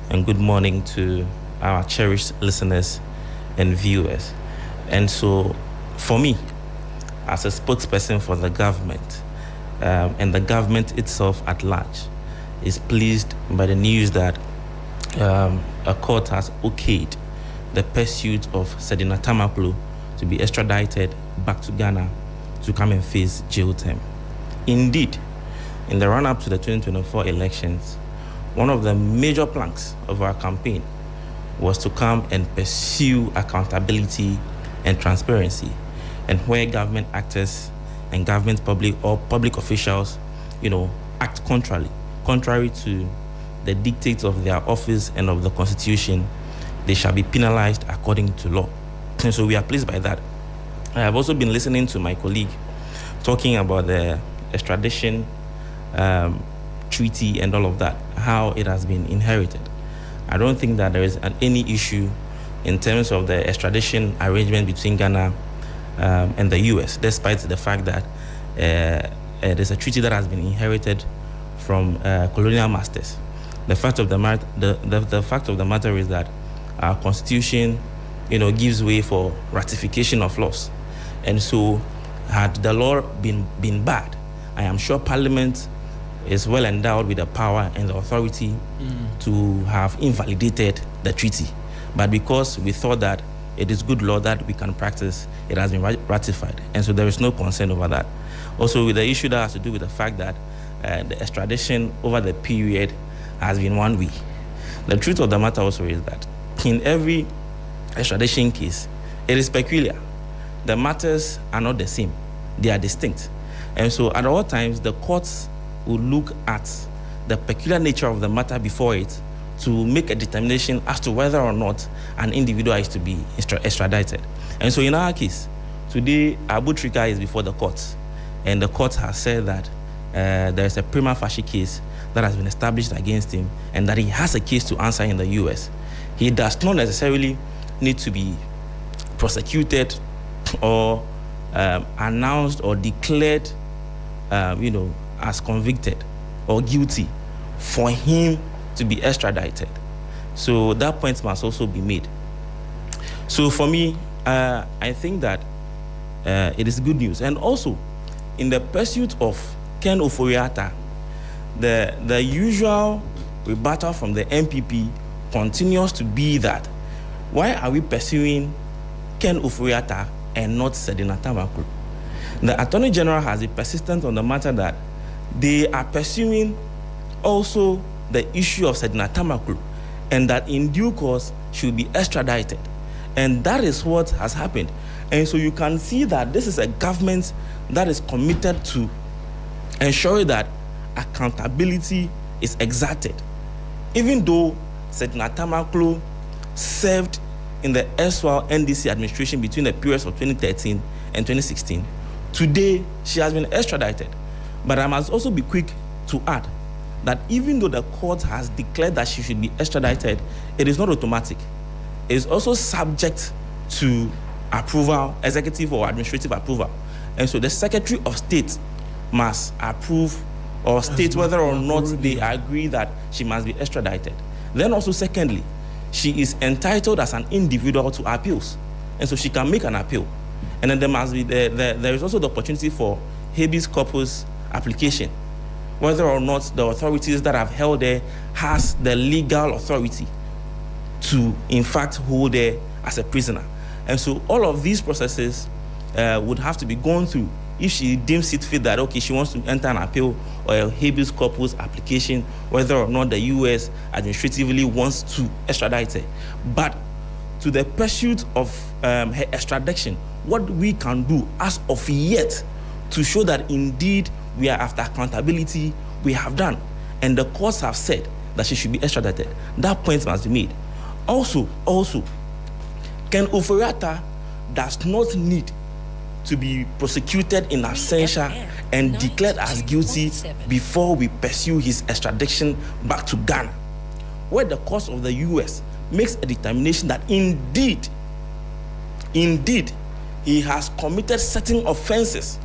and good morning to our cherished listeners and viewers. And so, for me, as a spokesperson for the government, and the government itself at large, is pleased by the news that a court has okayed the pursuit of Sedina Tamaklo to be extradited back to Ghana to come and face jail term. Indeed, in the run-up to the 2024 elections, one of the major planks of our campaign was to come and pursue accountability and transparency, and where government actors and government public officials, act contrary to the dictates of their office and of the Constitution, they shall be penalized according to law. And so we are pleased by that. I have also been listening to my colleague talking about the extradition treaty and all of that, how it has been inherited. I don't think that there is any issue in terms of the extradition arrangement between Ghana and the US, despite the fact that there's a treaty that has been inherited from colonial masters. The fact of the matter is that our Constitution, gives way for ratification of laws, and so had the law been bad, I am sure Parliament is well endowed with the power and the authority to have invalidated the treaty. But because we thought that it is good law that we can practice, it has been ratified, and so there is no concern over that. Also, with the issue that has to do with the fact that the extradition over the period has been 1 week. The truth of the matter also is that in every extradition case, it is peculiar. The matters are not the same. They are distinct. And so at all times, the courts will look at the peculiar nature of the matter before it to make a determination as to whether or not an individual is to be extradited. And so in our case, today, Abu Trika is before the courts, and the court has said that there is a prima facie case that has been established against him, and that he has a case to answer in the US. He does not necessarily need to be prosecuted or announced or declared, as convicted or guilty for him to be extradited. So that point must also be made. So for me, I think that it is good news. And also, in the pursuit of Ken Ofori-Atta, the usual rebuttal from the MPP continues to be that, why are we pursuing Ken Ofori-Atta and not Sedina Tamaklo? The Attorney General has been persistent on the matter that they are pursuing also the issue of Sedina Tamaklo, and that in due course she will be extradited. And that is what has happened. And so you can see that this is a government that is committed to ensuring that accountability is exerted. Even though Sedina Tamaklo served in the erstwhile NDC administration between the periods of 2013 and 2016, today she has been extradited. But I must also be quick to add that even though the court has declared that she should be extradited, it is not automatic. It is also subject to approval, executive or administrative approval. And so the Secretary of State must approve or state whether or not they agree that she must be extradited. Then also, secondly, she is entitled as an individual to appeals. And so she can make an appeal. And then there must be there is also the opportunity for habeas corpus application, whether or not the authorities that have held her has the legal authority to, in fact, hold her as a prisoner. And so all of these processes would have to be gone through if she deems it fit that, okay, she wants to enter an appeal or a habeas corpus application, whether or not the US administratively wants to extradite her. But to the pursuit of her extradition, what we can do as of yet to show that indeed we are after accountability, we have done. And the courts have said that she should be extradited. That point must be made. Also, Ken Ofori-Atta does not need to be prosecuted in absentia and declared as guilty before we pursue his extradition back to Ghana, where the court of the US makes a determination that indeed he has committed certain offenses,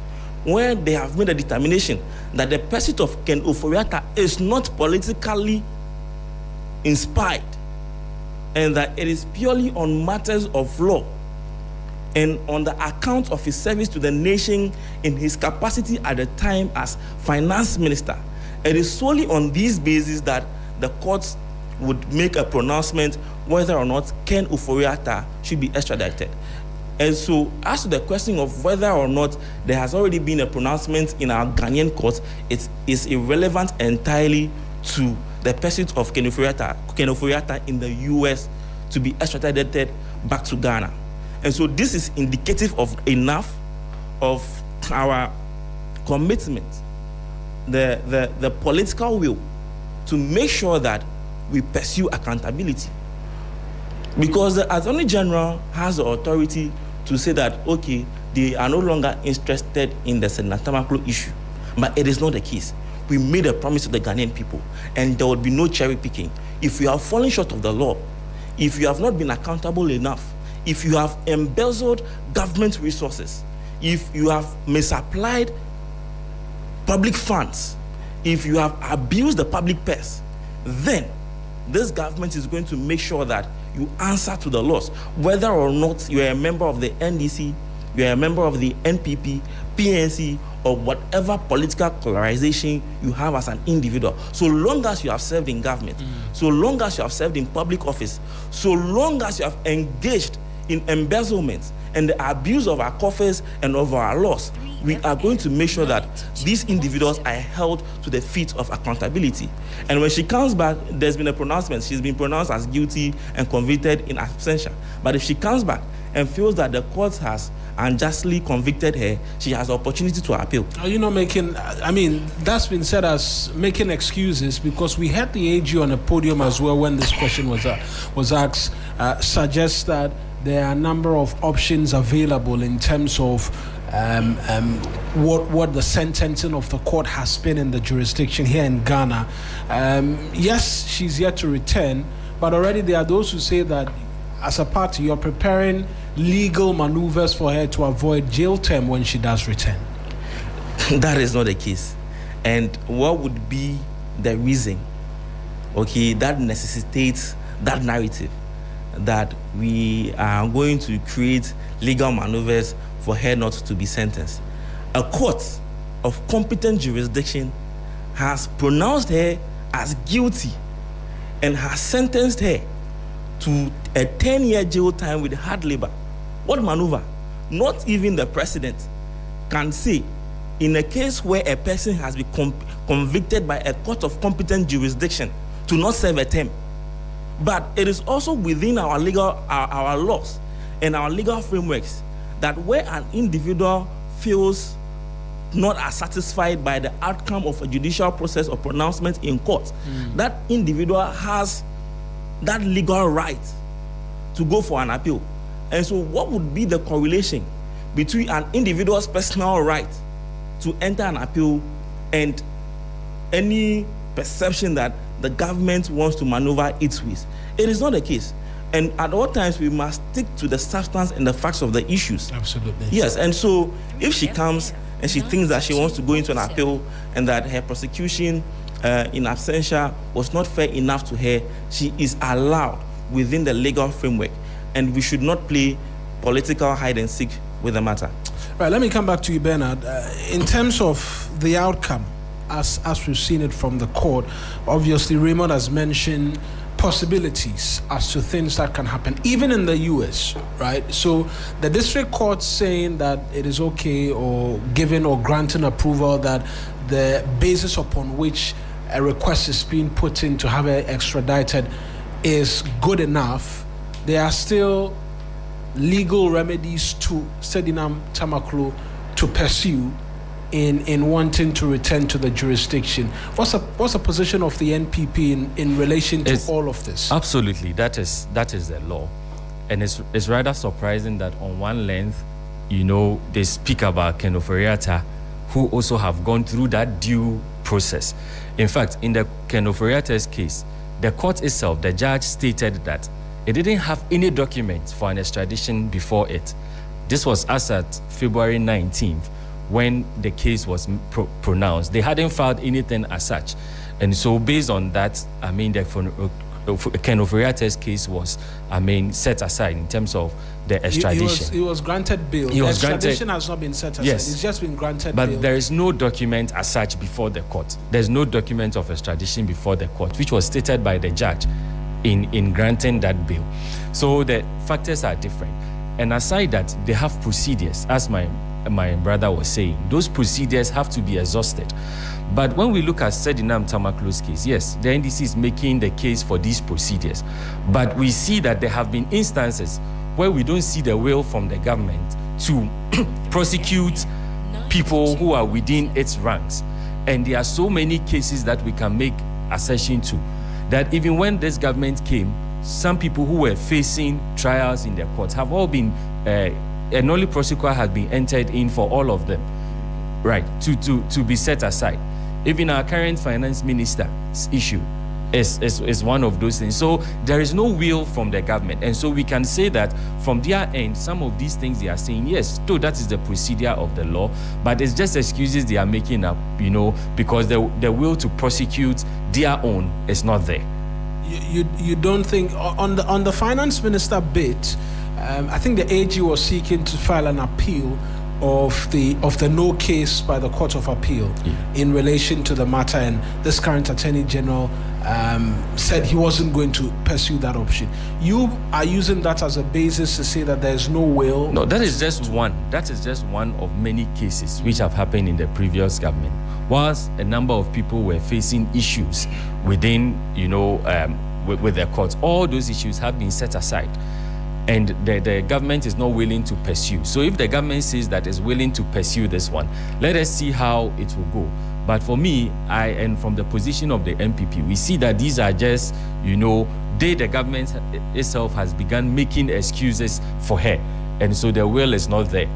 where they have made a determination that the pursuit of Ken Ofori-Atta is not politically inspired. and that it is purely on matters of law and on the account of his service to the nation in his capacity at the time as finance minister. It is solely on these bases that the courts would make a pronouncement whether or not Ken Ofori-Atta should be extradited. And so, as to the question of whether or not there has already been a pronouncement in our Ghanaian courts, it is irrelevant entirely to the pursuit of Ken Ofori-Atta in the US to be extradited back to Ghana. And so this is indicative of enough of our commitment, the political will to make sure that we pursue accountability. Because the Attorney General has the authority to say that, okay, they are no longer interested in the Senator Tamaklo issue. But it is not the case. We made a promise to the Ghanaian people, and there will be no cherry picking. If you are falling short of the law, if you have not been accountable enough, if you have embezzled government resources, if you have misapplied public funds, if you have abused the public purse, then this government is going to make sure that you answer to the laws, whether or not you are a member of the NDC, you are a member of the NPP, PNC, or whatever political polarization you have as an individual. So long as you have served in government, so long as you have served in public office, so long as you have engaged in embezzlement and the abuse of our coffers and of our laws, we are going to make sure that these individuals are held to the feet of accountability. And when she comes back, there's been a pronouncement. She's been pronounced as guilty and convicted in absentia. But if she comes back and feels that the court has unjustly convicted her, she has the opportunity to appeal. Are you not making, I mean, that's been said as making excuses, because we had the AG on the podium as well when this question was asked, suggests that there are a number of options available in terms of what the sentencing of the court has been in the jurisdiction here in Ghana. Yes, she's yet to return, but already there are those who say that as a party, you're preparing legal maneuvers for her to avoid jail term when she does return. That is not the case. And what would be the reason, okay, that necessitates that narrative that we are going to create legal maneuvers for her not to be sentenced? A court of competent jurisdiction has pronounced her as guilty and has sentenced her to a 10-year jail time with hard labor. What maneuver? Not even the president can say in a case where a person has been convicted by a court of competent jurisdiction to not serve a term. But it is also within our legal, our laws and our legal frameworks that where an individual feels not as satisfied by the outcome of a judicial process or pronouncement in court, that individual has that legal right to go for an appeal. And so what would be the correlation between an individual's personal right to enter an appeal and any perception that the government wants to maneuver its ways? It is not the case. And at all times, we must stick to the substance and the facts of the issues. Absolutely. Yes, and so if she comes and she thinks that she wants to go into an appeal and that her prosecution in absentia was not fair enough to her, she is allowed within the legal framework. And we should not play political hide and seek with the matter. Right, let me come back to you, Bernard. In terms of the outcome, as we've seen it from the court, obviously Raymond has mentioned possibilities as to things that can happen, even in the US, right? So the district court saying that it is okay or giving or granting approval that the basis upon which a request is being put in to have it extradited is good enough. There are still legal remedies to Sedinam Tamaklo to pursue in wanting to return to the jurisdiction. What's the position of the NPP in relation to all of this? Absolutely, that is the law, and it's rather surprising that on one length, you know, they speak about Ken Ofori-Atta, who also have gone through that due process. In fact, in the Ken Ofori-Atta's case, the court itself, the judge stated that it didn't have any documents for an extradition before it. This was as at February 19th. When the case was pronounced. They hadn't filed anything as such. And so based on that, I mean, the Ken Ofori-Attah's case was, set aside in terms of the extradition. He was granted bail. The extradition has not been set aside. Yes. It's just been granted but bail. There is no document as such before the court. There's no document of extradition before the court, which was stated by the judge in granting that bail. So the factors are different. And aside that, they have procedures, as my brother was saying. Those procedures have to be exhausted. But when we look at Sedinam Tamaklo's case, yes, the NDC is making the case for these procedures. But we see that there have been instances where we don't see the will from the government to prosecute people who are within its ranks. And there are so many cases that we can make accession to, that even when this government came, some people who were facing trials in the courts have all been, a nollie prosequi has been entered in for all of them, right, to be set aside. Even our current finance minister's issue is one of those things. So there is no will from the government. And so we can say that from their end, some of these things they are saying, yes, though that is the procedure of the law, but it's just excuses they are making up, because the will to prosecute their own is not there. You don't think on the finance minister bit, I think the AG was seeking to file an appeal of the no case by the Court of Appeal in relation to the matter, and this current Attorney General said he wasn't going to pursue that option. You are using that as a basis to say that there's no will? No, that is just one. That is just one of many cases which have happened in the previous government. Whilst a number of people were facing issues within, with the courts, all those issues have been set aside. And the government is not willing to pursue. So if the government says that it's willing to pursue this one, let us see how it will go. But for me, and from the position of the MPP, we see that these are just, the government itself has begun making excuses for her. And so the will is not there.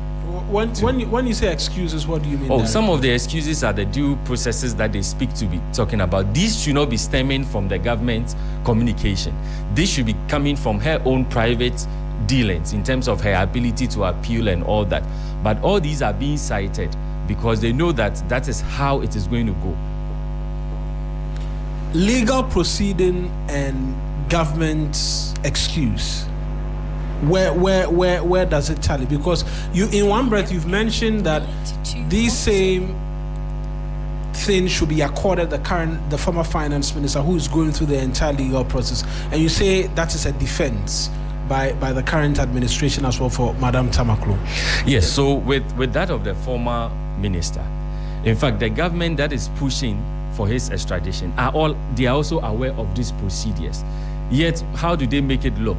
When you say excuses, what do you mean? Some of the excuses are the due processes that they speak to be talking about. These should not be stemming from the government's communication. This should be coming from her own private dealings in terms of her ability to appeal and all that. But all these are being cited because they know that that is how it is going to go. Legal proceeding and government's excuse. Where does it tally? Because you, in one breath, you've mentioned that these same things should be accorded the former finance minister who is going through the entire legal process, and you say that is a defense by the current administration as well for Madam Tamaklo. Yes. So with that of the former minister, in fact, the government that is pushing for his extradition they are also aware of these procedures. Yet, how do they make it look?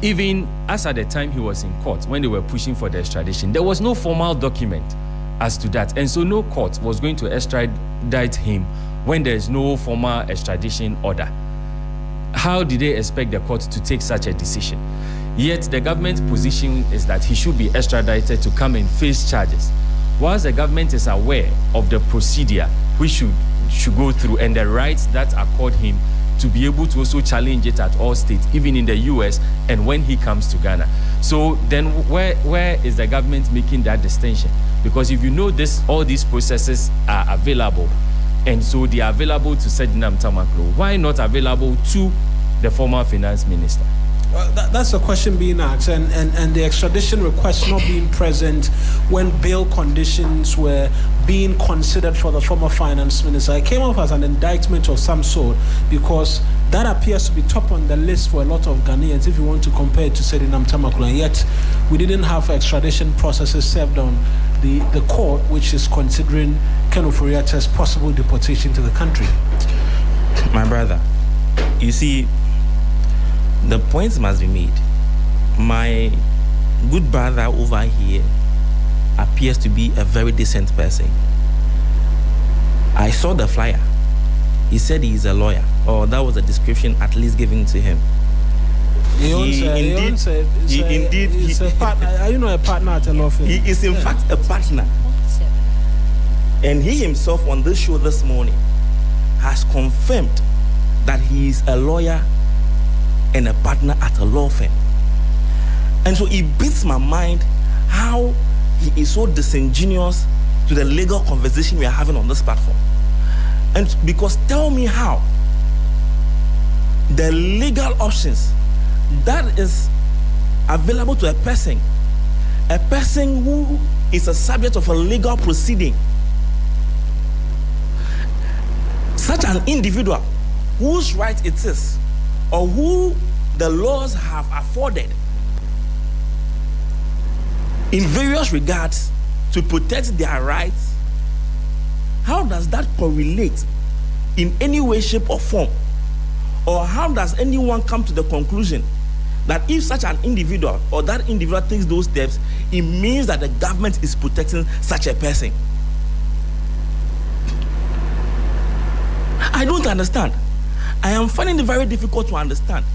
Even as at the time he was in court, when they were pushing for the extradition, there was no formal document as to that. And so no court was going to extradite him when there is no formal extradition order. How did they expect the court to take such a decision? Yet the government's position is that he should be extradited to come and face charges. Whilst the government is aware of the procedure which should go through and the rights that accord him to be able to also challenge it at all states, even in the US, and when he comes to Ghana. So then where is the government making that distinction? Because if you know all these processes are available, and so they are available to Sedinam Tamaklo, why not available to the former finance minister? Well, that's a question being asked, and the extradition request not being present when bail conditions were being considered for the former finance minister. It came off as an indictment of some sort because that appears to be top on the list for a lot of Ghanaians if you want to compare it to Sedinam Tamaklo. And yet, we didn't have extradition processes served on the court, which is considering Ken Ofori-Attah's possible deportation to the country. My brother, you see, the points must be made. My good brother over here appears to be a very decent person. I saw the flyer. He said he is a lawyer, or that was the description at least given to him. He's a partner. Are you not a partner at a law firm? He is in fact a partner. And he himself on this show this morning has confirmed that he is a lawyer and a partner at a law firm. And so it beats my mind how he is so disingenuous to the legal conversation we are having on this platform. And because tell me how the legal options that is available to a person who is a subject of a legal proceeding, such an individual whose right it is or who the laws have afforded in various regards to protect their rights, how does that correlate in any way, shape, or form? Or how does anyone come to the conclusion that if such an individual or that individual takes those steps, it means that the government is protecting such a person? I don't understand. I am finding it very difficult to understand.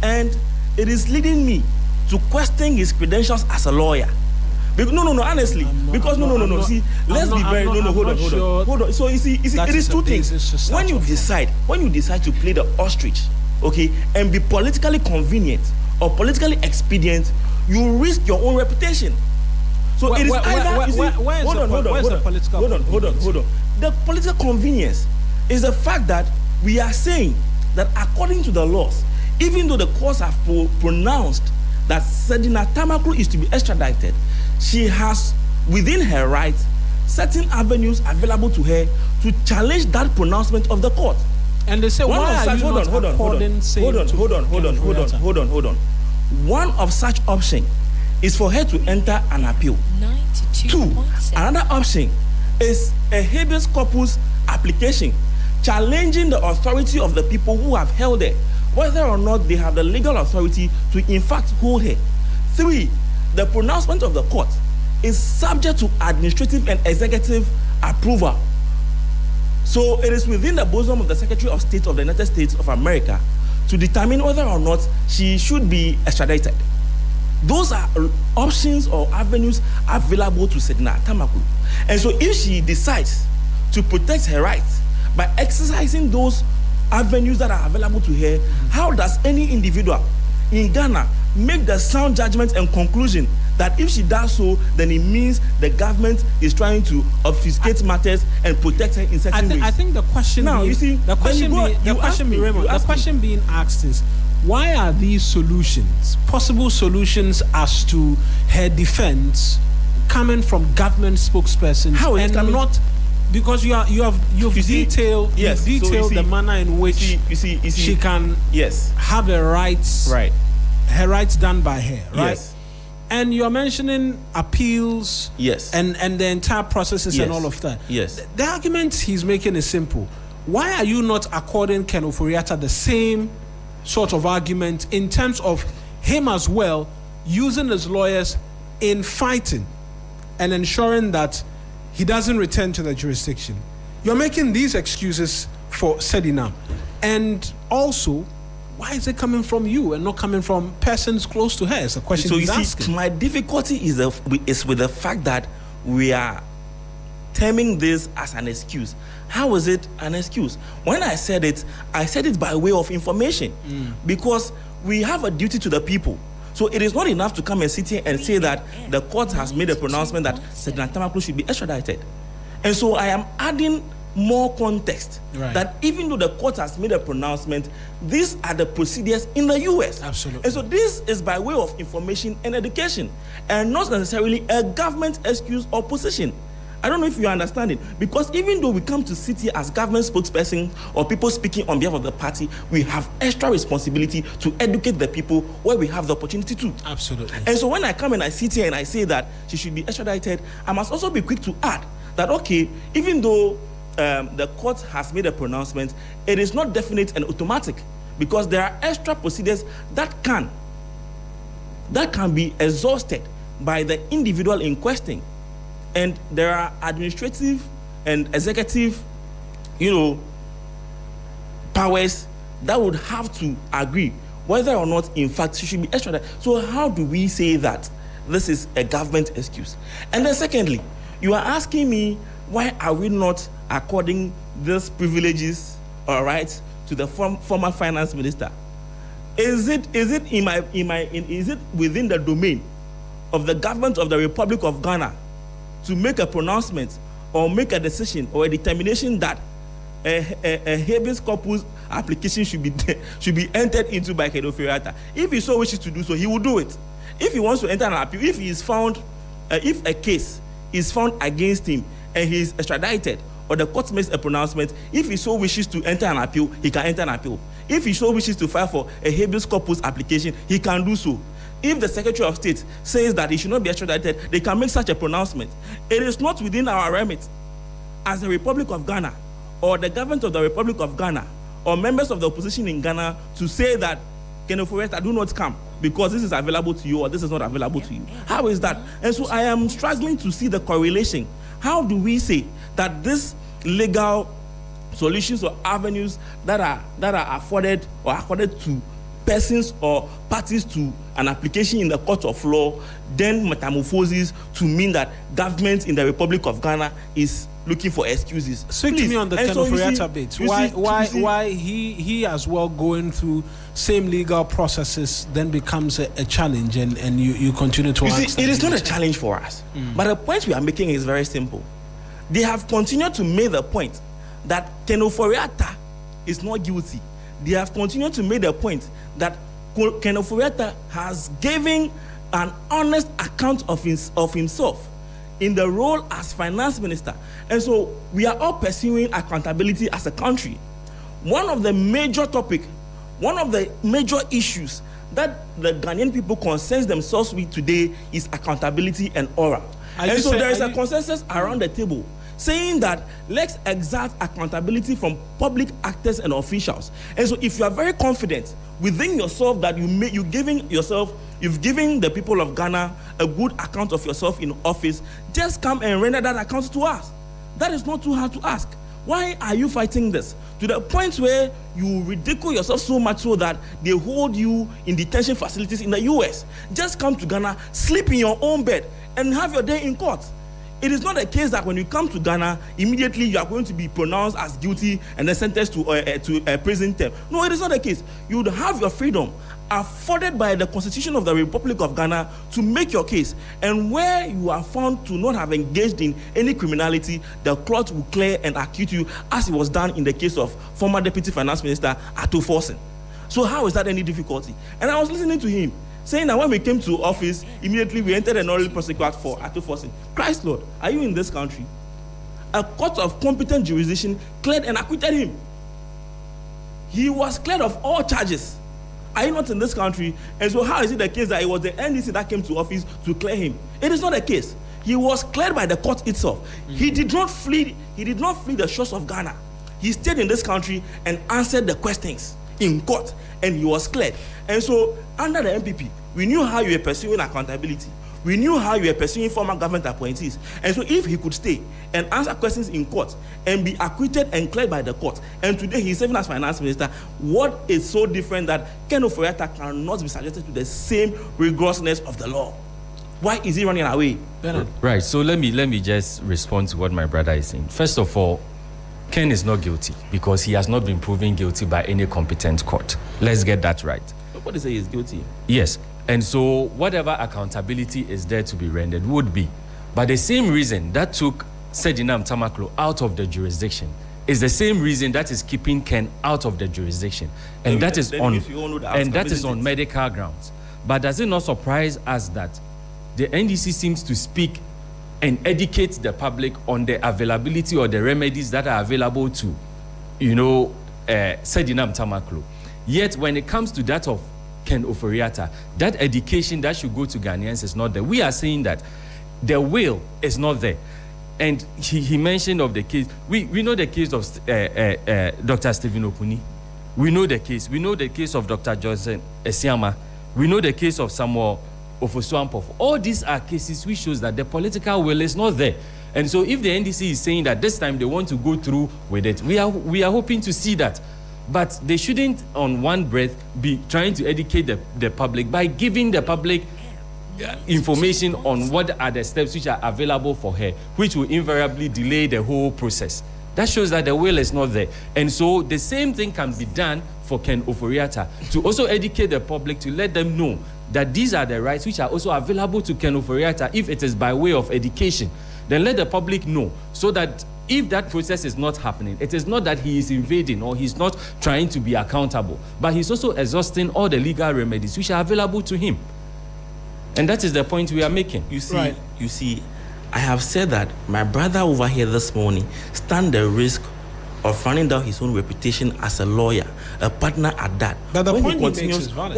And it is leading me to question his credentials as a lawyer. Honestly. See, let's be very, hold on. So you see, it is two things. When you decide to play the ostrich, okay, and be politically convenient or politically expedient, you risk your own reputation. So it is either, hold on. The political convenience is the fact that we are saying that according to the laws, even though the courts have pronounced that Sedina Tamaklu is to be extradited, she has within her rights certain avenues available to her to challenge that pronouncement of the court. And they say, hold on. One of such options is for her to enter an appeal. 2, another option is a habeas corpus application challenging the authority of the people who have held her, whether or not they have the legal authority to in fact hold her. 3, the pronouncement of the court is subject to administrative and executive approval. So it is within the bosom of the Secretary of State of the United States of America to determine whether or not she should be extradited. Those are options or avenues available to Sedina Tamaklu. And so if she decides to protect her rights by exercising those avenues that are available to her, how does any individual in Ghana make the sound judgment and conclusion that if she does so, then it means the government is trying to obfuscate matters and protect her in certain ways? I think the question now, being, you see, the question being asked is, why are these solutions, possible solutions as to her defense, coming from government spokespersons? How is and not because you've detailed the manner in which she can have her rights done by her, right? Yes. And you're mentioning appeals, and the entire processes and all of that. Yes. The argument he's making is simple. Why are you not according Ken Ofori-Atta the same sort of argument in terms of him as well using his lawyers in fighting and ensuring that he doesn't return to the jurisdiction? You're making these excuses for Sedina. And also, why is it coming from you and not coming from persons close to her? It's a question he's asking. See, my difficulty is with the fact that we are terming this as an excuse. How is it an excuse? When I said it by way of information, because we have a duty to the people. So it is not enough to come and sit here and say that the court has made a pronouncement that Sedina Tamaklu should be extradited. And so I am adding more context that even though the court has made a pronouncement, these are the procedures in the US. Absolutely. And so this is by way of information and education, and not necessarily a government excuse or position. I don't know if you understand it, because even though we come to sit here as government spokesperson or people speaking on behalf of the party, we have extra responsibility to educate the people where we have the opportunity to. Absolutely. And so when I come and I sit here and I say that she should be extradited, I must also be quick to add that, okay, even though the court has made a pronouncement, it is not definite and automatic, because there are extra procedures that can be exhausted by the individual in question. And there are administrative and executive, powers that would have to agree whether or not, in fact, she should be extradited. So how do we say that this is a government excuse? And then secondly, you are asking me, why are we not according these privileges or rights to the former finance minister? Is it within the domain of the government of the Republic of Ghana to make a pronouncement or make a decision or a determination that a habeas corpus application should be entered into by Ken Ofori-Atta. If he so wishes to do so, he will do it. If he wants to enter an appeal, if he is found, if a case is found against him and he is extradited, or the court makes a pronouncement, if he so wishes to enter an appeal, he can enter an appeal. If he so wishes to file for a habeas corpus application, he can do so. If the Secretary of State says that he should not be extradited, they can make such a pronouncement. It is not within our remit as the Republic of Ghana or the government of the Republic of Ghana or members of the opposition in Ghana to say that Ken Ofori-Atta, do not come because this is available to you or this is not available to you. How is that? And so I am struggling to see the correlation. How do we say that this legal solutions or avenues that are afforded or accorded to persons or parties to an application in the court of law then metamorphoses to mean that government in the Republic of Ghana is looking for excuses? Speak to me on the Ken Ofori-Atta bit. Why he as well going through same legal processes then becomes a challenge and you continue to ask. It is not a challenge for us. But the point we are making is very simple. They have continued to make the point that Ken Ofori-Atta is not guilty. They have continued to make the point that Ken Ofori-Atta has given an honest account of himself in the role as finance minister. And so we are all pursuing accountability as a country. One of the major issues that the Ghanaian people concern themselves with today is accountability and aura. And so there is a consensus around the table saying that let's exact accountability from public actors and officials. And so if you are very confident within yourself that you've given the people of Ghana a good account of yourself in office, just come and render that account to us. That is not too hard to ask. Why are you fighting this? To the point where you ridicule yourself so much so that they hold you in detention facilities in the US. Just come to Ghana, sleep in your own bed, and have your day in court. It is not a case that when you come to Ghana, immediately you are going to be pronounced as guilty and then sentenced to a prison term. No, it is not the case. You would have your freedom afforded by the Constitution of the Republic of Ghana to make your case. And where you are found to not have engaged in any criminality, the court will clear and acquit you, as it was done in the case of former Deputy Finance Minister Ato Forson. So how is that any difficulty? And I was listening to him saying that when we came to office, immediately we entered an oral prosecutor for Ato Forson. Christ Lord, are you in this country? A court of competent jurisdiction cleared and acquitted him. He was cleared of all charges. Are you not in this country? And so how is it the case that it was the NDC that came to office to clear him? It is not the case. He was cleared by the court itself. He did not flee the shores of Ghana. He stayed in this country and answered the questions in court, and he was cleared. And so under the MPP, we knew how you were pursuing accountability. We knew how you were pursuing former government appointees. And so if he could stay and answer questions in court and be acquitted and cleared by the court, and today he's serving as finance minister, what is so different that Ken Ofori-Atta cannot be subjected to the same rigorousness of the law? Why is he running away? Right, so let me just respond to what my brother is saying. First of all, Ken is not guilty because he has not been proven guilty by any competent court. Let's get that right. Nobody say he's guilty. Yes. And so whatever accountability is there to be rendered would be. But the same reason that took Sedinam Tamaklo out of the jurisdiction is the same reason that is keeping Ken out of the jurisdiction. And that is on medical grounds. But does it not surprise us that the NDC seems to speak and educate the public on the availability or the remedies that are available to, Sedinam Tamaklo? Yet when it comes to that of Ken Ofori-Atta, that education that should go to Ghanaians is not there. We are saying that the will is not there. And he mentioned of the case. We know the case of Dr. Stephen Okuni. We know the case. We know the case of Dr. Joseph Esiama. We know the case of Samuel Ofosu-Ampofo. All these are cases which shows that the political will is not there. And so if the NDC is saying that this time they want to go through with it, we are hoping to see that. But they shouldn't, on one breath, be trying to educate the public by giving the public information on what are the steps which are available for her, which will invariably delay the whole process. That shows that the will is not there. And so the same thing can be done for Ken Ofori-Atta, to also educate the public, to let them know that these are the rights which are also available to Ken Ofori-Atta if it is by way of education. Then let the public know so that if that process is not happening, it is not that he is invading or he's not trying to be accountable, but he's also exhausting all the legal remedies which are available to him. And that is the point we are making. You see, I have said that my brother over here this morning stands the risk of running down his own reputation as a lawyer, a partner at that. But the when point he continues, he makes is valid,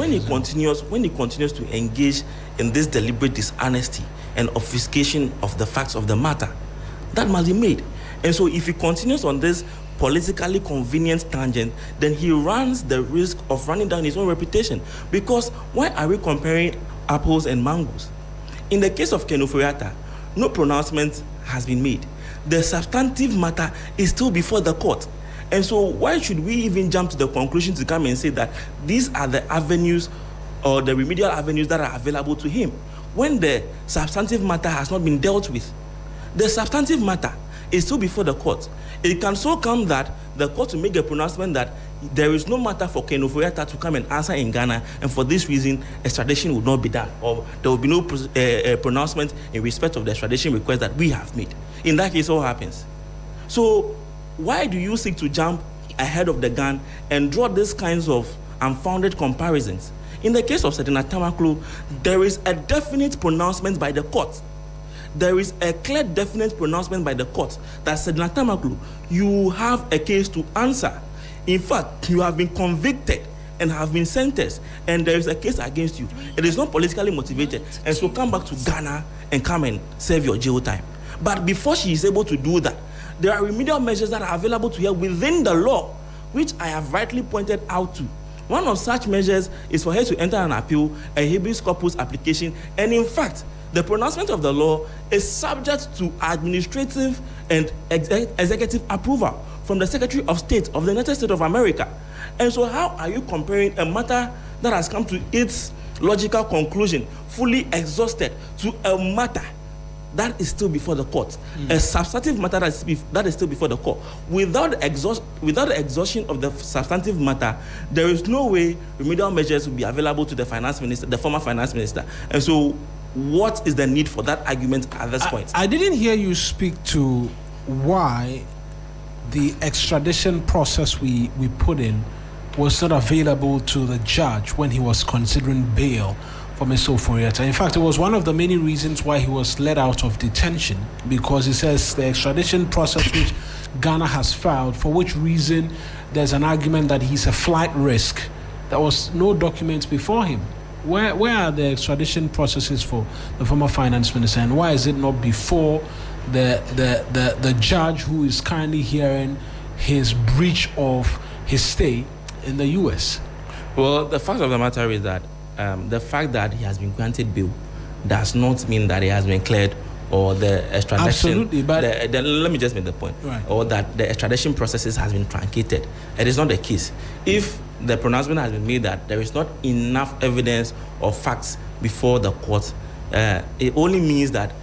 when he continues to engage in this deliberate dishonesty and obfuscation of the facts of the matter, that must be made. And so if he continues on this politically convenient tangent, then he runs the risk of running down his own reputation. Because why are we comparing apples and mangoes? In the case of Ken Ofori-Atta, no pronouncement has been made. The substantive matter is still before the court. And so why should we even jump to the conclusion to come and say that these are the avenues or the remedial avenues that are available to him when the substantive matter has not been dealt with? The substantive matter is still before the court. It can so come that the court will make a pronouncement that there is no matter for Ken Ofori-Atta to come and answer in Ghana, and for this reason, extradition would not be done, or there will be no pronouncement in respect of the extradition request that we have made. In that case, what happens? So why do you seek to jump ahead of the gun and draw these kinds of unfounded comparisons? In the case of Sedina Tamaklo, there is a definite pronouncement by the court. There is a clear, definite pronouncement by the court that Sedina Tamaklo, you have a case to answer. In fact, you have been convicted and have been sentenced, and there is a case against you. It is not politically motivated, and so come back to Ghana and come and serve your jail time. But before she is able to do that, there are remedial measures that are available to her within the law, which I have rightly pointed out to. One of such measures is for her to enter an appeal, a habeas corpus application, and in fact, the pronouncement of the law is subject to administrative and executive approval from the Secretary of State of the United States of America. And so how are you comparing a matter that has come to its logical conclusion, fully exhausted, to a matter that is still before the court, a substantive matter that is still before the court? Without the exhaustion of the substantive matter, there is no way remedial measures will be available to the finance minister, the former finance minister. And so what is the need for that argument at this point? I didn't hear you speak to why the extradition process we put in was not available to the judge when he was considering bail for Mr. Ofori-Atta. In fact, it was one of the many reasons why he was let out of detention, because he says the extradition process which Ghana has filed, for which reason there's an argument that he's a flight risk. There was no documents before him. Where are the extradition processes for the former finance minister, and why is it not before the judge who is currently hearing his breach of his stay in the U.S.? Well, the fact of the matter is that the fact that he has been granted bail does not mean that he has been cleared, or the extradition. Absolutely, but let me just make the point, right, or that the extradition processes has been truncated. It is not the case. If the pronouncement has been made that there is not enough evidence or facts before the court, it only means that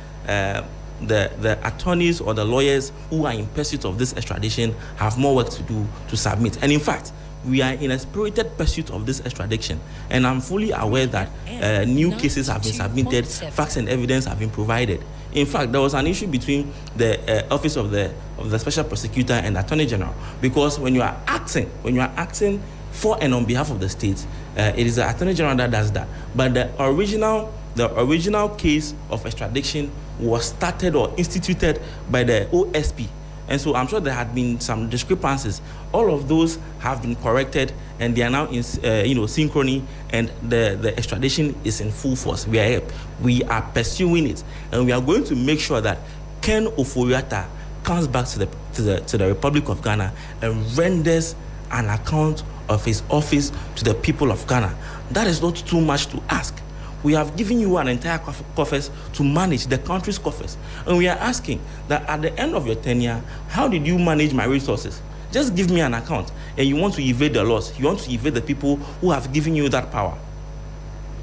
the attorneys or the lawyers who are in pursuit of this extradition have more work to do to submit. And in fact, we are in a spirited pursuit of this extradition, and I'm fully aware that new cases have been submitted, facts and evidence have been provided. In fact, there was an issue between the office of the special prosecutor and the attorney general, because when you are acting for and on behalf of the state, it is the attorney general that does that. But the original case of extradition was started or instituted by the OSP. And so I'm sure there had been some discrepancies. All of those have been corrected, and they are now in synchrony, and the extradition is in full force. We are pursuing it, and we are going to make sure that Ken Ofori-Atta comes back to the Republic of Ghana and renders an account of his office to the people of Ghana. That is not too much to ask. We have given you an entire coffers to manage the country's coffers. And we are asking that at the end of your tenure, how did you manage my resources? Just give me an account. And you want to evade the laws. You want to evade the people who have given you that power.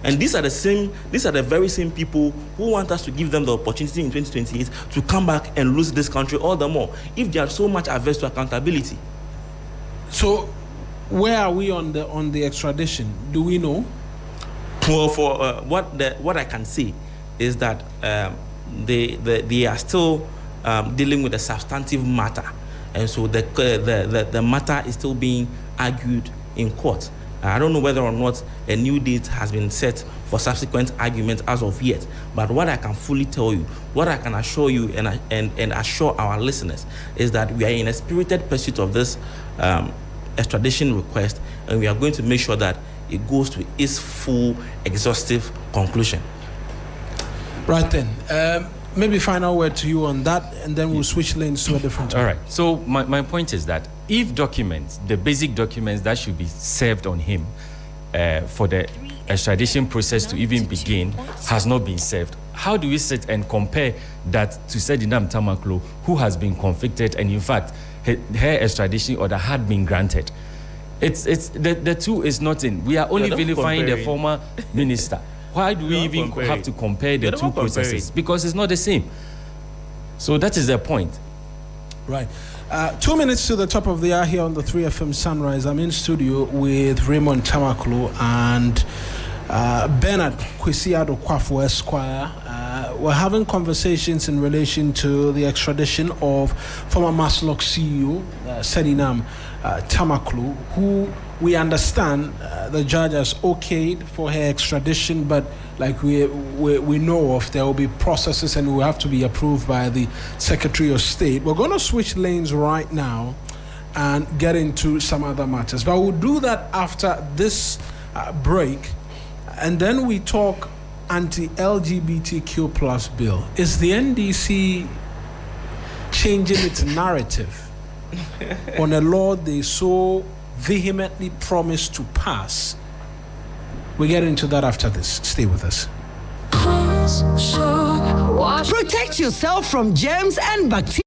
And these are the very same people who want us to give them the opportunity in 2028 to come back and lose this country all the more, if they are so much averse to accountability. So where are we on the extradition? Do we know? Well, for what I can say is that they are still dealing with a substantive matter. And so the matter is still being argued in court. I don't know whether or not a new date has been set for subsequent arguments as of yet. But what I can fully tell you, what I can assure you and assure our listeners is that we are in a spirited pursuit of this extradition request, and we are going to make sure that it goes to its full, exhaustive conclusion. Right then. Maybe final word to you on that, and then we'll switch lanes to a different topic. All right. So my point is that if documents, the basic documents that should be served on him for the extradition process to even begin has not been served, how do we sit and compare that to Sedinam Tamaklo, who has been convicted and in fact her extradition order had been granted? It's the two is not in. We are only vilifying the former minister. Why do we even have to compare the two processes? Because it's not the same. So that is the point. Right. 2 minutes to the top of the hour here on the 3FM Sunrise. I'm in studio with Raymond Tamaklo and Bernard Kwesiado Kwafo Esquire. We're having conversations in relation to the extradition of former Maslok CEO Sedinam Tamaklo, who we understand the judge has okayed for her extradition, but like we know of, there will be processes and will have to be approved by the Secretary of State. We're going to switch lanes right now and get into some other matters, but we'll do that after this break, and then we talk anti-LGBTQ plus bill. Is the NDC changing its narrative on a law they so vehemently promised to pass? We get into that after this. Stay with us. Protect yourself from germs and bacteria.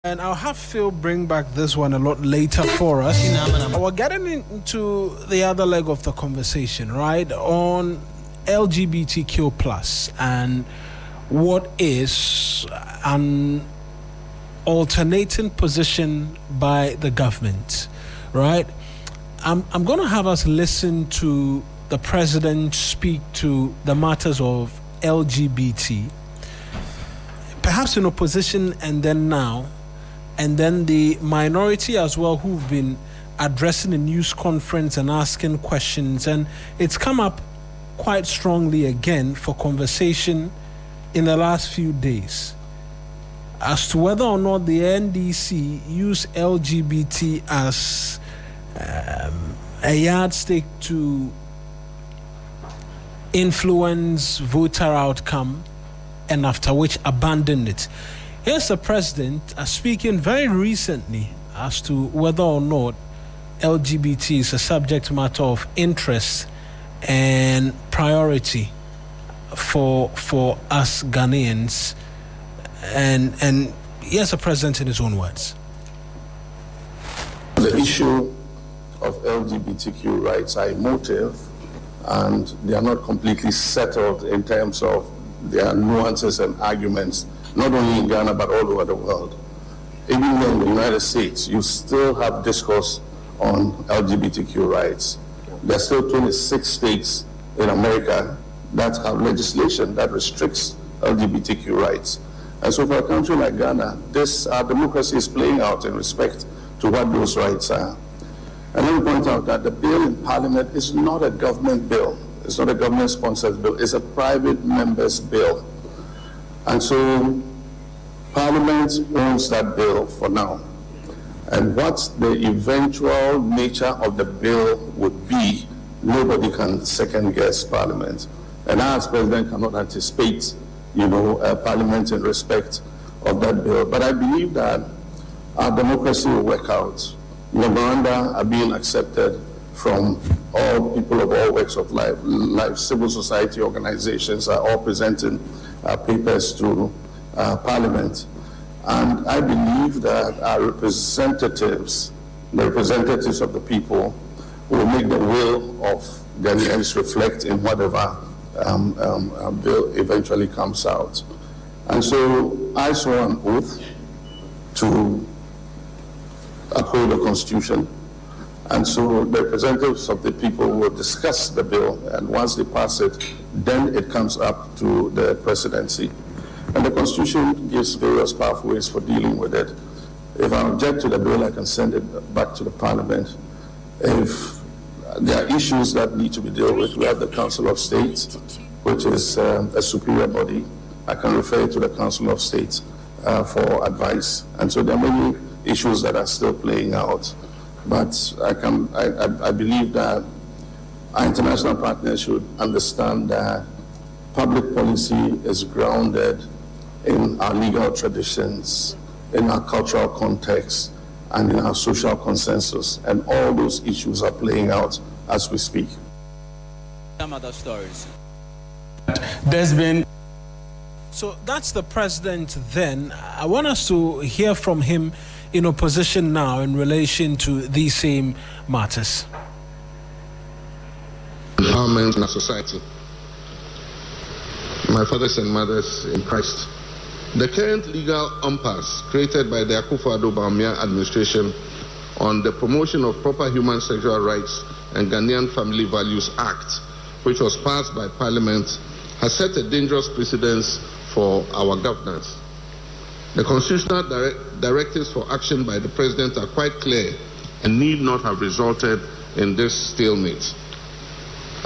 And I'll have Phil bring back this one a lot later for us. We're getting into the other leg of the conversation, right? On LGBTQ plus and what is an alternating position by the government, right? I'm going to have us listen to the president speak to the matters of LGBT, perhaps in opposition and then now, and then the minority as well who've been addressing a news conference and asking questions. And it's come up quite strongly again for conversation in the last few days as to whether or not the NDC use LGBT as a yardstick to influence voter outcome, and after which abandon it. Here's the president speaking very recently as to whether or not LGBT is a subject matter of interest and priority for us Ghanaians. And here's the president in his own words. The issue of LGBTQ rights are emotive, and they are not completely settled in terms of their nuances and arguments, not only in Ghana but all over the world. Even in the United States, you still have discourse on LGBTQ rights. There are still 26 states in America that have legislation that restricts LGBTQ rights. And so for a country like Ghana, our democracy is playing out in respect to what those rights are. And let me point out that the bill in Parliament is not a government bill. It's not a government-sponsored bill. It's a private member's bill. And so Parliament owns that bill for now. And what the eventual nature of the bill would be, nobody can second-guess Parliament. And I, as President, cannot anticipate, Parliament in respect of that bill. But I believe that our democracy will work out. Memoranda are being accepted from all people of all walks of life. Civil society organizations are all presenting papers to Parliament. And I believe that our representatives, the representatives of the people, will make the will of Ghanaians reflect in whatever bill eventually comes out. And so I swore an oath to uphold the Constitution. And so the representatives of the people will discuss the bill, and once they pass it, then it comes up to the presidency. And the Constitution gives various pathways for dealing with it. If I object to the bill, I can send it back to the Parliament. If there are issues that need to be dealt with, we have the Council of State, which is a superior body. I can refer to the Council of State for advice. And so there are many issues that are still playing out. But I believe that our international partners should understand that public policy is grounded in our legal traditions, in our cultural context, and in our social consensus. And all those issues are playing out as we speak. Some other stories. There's been... So that's the president then. I want us to hear from him in opposition now in relation to these same matters. Empowerment in our society. My fathers and mothers in Christ. The current legal impasse created by the Akufo-Addo Bawumia administration on the Promotion of Proper Human Sexual Rights and Ghanaian Family Values Act, which was passed by Parliament, has set a dangerous precedence for our governance. The constitutional directives for action by the President are quite clear and need not have resulted in this stalemate.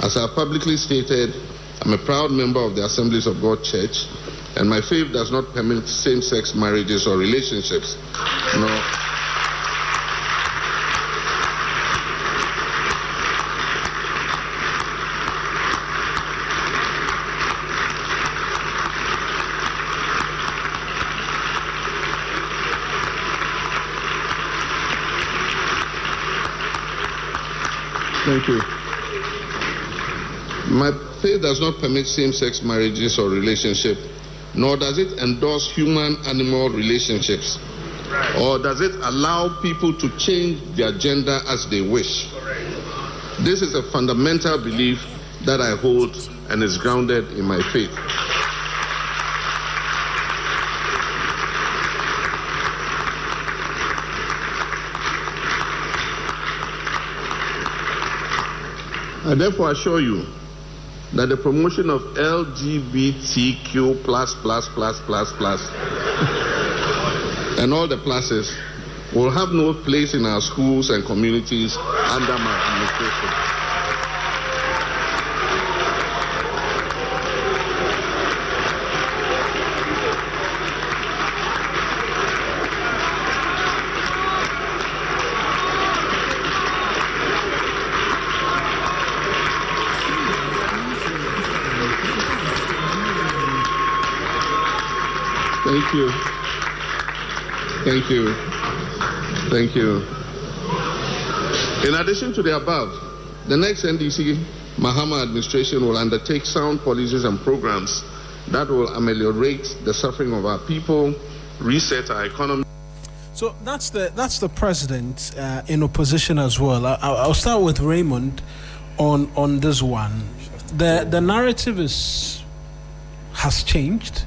As I publicly stated, I'm a proud member of the Assemblies of God Church, and my faith does not permit same-sex marriages or relationships. No. Thank you. My faith does not permit same-sex marriages or relationship, nor does it endorse human-animal relationships. Right. Or does it allow people to change their gender as they wish? This is a fundamental belief that I hold and is grounded in my faith. I therefore assure you that the promotion of LGBTQ and all the pluses will have no place in our schools and communities under my administration. Thank you. Thank you. Thank you. In addition to the above, the next NDC Mahama administration will undertake sound policies and programs that will ameliorate the suffering of our people, reset our economy. So that's the president in opposition as well. I'll start with Raymond on this one. The narrative has changed.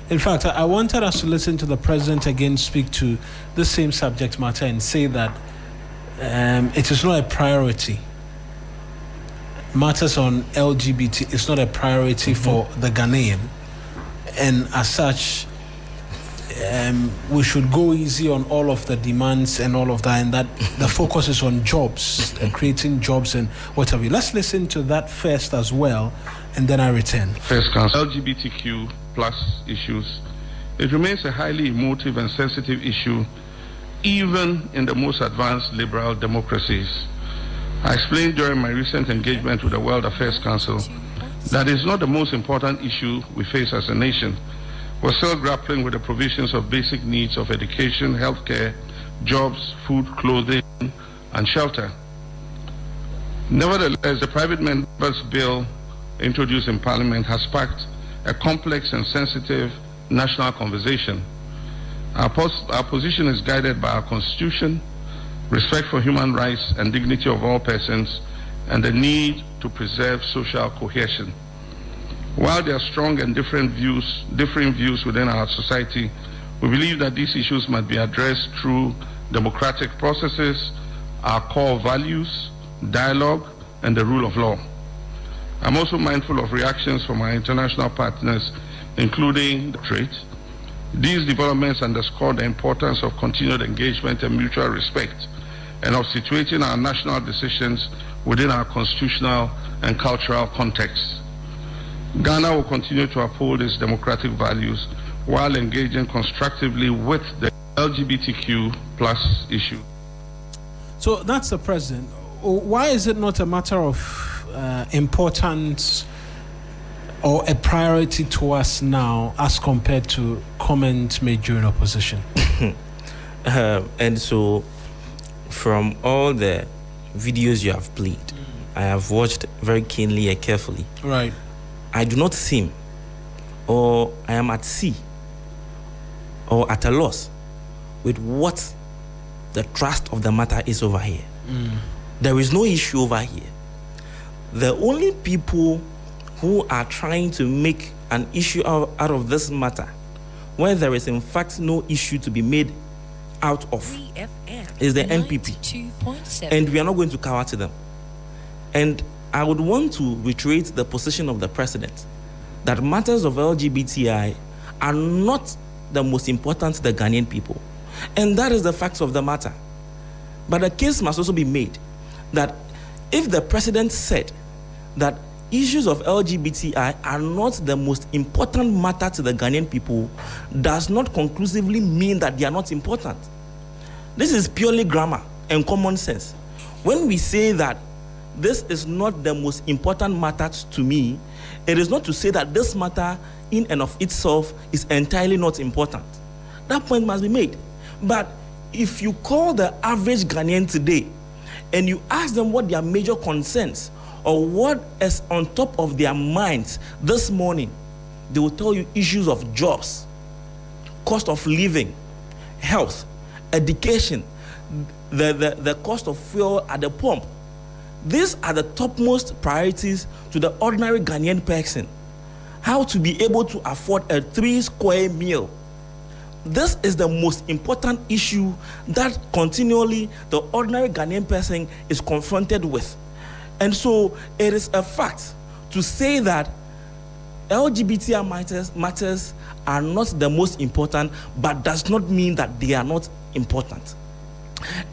In fact, I wanted us to listen to the president again speak to the same subject matter and say that it is not a priority. Matters on LGBT is not a priority for the Ghanaian. And as such, we should go easy on all of the demands and all of that, and that the focus is on jobs, creating jobs and whatever. Let's listen to that first as well, and then I return. First Council, LGBTQ plus issues. It remains a highly emotive and sensitive issue, even in the most advanced liberal democracies. I explained during my recent engagement with the World Affairs Council that it's not the most important issue we face as a nation. We're still grappling with the provisions of basic needs of education, healthcare, jobs, food, clothing, and shelter. Nevertheless, the private members' bill introduced in Parliament has sparked a complex and sensitive national conversation. Our position is guided by our Constitution, respect for human rights and dignity of all persons, and the need to preserve social cohesion. While there are strong and differing views within our society, we believe that these issues must be addressed through democratic processes, our core values, dialogue, and the rule of law. I'm also mindful of reactions from our international partners, including the trade. These developments underscore the importance of continued engagement and mutual respect, and of situating our national decisions within our constitutional and cultural context. Ghana will continue to uphold its democratic values while engaging constructively with the LGBTQ plus issue. So that's the president. Why is it not a matter of importance or a priority to us now as compared to comments made during opposition? And so from all the videos you have played, I have watched very keenly and carefully. Right. I do not seem, or I am at sea, or at a loss with what the thrust of the matter is over here. There is no issue over here. The only people who are trying to make an issue out of this matter, where there is in fact no issue to be made out of, is the NPP. And we are not going to cower to them. And I would want to reiterate the position of the president that matters of LGBTI are not the most important to the Ghanaian people. And that is the facts of the matter. But the case must also be made that if the president said that issues of LGBTI are not the most important matter to the Ghanaian people, does not conclusively mean that they are not important. This is purely grammar and common sense. When we say that this is not the most important matter to me, it is not to say that this matter in and of itself is entirely not important. That point must be made. But if you call the average Ghanaian today and you ask them what their major concerns or what is on top of their minds this morning, they will tell you issues of jobs, cost of living, health, education, the cost of fuel at the pump. These are the topmost priorities to the ordinary Ghanaian person. How to be able to afford a 3-square meal. This is the most important issue that continually the ordinary Ghanaian person is confronted with. And so it is a fact to say that LGBTI matters are not the most important, but does not mean that they are not important.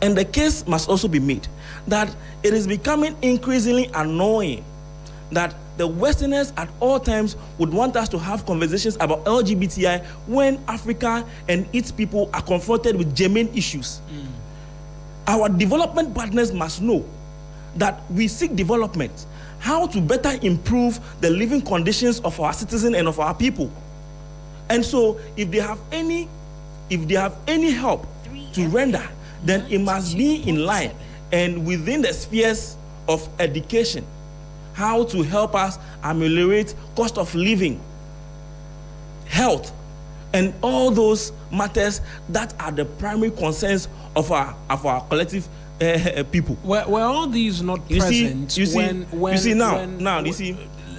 And the case must also be made that it is becoming increasingly annoying that the Westerners at all times would want us to have conversations about LGBTI when Africa and its people are confronted with germane issues. Our development partners must know that we seek development, how to better improve the living conditions of our citizens and of our people. And so if they have any help to render, then it must be in line and within the spheres of education, how to help us ameliorate cost of living, health, and all those matters that are the primary concerns of our collective people. Were all these not present?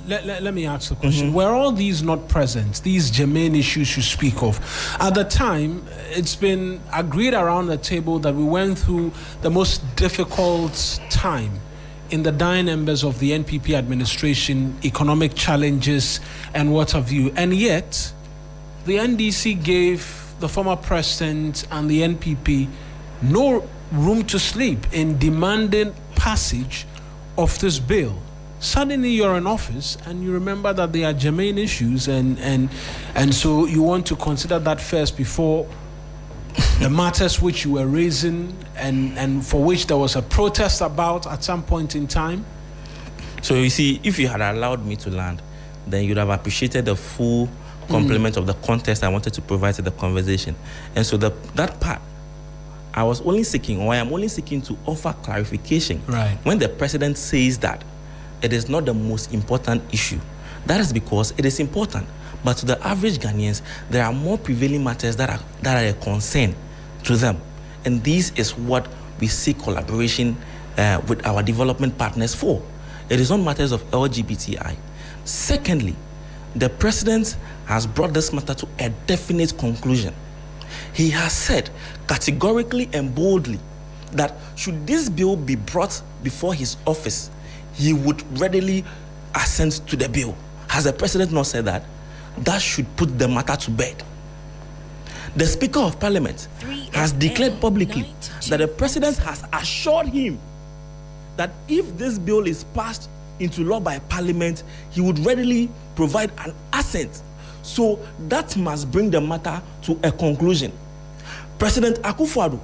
Let me ask the question. Were all these not present, these germane issues you speak of? At the time, it's been agreed around the table that we went through the most difficult time in the dying embers of the NPP administration, economic challenges and what have you. And yet, the NDC gave the former president and the NPP no room to sleep in demanding passage of this bill. Suddenly you're in office and you remember that there are germane issues and so you want to consider that first before the matters which you were raising and for which there was a protest about at some point in time. So you see, if you had allowed me to land, then you'd have appreciated the full complement of the context I wanted to provide to the conversation. And so that part, I am only seeking to offer clarification. Right. When the president says that it is not the most important issue, that is because it is important. But to the average Ghanaians, there are more prevailing matters that are a concern to them. And this is what we seek collaboration with our development partners for. It is on matters of LGBTI. Secondly, the president has brought this matter to a definite conclusion. He has said categorically and boldly that should this bill be brought before his office, he would readily assent to the bill. Has the president not said that? That should put the matter to bed. The Speaker of Parliament has declared publicly that the president has assured him that if this bill is passed into law by Parliament, he would readily provide an assent. So that must bring the matter to a conclusion. President Akufo-Addo,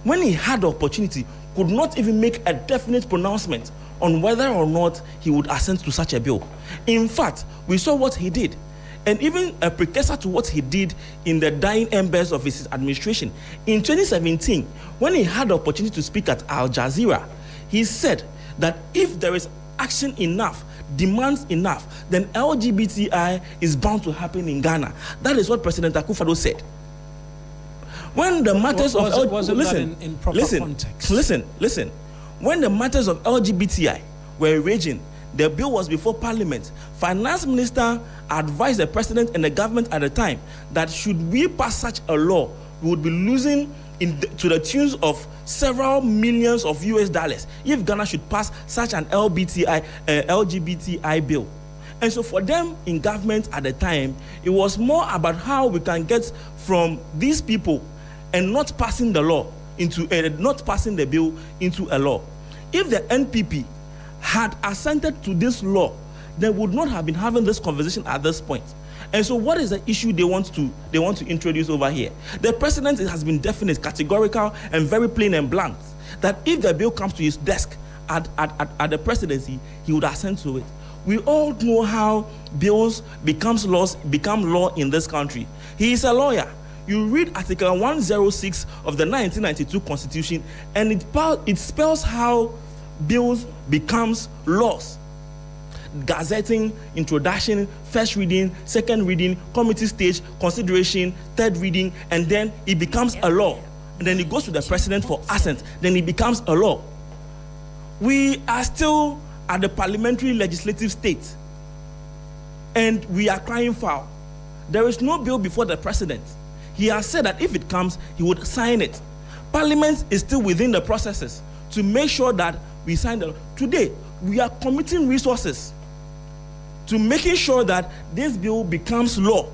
when he had the opportunity, could not even make a definite pronouncement on whether or not he would assent to such a bill. In fact, we saw what he did. And even a precursor to what he did in the dying embers of his administration. In 2017, when he had the opportunity to speak at Al Jazeera, he said that if there is action enough, demands enough, then LGBTI is bound to happen in Ghana. That is what President Akufo-Addo said. When the matters of listen. When the matters of LGBTI were raging, the bill was before Parliament. Finance Minister advised the president and the government at the time that should we pass such a law, we would be losing to the tunes of several millions of US dollars if Ghana should pass such an LGBTI bill. And so for them in government at the time, it was more about how we can get from these people and not passing the law not passing the bill into a law. If the NPP had assented to this law, they would not have been having this conversation at this point. And so what is the issue they want to introduce over here? The president has been definite, categorical, and very plain and blunt that if the bill comes to his desk at the presidency, he would assent to it. We all know how bills become law in this country. He is a lawyer. You read Article 106 of the 1992 Constitution, and it spells how bills becomes laws. Gazetting, introduction, first reading, second reading, committee stage, consideration, third reading, and then it becomes a law and then it goes to the president for assent, then it becomes a law. We are still at the parliamentary legislative state, and we are crying foul. There is no bill before the president. He has said that if it comes, he would sign it. Parliament is still within the processes to make sure that we sign the law. Today, we are committing resources to making sure that this bill becomes law,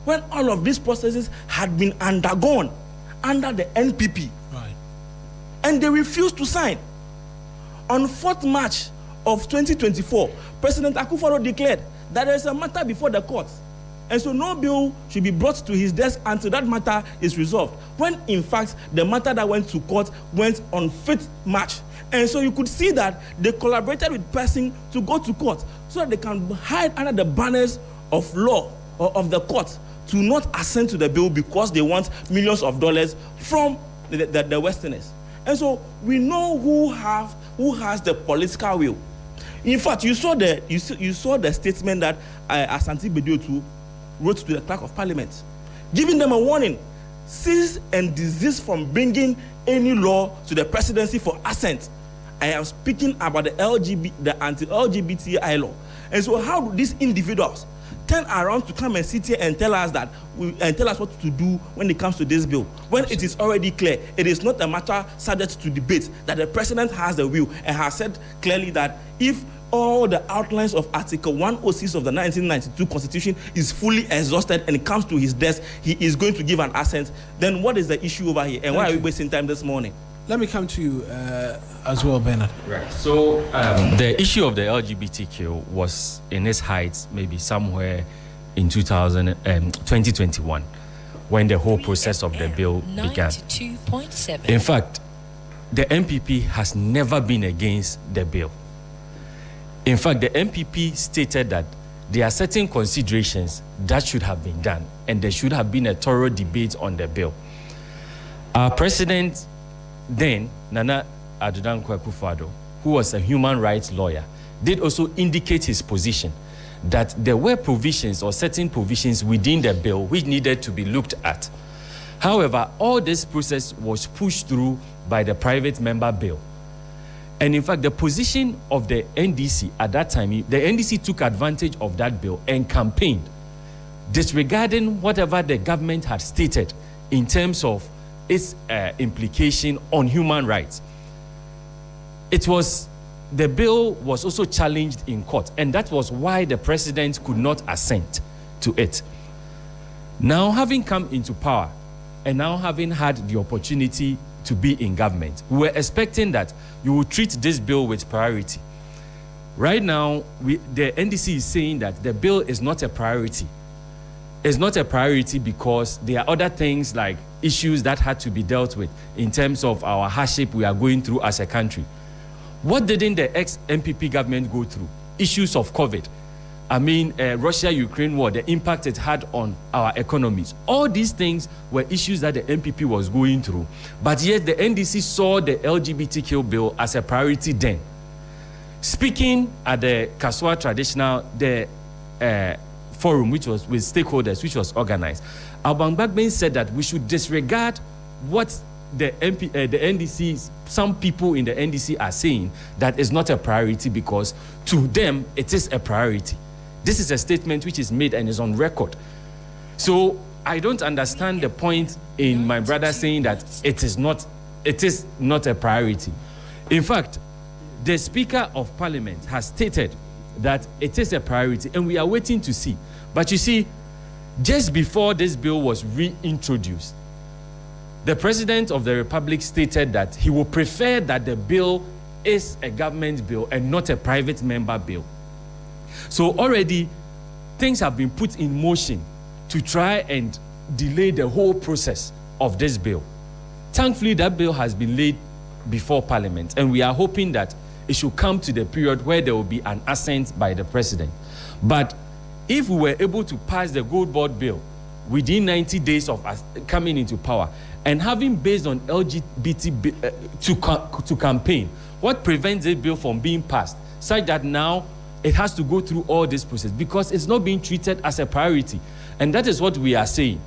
when all of these processes had been undergone under the NPP. Right. And they refused to sign. On 4th March of 2024, President Akufo-Addo declared that there is a matter before the courts, and so no bill should be brought to his desk until that matter is resolved, when in fact the matter that went to court went on 5th March. And so you could see that they collaborated with person to go to court so that they can hide under the banners of law or of the court to not assent to the bill because they want millions of dollars from the Westerners. And so we know who has the political will. In fact, you saw the statement that Ashanti Bediotu wrote to the Clerk of Parliament, giving them a warning: cease and desist from bringing any law to the presidency for assent. I am speaking about the anti-LGBTI law. And so how do these individuals turn around to come and sit here and tell us what to do when it comes to this bill, when it is already clear it is not a matter subject to debate, that the president has the will and has said clearly that if all the outlines of Article 106 of the 1992 Constitution is fully exhausted and it comes to his desk, he is going to give an assent. Then what is the issue over here, and why are we wasting time this morning? Let me come to you as well, Bernard. Right. So the issue of the LGBTQ was in its heights maybe somewhere in 2021, when the whole process of the bill began. In fact, the MPP has never been against the bill. In fact, the MPP stated that there are certain considerations that should have been done, and there should have been a thorough debate on the bill. Our president then, Nana Addo Akufo-Addo, who was a human rights lawyer, did also indicate his position that there were provisions or certain provisions within the bill which needed to be looked at. However, all this process was pushed through by the private member bill. And in fact, the position of the NDC at that time, the NDC took advantage of that bill and campaigned, disregarding whatever the government had stated in terms of its implication on human rights. The bill was also challenged in court, and that was why the president could not assent to it. Now, having come into power, and now having had the opportunity to be in government, we were expecting that you would treat this bill with priority. Right now, the NDC is saying that the bill is not a priority. It's not a priority because there are other things like issues that had to be dealt with in terms of our hardship we are going through as a country. What didn't the ex-MPP government go through? Issues of COVID. Russia-Ukraine war, the impact it had on our economies. All these things were issues that the MPP was going through. But yet the NDC saw the LGBTQ bill as a priority then. Speaking at the Kaswa Traditional, forum, which was with stakeholders, which was organized, Abang Bagbin said that we should disregard what the NDC, some people in the NDC are saying that is not a priority because to them it is a priority. This is a statement which is made and is on record. So I don't understand the point in my brother saying that it is not a priority. In fact, the Speaker of Parliament has stated that it is a priority, and we are waiting to see. But you see, just before this bill was reintroduced, the President of the Republic stated that he would prefer that the bill is a government bill and not a private member bill. So already, things have been put in motion to try and delay the whole process of this bill. Thankfully, that bill has been laid before Parliament, and we are hoping that it should come to the period where there will be an assent by the President. But if we were able to pass the Gold Board bill within 90 days of us coming into power, and having based on LGBT to campaign, what prevents this bill from being passed, such that now it has to go through all this process because it's not being treated as a priority. And that is what we are saying.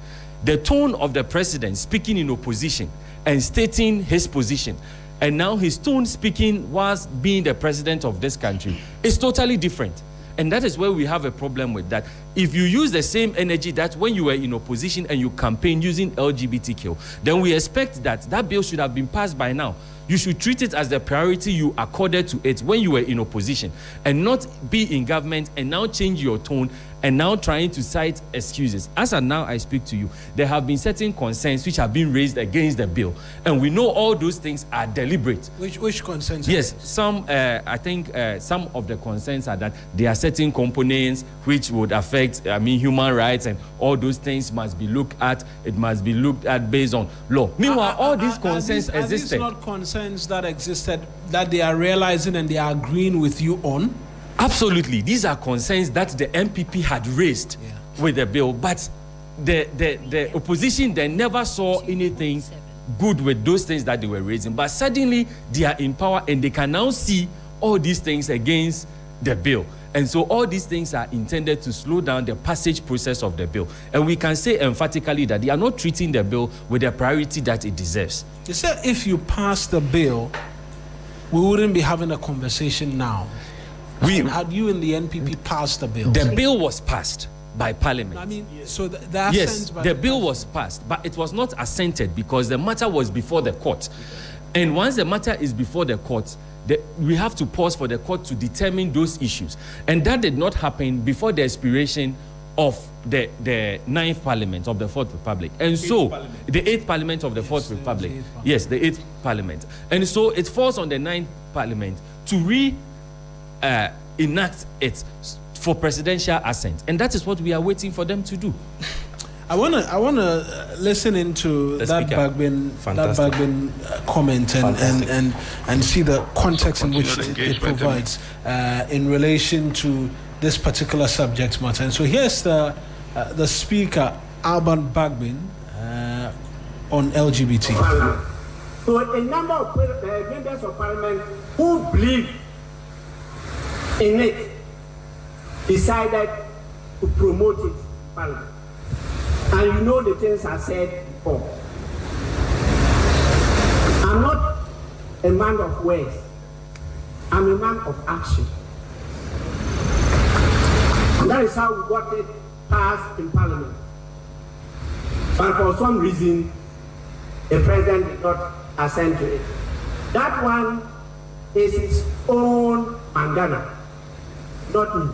the tone of the president speaking in opposition and stating his position, and now his tone speaking whilst being the president of this country is totally different. And that is where we have a problem with that. If you use the same energy that when you were in opposition and you campaign using LGBTQ, then we expect that that bill should have been passed by now. You should treat it as the priority you accorded to it when you were in opposition, and not be in government and now change your tone and now trying to cite excuses. As of now I speak to you, there have been certain concerns which have been raised against the bill, and we know all those things are deliberate. Which concerns? Yes, some I think some of the concerns are that there are certain components which would affect human rights, and all those things must be looked at. It must be looked at based on law. Meanwhile, all these concerns existed. Are these not concerns that existed that they are realizing and they are agreeing with you on? Absolutely. These are concerns that the MPP had raised with the bill, but the opposition then never saw anything good with those things that they were raising. But suddenly they are in power and they can now see all these things against the bill. And so all these things are intended to slow down the passage process of the bill. And we can say emphatically that they are not treating the bill with the priority that it deserves. You said if you pass the bill, we wouldn't be having a conversation now. Had you and the NPP passed the bill? The bill was passed by Parliament. I mean, so yes, the bill was passed, but it was not assented because the matter was before the court. And once the matter is before the court, we have to pause for the court to determine those issues. And that did not happen before the expiration of the 9th Parliament of the 4th Republic. And so, the 8th Parliament of the 4th Republic. Yes, the 8th Parliament. And so, it falls on the 9th Parliament to enact it for presidential assent, and that is what we are waiting for them to do. I wanna listen into that Bagbin comment and see the context in which it provides in relation to this particular subject matter. And so here's the speaker, Alban Bagbin, on LGBT. So a number of members of parliament who believe in it decided to promote it in Parliament. And you know the things I said before. I'm not a man of words. I'm a man of action. And that is how we got it passed in Parliament. But for some reason, the president did not assent to it. That one is his own mangana. Not me.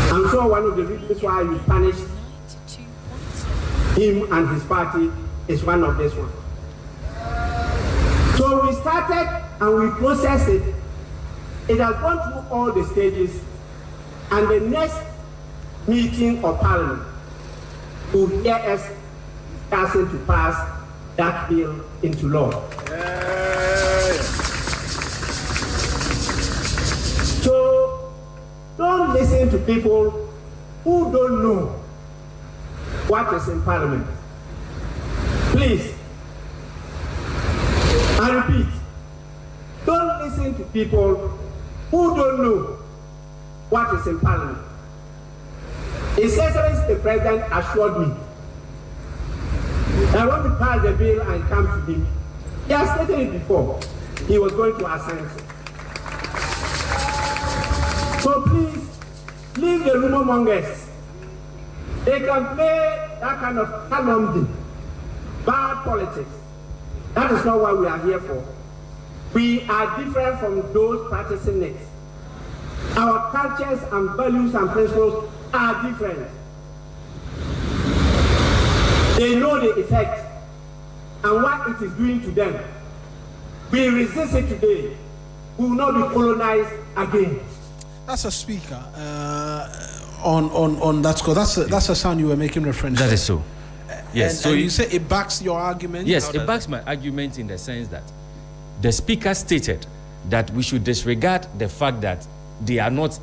I'm sure one of the reasons why you punished him and his party is one of this one. So we started and we processed it. It has gone through all the stages, and the next meeting of Parliament will hear us discussing to pass that bill into law. So don't listen to people who don't know what is in Parliament. Please, I repeat, don't listen to people who don't know what is in Parliament. His Excellency the President assured me that when we pass the bill and come to him, he has stated it before, he was going to assent. So please, leave the rumor mongers. They can play that kind of calumny, bad politics. That is not what we are here for. We are different from those practicing it. Our cultures and values and principles are different. They know the effect and what it is doing to them. We resist it today. We will not be colonized again. That's a speaker on that score. That's a sound you were making reference to. That is so. Yes. So you say it backs your argument? Yes, it backs my argument in the sense that the speaker stated that we should disregard the fact that they are not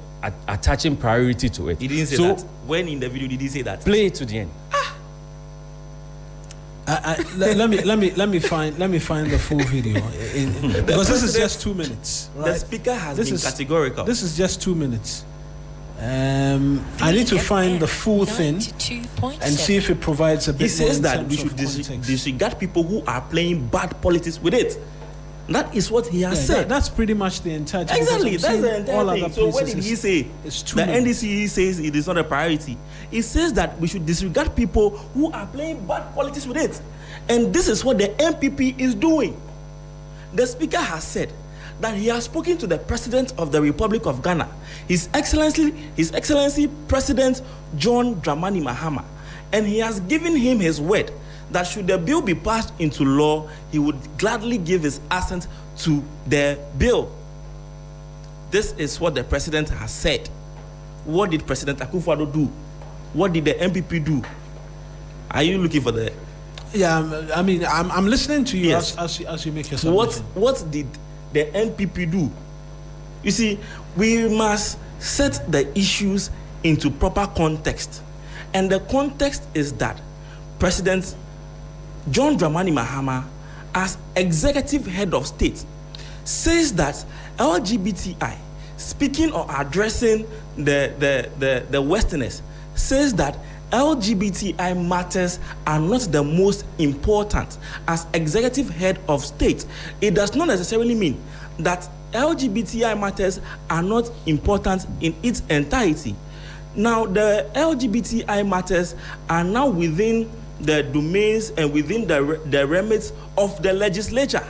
attaching priority to it. He didn't say that. When in the video did he say that? Play it to the end. Let me find the full video because this is just 2 minutes. Right? The speaker has been categorical. This is just 2 minutes. I need to find the full thing and see if it provides a bit. He says more that we should disregard people who are playing bad politics with it. That is what he has said. That's pretty much the entire thing. Exactly, that's the entire thing. So what did he say? The NDC says it is not a priority. It says that we should disregard people who are playing bad politics with it. And this is what the MPP is doing. The speaker has said that he has spoken to the President of the Republic of Ghana, His Excellency President John Dramani Mahama, and he has given him his word that should the bill be passed into law, he would gladly give his assent to the bill. This is what the President has said. What did President Akufo-Addo do? What did the MPP do? Are you looking for the... Yeah, I mean, I'm listening to you. Yes. as you make your submission. What did the NPP do? You see, we must set the issues into proper context. And the context is that President John Dramani Mahama, as executive head of state, says that LGBTI, speaking or addressing the Westerners, says that LGBTI matters are not the most important. As executive head of state, it does not necessarily mean that LGBTI matters are not important in its entirety. Now, the LGBTI matters are now within the domains and within the remits of the legislature.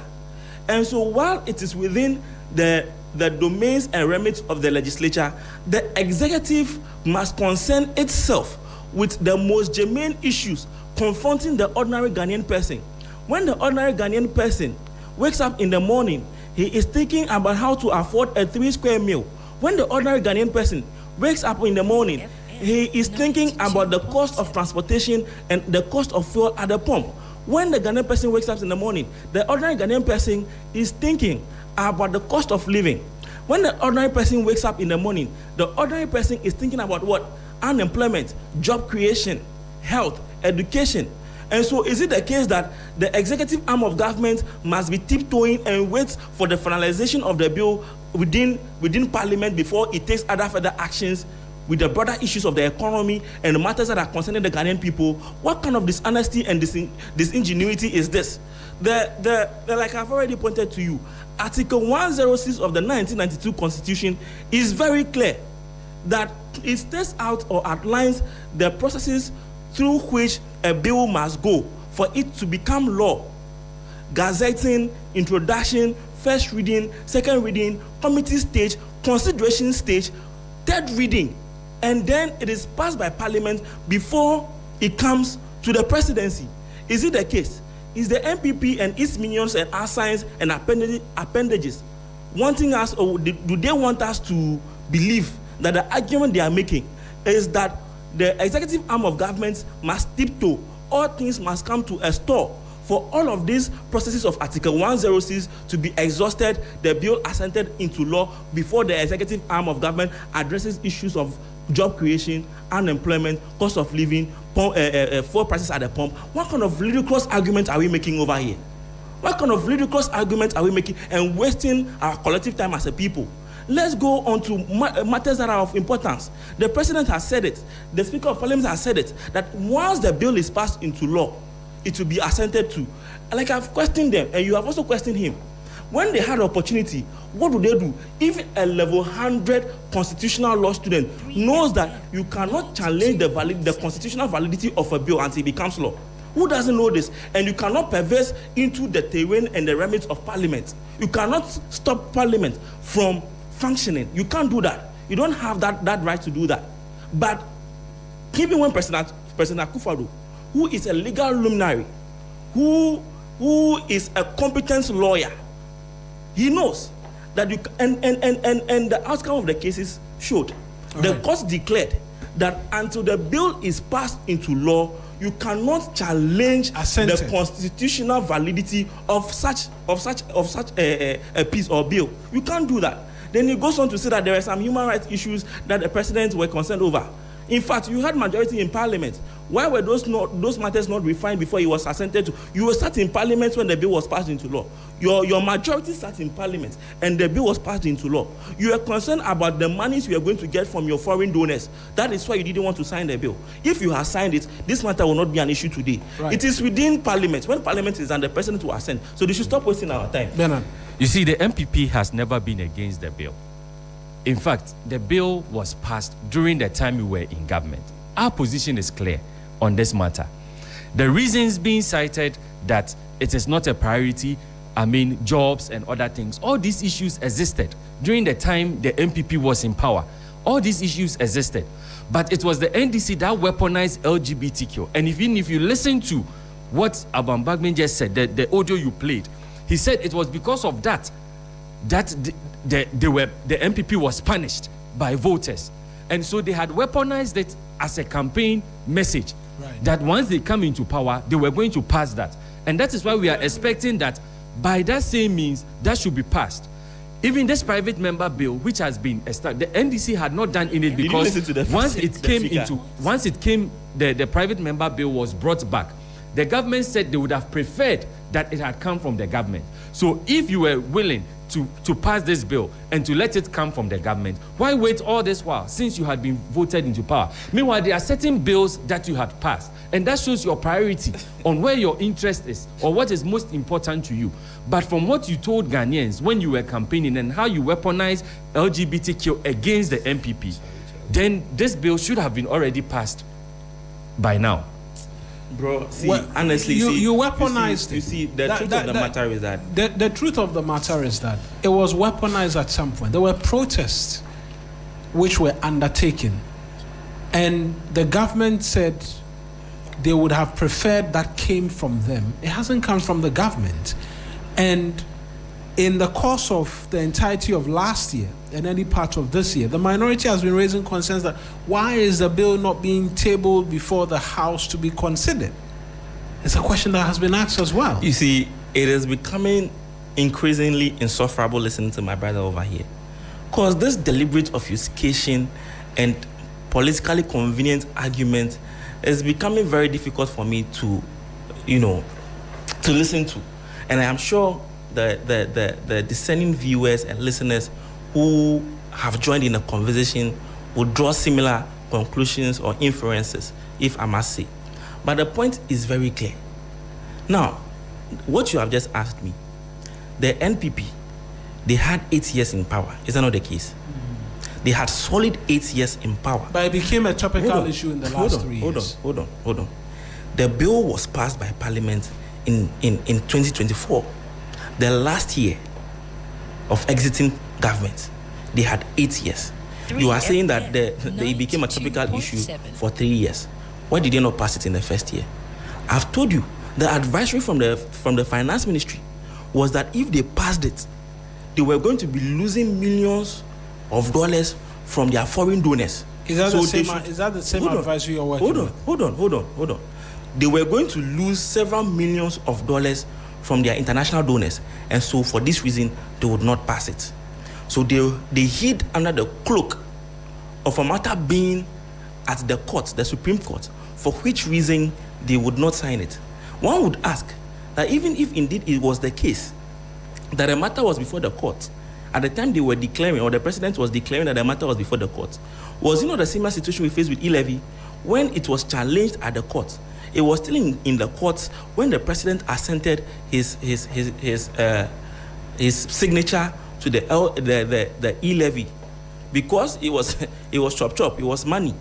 And so while it is within the domains and remits of the legislature, the executive must concern itself with the most germane issues confronting the ordinary Ghanaian person. When the ordinary Ghanaian person wakes up in the morning, he is thinking about how to afford a 3-square meal. When the ordinary Ghanaian person wakes up in the morning, he is thinking about the cost of transportation and the cost of fuel at the pump. When the Ghanaian person wakes up in the morning, the ordinary Ghanaian person is thinking about the cost of living. When the ordinary person wakes up in the morning, the ordinary person is thinking about what? Unemployment, job creation, health, education. And so is it the case that the executive arm of government must be tiptoeing and wait for the finalization of the bill within Parliament before it takes other further actions with the broader issues of the economy and the matters that are concerning the Ghanaian people? What kind of dishonesty and disingenuity is this? Like I've already pointed to you, Article 106 of the 1992 Constitution is very clear that it sets out or outlines the processes through which a bill must go for it to become law. Gazetting, introduction, first reading, second reading, committee stage, consideration stage, third reading, and then it is passed by Parliament before it comes to the presidency. Is it the case? Is the MPP and its minions and assigns and appendages wanting us, or do they want us to believe that the argument they are making is that the executive arm of government must tiptoe, all things must come to a stop for all of these processes of Article 106 to be exhausted, the bill assented into law before the executive arm of government addresses issues of job creation, unemployment, cost of living, fuel prices at the pump? What kind of ludicrous argument are we making over here? What kind of ludicrous argument are we making and wasting our collective time as a people? Let's go on to matters that are of importance. The president has said it. The Speaker of Parliament has said it, that once the bill is passed into law, it will be assented to. Like I've questioned them, and you have also questioned him. When they had the opportunity, what do they do? If a level 100 constitutional law student knows that you cannot challenge the constitutional validity of a bill until it becomes law, who doesn't know this? And you cannot perverse into the terrain and the remits of Parliament. You cannot stop Parliament from functioning. You can't do that. You don't have that right to do that. But even when President Akufo-Addo, who is a legal luminary, who is a competent lawyer, he knows that and the outcome of the cases showed. The court declared that until the bill is passed into law, you cannot challenge the constitutional validity of such a piece or bill. You can't do that. Then he goes on to say that there are some human rights issues that the president were concerned over. In fact, you had majority in parliament. Why were those matters not refined before it was assented to? You were sat in parliament when the bill was passed into law. Your majority sat in parliament and the bill was passed into law. You were concerned about the monies you were going to get from your foreign donors. That is why you didn't want to sign the bill. If you had signed it, this matter will not be an issue today. Right. It is within parliament. When parliament is done, the president will assent. So they should stop wasting our time. Bernard. You see, the MPP has never been against the bill. In fact, the bill was passed during the time we were in government. Our position is clear on this matter. The reasons being cited that it is not a priority, jobs and other things, all these issues existed during the time the MPP was in power. All these issues existed. But it was the NDC that weaponized LGBTQ. And even if you listen to what Abang Bagman just said, the audio you played, he said it was because of that the MPP was punished by voters. And so they had weaponized it as a campaign message, right, that once they come into power, they were going to pass that. And that is why we are expecting that by that same means, that should be passed. Even this private member bill, which has been established, the NDC had not done in it because once the private member bill was brought back, the government said they would have preferred that it had come from the government. So if you were willing to pass this bill and to let it come from the government, why wait all this while since you had been voted into power? Meanwhile, there are certain bills that you had passed, and that shows your priority on where your interest is or what is most important to you. But from what you told Ghanaians when you were campaigning and how you weaponized LGBTQ against the MPP, then this bill should have been already passed by now. Bro, honestly, you weaponized it. You see, the truth of the matter is that... The truth of the matter is that it was weaponized at some point. There were protests which were undertaken, and the government said they would have preferred that came from them. It hasn't come from the government. And in the course of the entirety of last year and any part of this year, the minority has been raising concerns that why is the bill not being tabled before the House to be considered? It's a question that has been asked as well. You see, it is becoming increasingly insufferable listening to my brother over here. Because this deliberate obfuscation and politically convenient argument is becoming very difficult for me to listen to. And I am sure the discerning viewers and listeners who have joined in a conversation will draw similar conclusions or inferences, if I must say. But the point is very clear. Now, what you have just asked me, the NPP, they had 8 years in power. Is that not the case? Mm-hmm. They had solid 8 years in power. But it became a topical issue in the last 3 years. Hold on. The bill was passed by Parliament in 2024. The last year of exiting government, they had 8 years. You are saying that they became a topical issue for 3 years. Why did they not pass it in the first year? I've told you, the advisory from the finance ministry was that if they passed it, they were going to be losing millions of dollars from their foreign donors. Is that the same advisory you're working with? Hold on. They were going to lose several millions of dollars from their international donors, and so for this reason they would not pass it. So they hid under the cloak of a matter being at the court, the Supreme Court, for which reason they would not sign it. One would ask that even if indeed it was the case that the matter was before the court at the time they were declaring, or the president was declaring that the matter was before the court, was it not a similar situation we faced with e-levy when it was challenged at the court? It was still in the courts when the president assented his signature to the e-levy, because it was chop, it was money,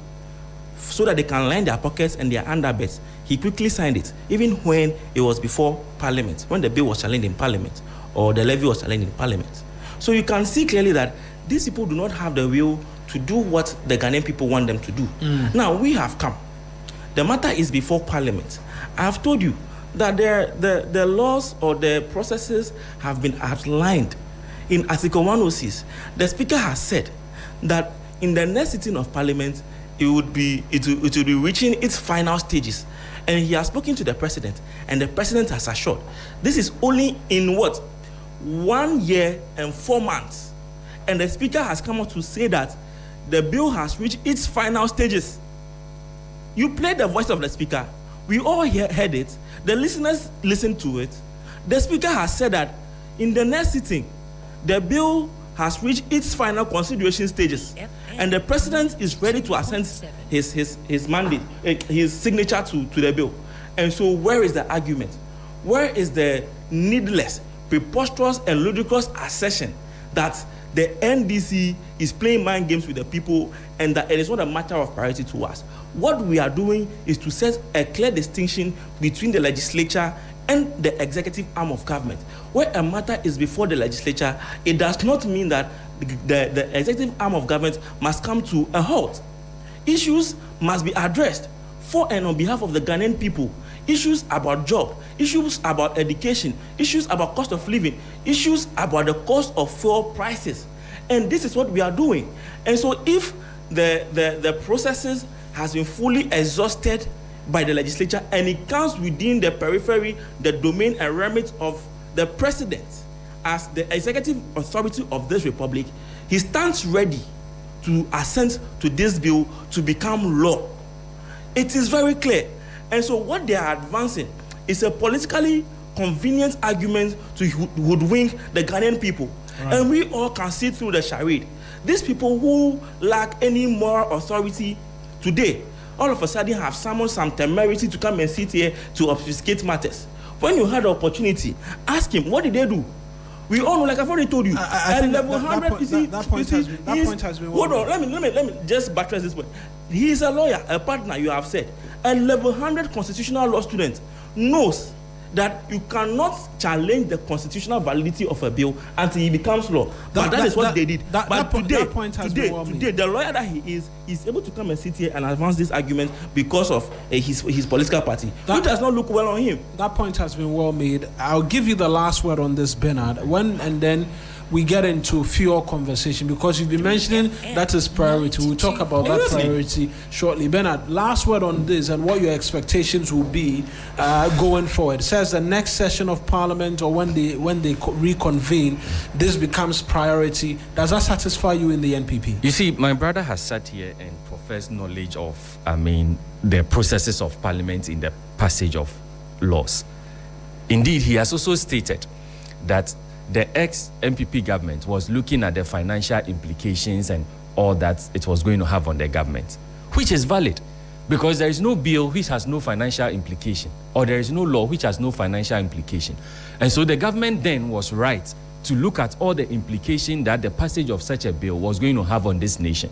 so that they can line their pockets and their underbeds. He quickly signed it, even when it was before Parliament, when the bill was challenged in Parliament, or the levy was challenged in Parliament. So you can see clearly that these people do not have the will to do what the Ghanaian people want them to do. Now, we have come. The matter is before Parliament. I have told you that the laws or the processes have been outlined in Article 106. The Speaker has said that in the next sitting of Parliament, it will be reaching its final stages. And he has spoken to the President, and the President has assured this is only in 1 year and 4 months. And the Speaker has come out to say that the bill has reached its final stages. You played the voice of the speaker. We all heard it. The listeners listened to it. The speaker has said that in the next sitting, the bill has reached its final consideration stages, and the president is ready to assent his mandate, his signature to the bill. And so, where is the argument? Where is the needless, preposterous, and ludicrous assertion that the NDC is playing mind games with the people and that it is not a matter of priority to us? What we are doing is to set a clear distinction between the legislature and the executive arm of government. Where a matter is before the legislature, it does not mean that the executive arm of government must come to a halt. Issues must be addressed for and on behalf of the Ghanaian people. Issues about job, issues about education, issues about cost of living, issues about the cost of fuel prices. And this is what we are doing. And so if the processes has been fully exhausted by the legislature and it comes within the periphery, the domain and remit of the president as the executive authority of this republic, he stands ready to assent to this bill to become law. It is very clear. And so what they are advancing is a politically convenient argument to hoodwink the Ghanaian people. Right. And we all can see through the charade. These people who lack any moral authority today, all of a sudden have summoned some temerity to come and sit here to obfuscate matters. When you had the opportunity, ask him, what did they do? We all know, like I've already told you, at level 100, that point has been hold on, let me just buttress this point. He is a lawyer, a partner, you have said. A level 100 constitutional law student knows that you cannot challenge the constitutional validity of a bill until it becomes law. But that is what they did. But today, the lawyer that he is able to come and sit here and advance this argument because of his political party. It does not look well on him. That point has been well made. I'll give you the last word on this, Bernard. And then we get into fuel conversation because you've been mentioning that is priority. We'll talk about that priority shortly. Bernard, last word on this and what your expectations will be going forward. It says the next session of Parliament or when they reconvene, this becomes priority. Does that satisfy you in the NPP? You see, my brother has sat here and professed knowledge of, the processes of Parliament in the passage of laws. Indeed, he has also stated that the ex-MPP government was looking at the financial implications and all that it was going to have on the government, which is valid because there is no bill which has no financial implication or there is no law which has no financial implication. And so the government then was right to look at all the implication that the passage of such a bill was going to have on this nation.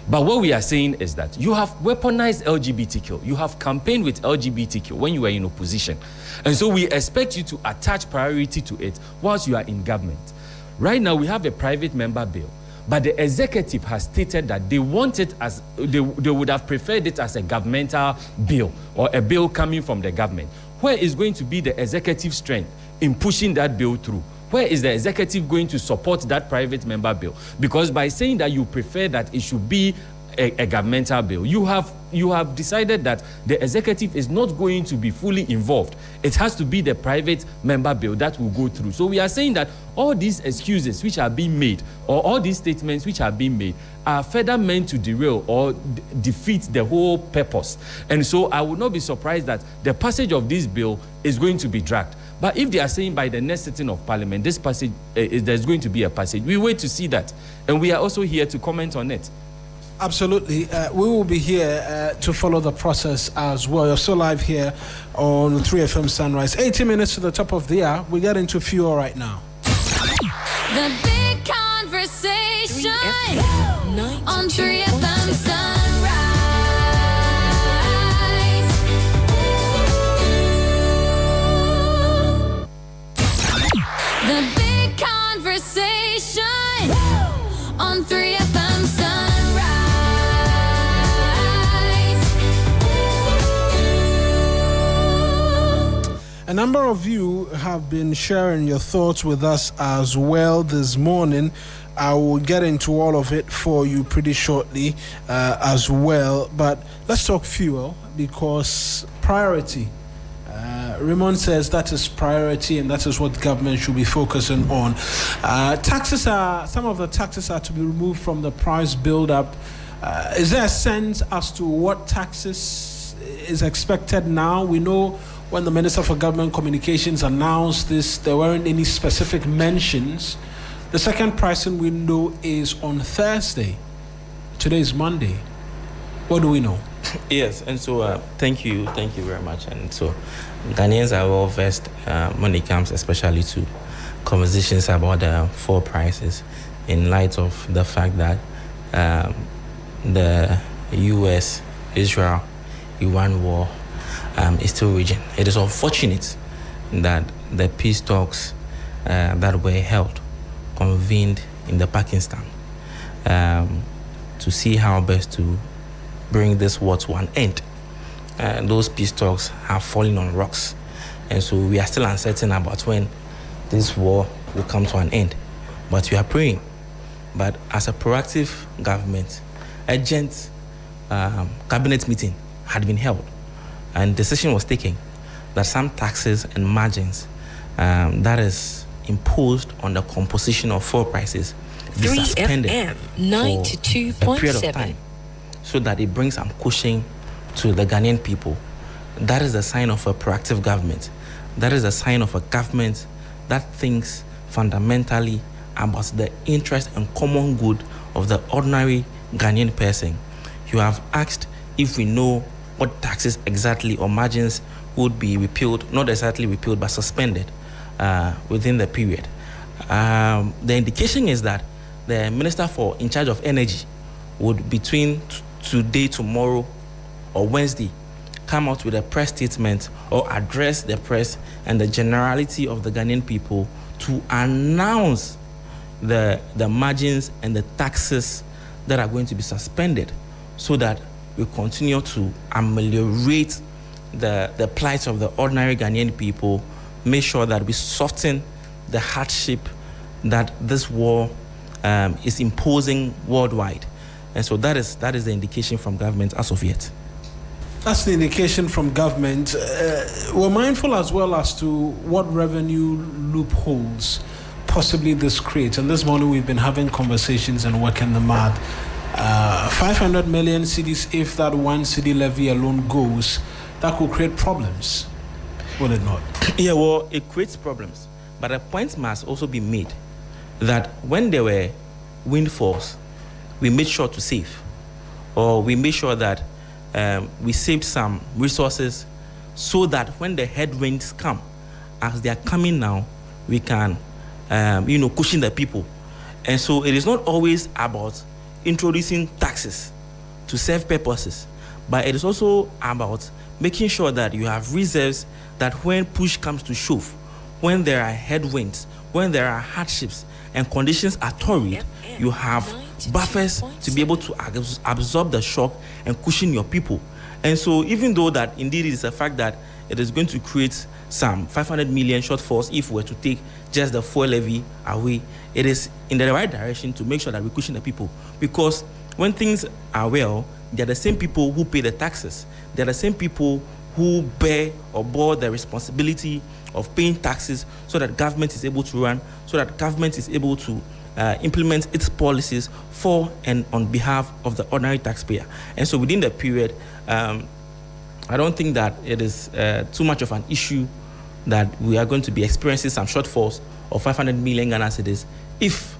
But what we are saying is that you have weaponized LGBTQ. You have campaigned with LGBTQ when you were in opposition. And so we expect you to attach priority to it whilst you are in government. Right now, we have a private member bill, but the executive has stated that they want it as, they would have preferred it as a governmental bill or a bill coming from the government. Where is going to be the executive strength in pushing that bill through? Where is the executive going to support that private member bill? Because by saying that you prefer that it should be a governmental bill, you have decided that the executive is not going to be fully involved. It has to be the private member bill that will go through. So we are saying that all these excuses which are being made or all these statements which are being made are further meant to derail or defeat the whole purpose. And so I would not be surprised that the passage of this bill is going to be dragged. But if they are saying by the next sitting of Parliament, this passage, there's going to be a passage, we wait to see that. And we are also here to comment on it. Absolutely. We will be here to follow the process as well. You're still live here on 3FM Sunrise. 80 minutes to the top of the hour. We get into fuel right now. The big conversation on 3FM Sunrise. The big conversation on 3FM Sunrise. A number of you have been sharing your thoughts with us as well this morning. I will get into all of it for you pretty shortly as well. But let's talk fuel because priority. Raymond says that is priority and that is what government should be focusing on. Some of the taxes are to be removed from the price build-up. Is there a sense as to what taxes is expected now? We know when the Minister for Government Communications announced this, there weren't any specific mentions. The second pricing window is on Thursday. Today is Monday. What do we know? Yes, and so thank you very much. And so Ghanaians are well versed when it comes especially to conversations about the fuel prices in light of the fact that the US, Israel, Iran war is still raging. It is unfortunate that the peace talks that were held, convened in the Pakistan, to see how best to bring this war to an end. Those peace talks have fallen on rocks. And so we are still uncertain about when this war will come to an end. But we are praying. But as a proactive government, urgent cabinet meeting had been held. And decision was taken that some taxes and margins that is imposed on the composition of fuel prices be suspended for a period of time, so that it brings some cushion to the Ghanaian people. That is a sign of a proactive government. That is a sign of a government that thinks fundamentally about the interest and common good of the ordinary Ghanaian person. You have asked if we know what taxes exactly or margins would be repealed, not exactly repealed, but suspended within the period. The indication is that the Minister in charge of energy would, between today, tomorrow, or Wednesday, come out with a press statement or address the press and the generality of the Ghanaian people to announce the margins and the taxes that are going to be suspended, so that we continue to ameliorate the plight of the ordinary Ghanaian people, make sure that we soften the hardship that this war is imposing worldwide. And so that is the indication from government as of yet. That's the indication from government. We're mindful as well as to what revenue loopholes possibly this creates. And this morning we've been having conversations and working the math. 500 million cedis, if that one cedi levy alone goes, that could create problems, will it not? Yeah, well, it creates problems. But a point must also be made that when there were windfalls, we made sure to save, or we made sure that we saved some resources, so that when the headwinds come, as they are coming now, we can, cushion the people. And so it is not always about introducing taxes to serve purposes, but it is also about making sure that you have reserves, that when push comes to shove, when there are headwinds, when there are hardships and conditions are torrid, you have buffers to be able to absorb the shock and cushion your people. And so even though that indeed is a fact that it is going to create some 500 million shortfalls if we were to take just the fuel levy away, it is in the right direction to make sure that we cushion the people. Because when things are well, they're the same people who pay the taxes. They're the same people who bear or bore the responsibility of paying taxes, so that government is able to run, so that government is able to implement its policies for and on behalf of the ordinary taxpayer. And so within the period, I don't think that it is too much of an issue that we are going to be experiencing some shortfalls of 500 million Ghana cedis if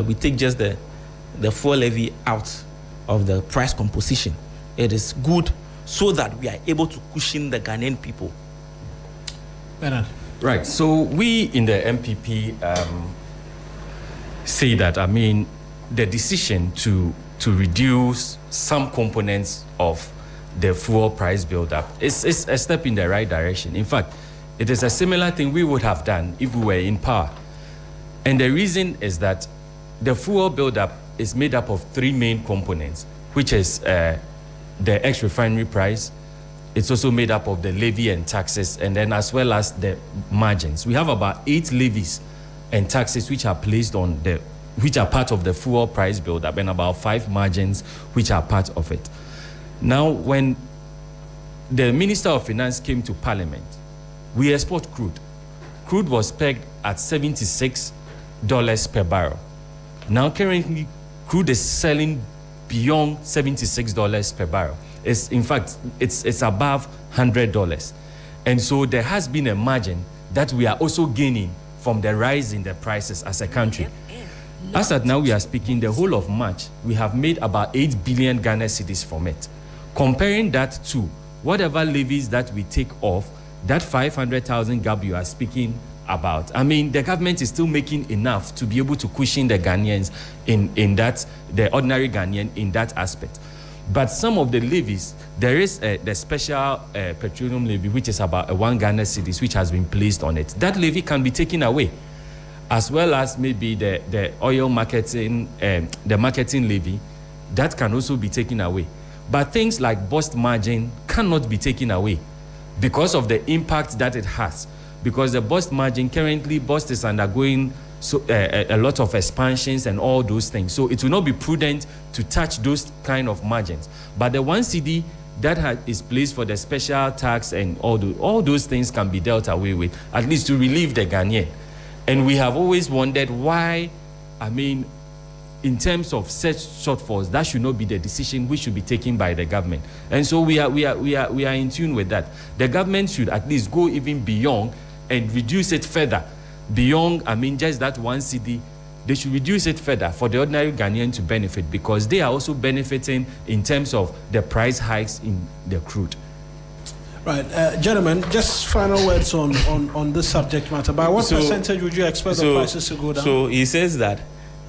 we take just the fuel levy out of the price composition. It is good so that we are able to cushion the Ghanaian people. Bernard. Right. So we in the MPP say that, the decision to reduce some components of the fuel price build-up is a step in the right direction. In fact, it is a similar thing we would have done if we were in power. And the reason is that the fuel build-up is made up of three main components, which is the ex-refinery price. It's also made up of the levy and taxes, and then as well as the margins. We have about 8 levies and taxes which are placed on which are part of the fuel price build-up, and about 5 margins which are part of it. Now, when the Minister of Finance came to Parliament, we export crude. Crude was pegged at $76 per barrel. Now, currently, crude is selling beyond $76 per barrel. It's, in fact, it's above $100. And so there has been a margin that we are also gaining from the rise in the prices as a country. As at now we are speaking, the whole of March, we have made about 8 billion Ghana cedis from it. Comparing that to whatever levies that we take off, that 500,000 gap you are speaking about, I mean, the government is still making enough to be able to cushion the Ghanaians in that, the ordinary Ghanaian in that aspect. But some of the levies, there is the special petroleum levy, which is about 1 Ghana cedis, which has been placed on it. That levy can be taken away, as well as maybe the oil marketing, the marketing levy, that can also be taken away. But things like bust margin cannot be taken away because of the impact that it has. Because the bust margin, currently bust is undergoing a lot of expansions and all those things. So it will not be prudent to touch those kind of margins. But the 1 cedi that is placed for the special tax and all those things can be dealt away with, at least to relieve the Ghanaian. And we have always wondered why, I mean, in terms of such shortfalls, that should not be the decision which should be taken by the government. And so we are in tune with that. The government should at least go even beyond and reduce it further. Beyond, I mean, just that 1 cedi, they should reduce it further for the ordinary Ghanaian to benefit, because they are also benefiting in terms of the price hikes in the crude. Right, gentlemen, just final words on this subject matter. By what percentage would you expect the prices to go down? So he says that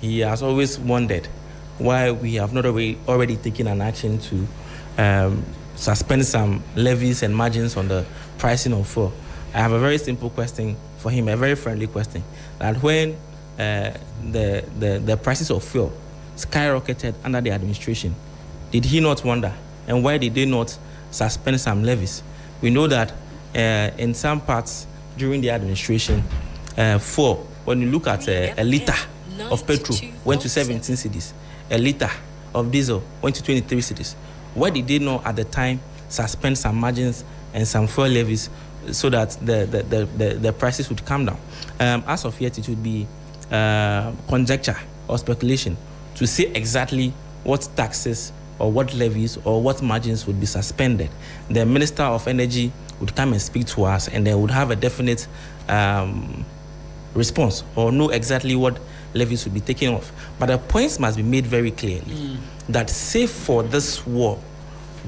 he has always wondered why we have not already taken an action to suspend some levies and margins on the pricing of fuel. I have a very simple question for him, a very friendly question. That when the prices of fuel skyrocketed under the administration, did he not wonder? And why did they not suspend some levies? We know that in some parts during the administration, when you look at a liter of petrol went to 17 cedis, a liter of diesel went to 23 cedis. Why did they not at the time suspend some margins and some fuel levies so that the prices would come down? As of yet, it would be conjecture or speculation to say exactly what taxes or what levies or what margins would be suspended. The Minister of Energy would come and speak to us, and they would have a definite response or know exactly what levies would be taken off. But the points must be made very clearly that, save for this war,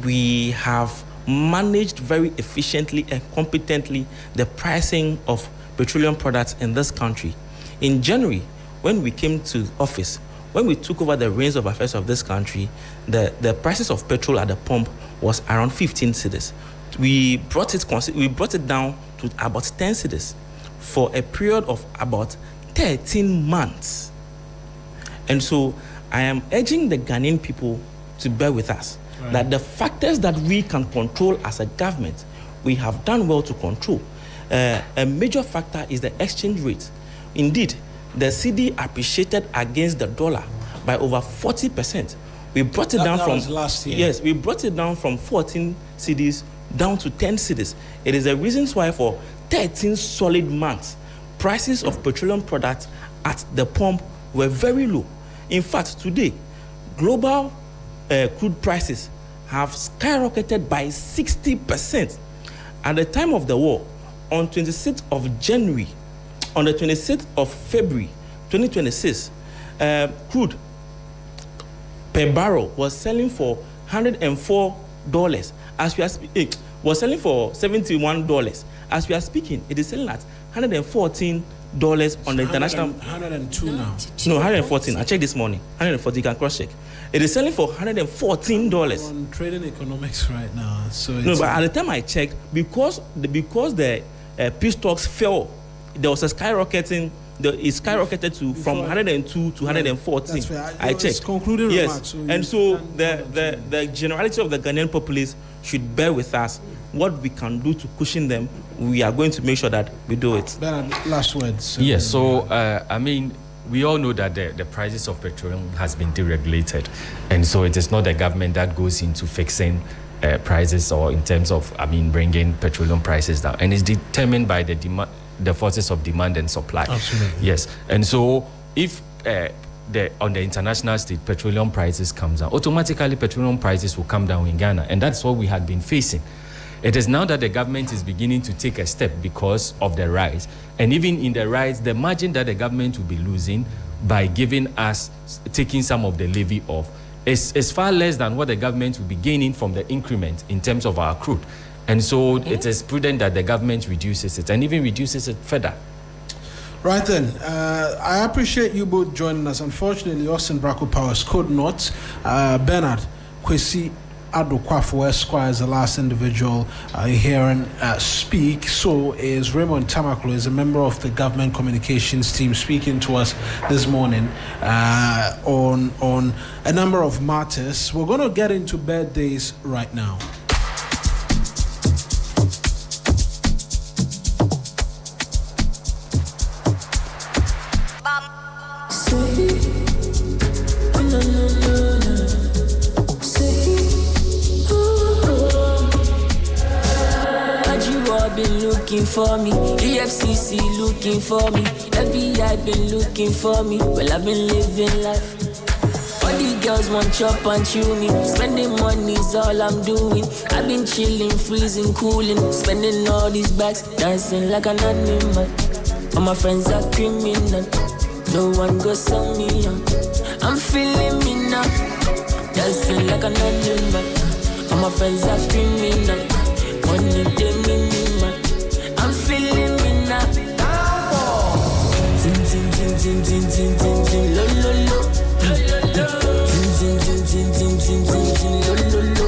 we have managed very efficiently and competently the pricing of petroleum products in this country. In January, when we came to office, when we took over the reins of affairs of this country, the prices of petrol at the pump was around 15 cedis. We brought it down to about 10 cedis for a period of about 13 months. And so I am urging the Ghanaian people to bear with us. Right. That the factors that we can control as a government, we have done well to control. A major factor is the exchange rate. Indeed, the cedi appreciated against the dollar by over 40%. We brought it down from last year. Yes, we brought it down from 14 cedis down to 10 cedis. It is a reason why for 13 solid months, prices of petroleum products at the pump were very low. In fact, today, global crude prices have skyrocketed by 60%. At the time of the war, on 26th of January, on the 26th of February 2026, crude per barrel was selling for $104. As we are speaking, was selling for $71. As we are speaking, it is selling at $114 on the international. 102 now. No, 114. I checked this morning. 114. You can cross check. It is selling for $114. On trading economics right now. So no, but at the time I checked, because the peace talks fell, there was a skyrocketing. It skyrocketed from 102 to 114. That's fair. I checked. Concluding remarks. And so the generality of the Ghanaian populace should bear with us. What we can do to cushion them, we are going to make sure that we do it. Bernard, last words. Yes, so I mean, we all know that the prices of petroleum has been deregulated, and so it is not the government that goes into fixing prices or in terms of, I mean, bringing petroleum prices down, and it's determined by the forces of demand and supply. Absolutely. Yes, and so if on the international stage, petroleum prices comes down, automatically petroleum prices will come down in Ghana. And that's what we had been facing. It is now that the government is beginning to take a step because of the rise. And even in the rise, the margin that the government will be losing by taking some of the levy off is far less than what the government will be gaining from the increment in terms of our crude. And so it is prudent that the government reduces it and even reduces it further. Right then, I appreciate you both joining us. Unfortunately, Austin Bracco Powers could not. Bernard Kwesi Adokwafo Esquire is the last individual hearing speak. So is Raymond Tamaklo, is a member of the government communications team, speaking to us this morning on a number of matters. We're going to get into birthdays right now. Been looking for me, EFCC looking for me, FBI been looking for me. Well, I've been living life. All the girls want chop and chew me. Spending money's all I'm doing. I've been chilling, freezing, cooling, spending all these bags, dancing like an animal. All my friends are criminal. No one goes sell me on. I'm feeling me now, dancing like an animal. All my friends are criminal. Money they minimum. I'm feeling me now. Zin zin zin zin zin zin zin zin lo lo lo. Zin zin zin zin zin zin zin zin lo lo lo.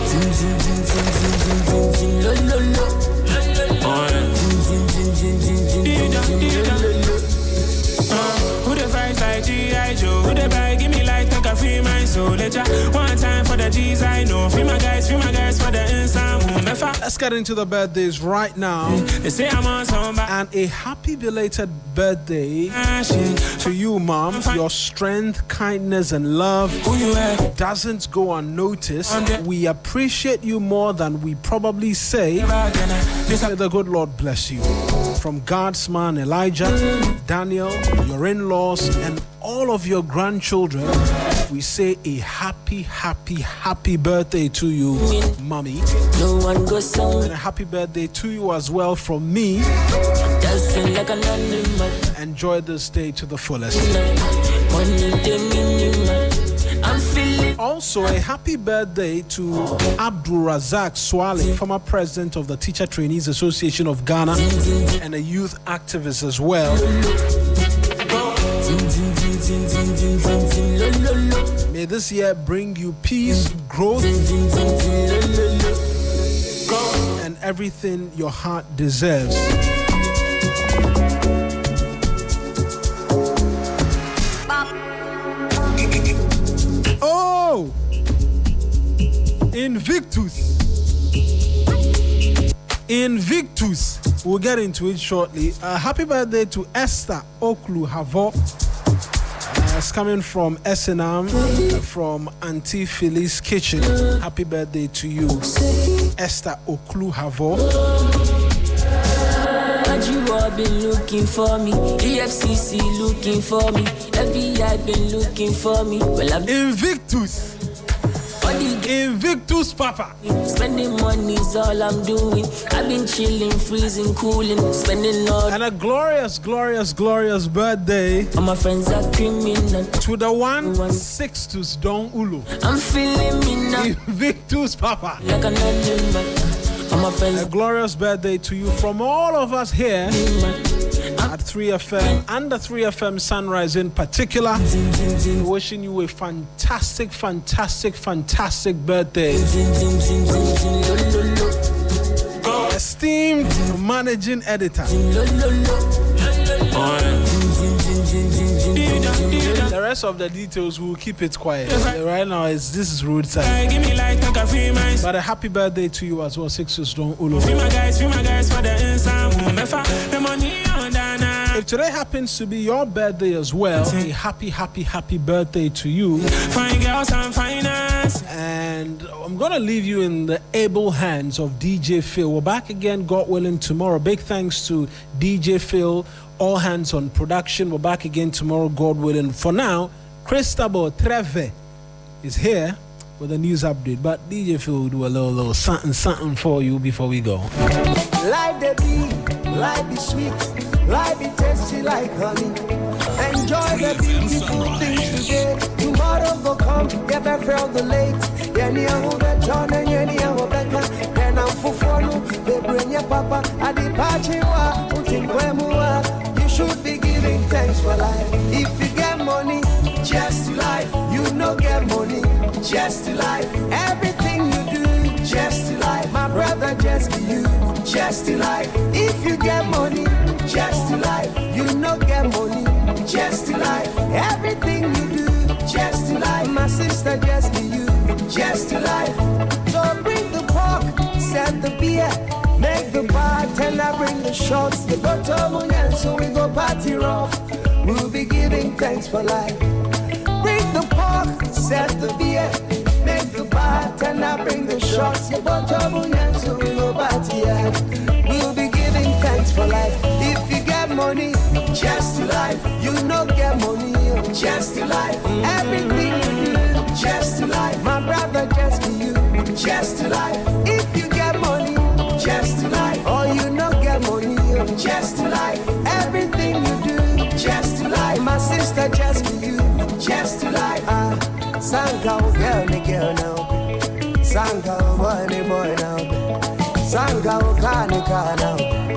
Zin zin zin zin zin zin zin zin lo lo lo. Zin zin zin zin zin zin zin lo lo lo. Who the vibes like G.I. Joe? Who the buy? Give me light, take a free my soul. One time for the G's I know. Free my guys for the inside. Let's get into the birthdays right now. They say I'm on somebody. And a happy belated birthday to you, Mom. Your strength, kindness, and love doesn't go unnoticed. We appreciate you more than we probably say. May the good Lord bless you. From God's man Elijah, Daniel, your in-laws, and all of your grandchildren, we say a happy, happy, happy birthday to you, Mommy. No one goes so. And a happy birthday to you as well from me. Dancing like an animal. Enjoy this day to the fullest. I'm feeling. Also, a happy birthday to Abdul Razak Swale, former president of the Teacher Trainees Association of Ghana and a youth activist as well. May this year bring you peace, growth, and everything your heart deserves. Oh! Invictus. We'll get into it shortly. Happy birthday to Esther Oklu Havo. It's coming from SNM, from Auntie Phyllis Kitchen. Happy birthday to you, Esther Oklu Havo. You all been looking for me, EFCC looking for me, FBI been looking for me. Well, I've Invictus. Invictus, Papa. Spending money's all I'm doing. I've been chilling, freezing, cooling, spending all. And a glorious, glorious, glorious birthday. All my friends are criminal. To the one Sixtus Don Ulu. I'm feeling me now. Invictus, Papa. Like an animal. All my friends. A glorious birthday to you from all of us here at 3FM and the 3FM Sunrise in particular. Wishing you a fantastic, fantastic, fantastic birthday. Esteemed managing editor. The rest of the details we'll keep it quiet. Right now this is roadside. But a happy birthday to you as well, Sixtus Don Ulo. If today happens to be your birthday as well, a happy, happy, happy birthday to you. Fine girls and fine And I'm going to leave you in the able hands of DJ Phil. We're back again, God willing, tomorrow. Big thanks to DJ Phil, all hands on production. We're back again tomorrow, God willing. For now, Cristobal Treve is here with a news update. But DJ Phil will do a little something for you before we go. Life the be, life be sweet, life be tasty like honey. Enjoy the beautiful things today. Tomorrow go come, get back from the late. Yeni ahu beton and yeni ahu beka. Then I'm fufonu, they bring your papa. Adi pachiwa, utingwemua. You should be giving thanks for life. If you get money, just to life. You no get money, just to life. Everything you do, just to life. My brother, just to you, just to life. If you get money, just to life. You no get money, just to life. Everything you do, just to life. My sister, just to you, just to life. So bring the pork, set the beer, make the bartender bring the shots. The bottom and so we go party rough. We'll be giving thanks for life. Bring the pork, set the beer, make the bartender bring the shots. The bottom and so we go party. We'll be giving thanks for life. If you get money, just to life. You no get money, just to life. Everything you do, just to life. My brother, just to you, just to life. If you get money, just to life. Or you no get money, just to life. Everything you do, just to life. My sister, just to you, just to life. Sanka girl now. Sanka boy now. Sanka kanika now.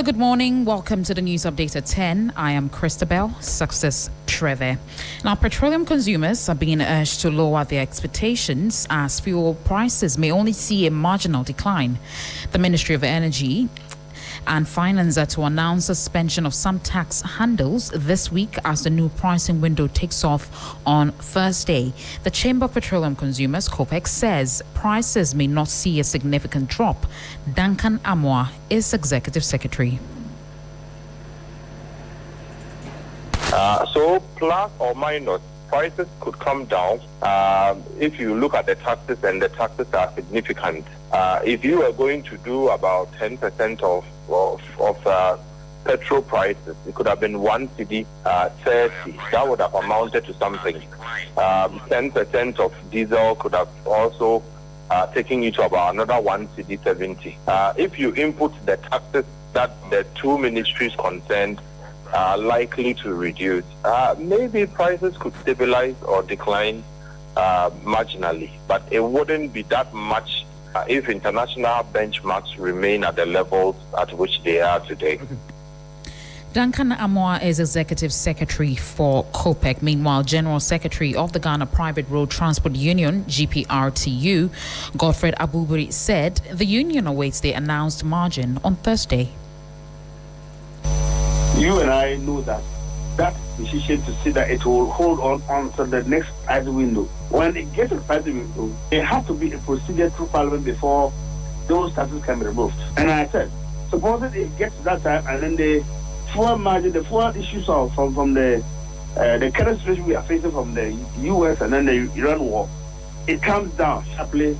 Good morning. Welcome to the News Update at 10. I am Christabel Success Treve. Now, petroleum consumers are being urged to lower their expectations as fuel prices may only see a marginal decline. The Ministry of Energy and Finance are to announce suspension of some tax handles this week as the new pricing window takes off on Thursday. The Chamber of Petroleum Consumers, COPEC, says prices may not see a significant drop. Duncan Amoah is Executive Secretary. So plus or minus, prices could come down if you look at the taxes, and the taxes are significant. If you are going to do about 10% of petrol prices, it could have been 1 cedi 30. That would have amounted to something. 10% of diesel could have also taken you to about another 1 cedi 70. If you input the taxes that the two ministries concerned are likely to reduce, maybe prices could stabilize or decline marginally, but it wouldn't be that much if international benchmarks remain at the levels at which they are today. Duncan Amoah is Executive Secretary for COPEC. Meanwhile, General Secretary of the Ghana Private Road Transport Union, GPRTU, Godfred Abuburi, said the union awaits the announced margin on Thursday. You and I know that decision to see that it will hold on until the next pricing window. When it gets to the pricing window, it has to be a procedure through Parliament before those taxes can be removed. And I said, supposing it gets to that time and then the fuel margin, the fuel issues from the current situation we are facing from the US and then the Iran war, it comes down sharply,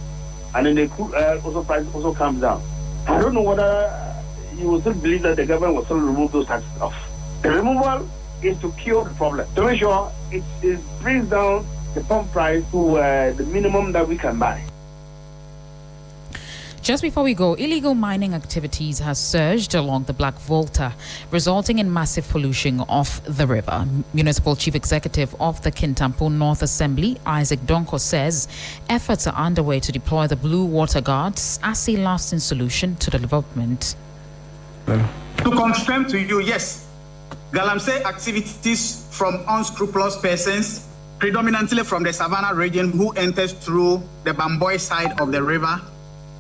and then the crude oil price also comes down. I don't know whether you will still believe that the government will still remove those taxes off. The removal is to cure the problem, to make sure it brings down the pump price to the minimum that we can buy. Just before we go, illegal mining activities has surged along the Black Volta, resulting in massive pollution of the river. Municipal Chief Executive of the Kintampo North Assembly, Isaac Donko, says efforts are underway to deploy the Blue Water Guards as a lasting solution to the development. To confirm to you, yes, Galamsey activities from unscrupulous persons, predominantly from the Savannah region, who enters through the Bamboy side of the river,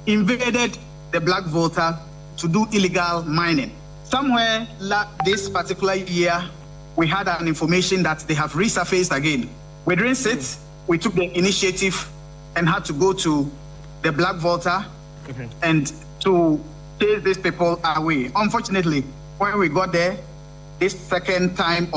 invaded the Black Volta to do illegal mining. somewhere this particular year, we had an information that they have resurfaced again. We didn't sit, we took the initiative and had to go to the Black Volta and to chase these people away. Unfortunately, when we got there, this second time of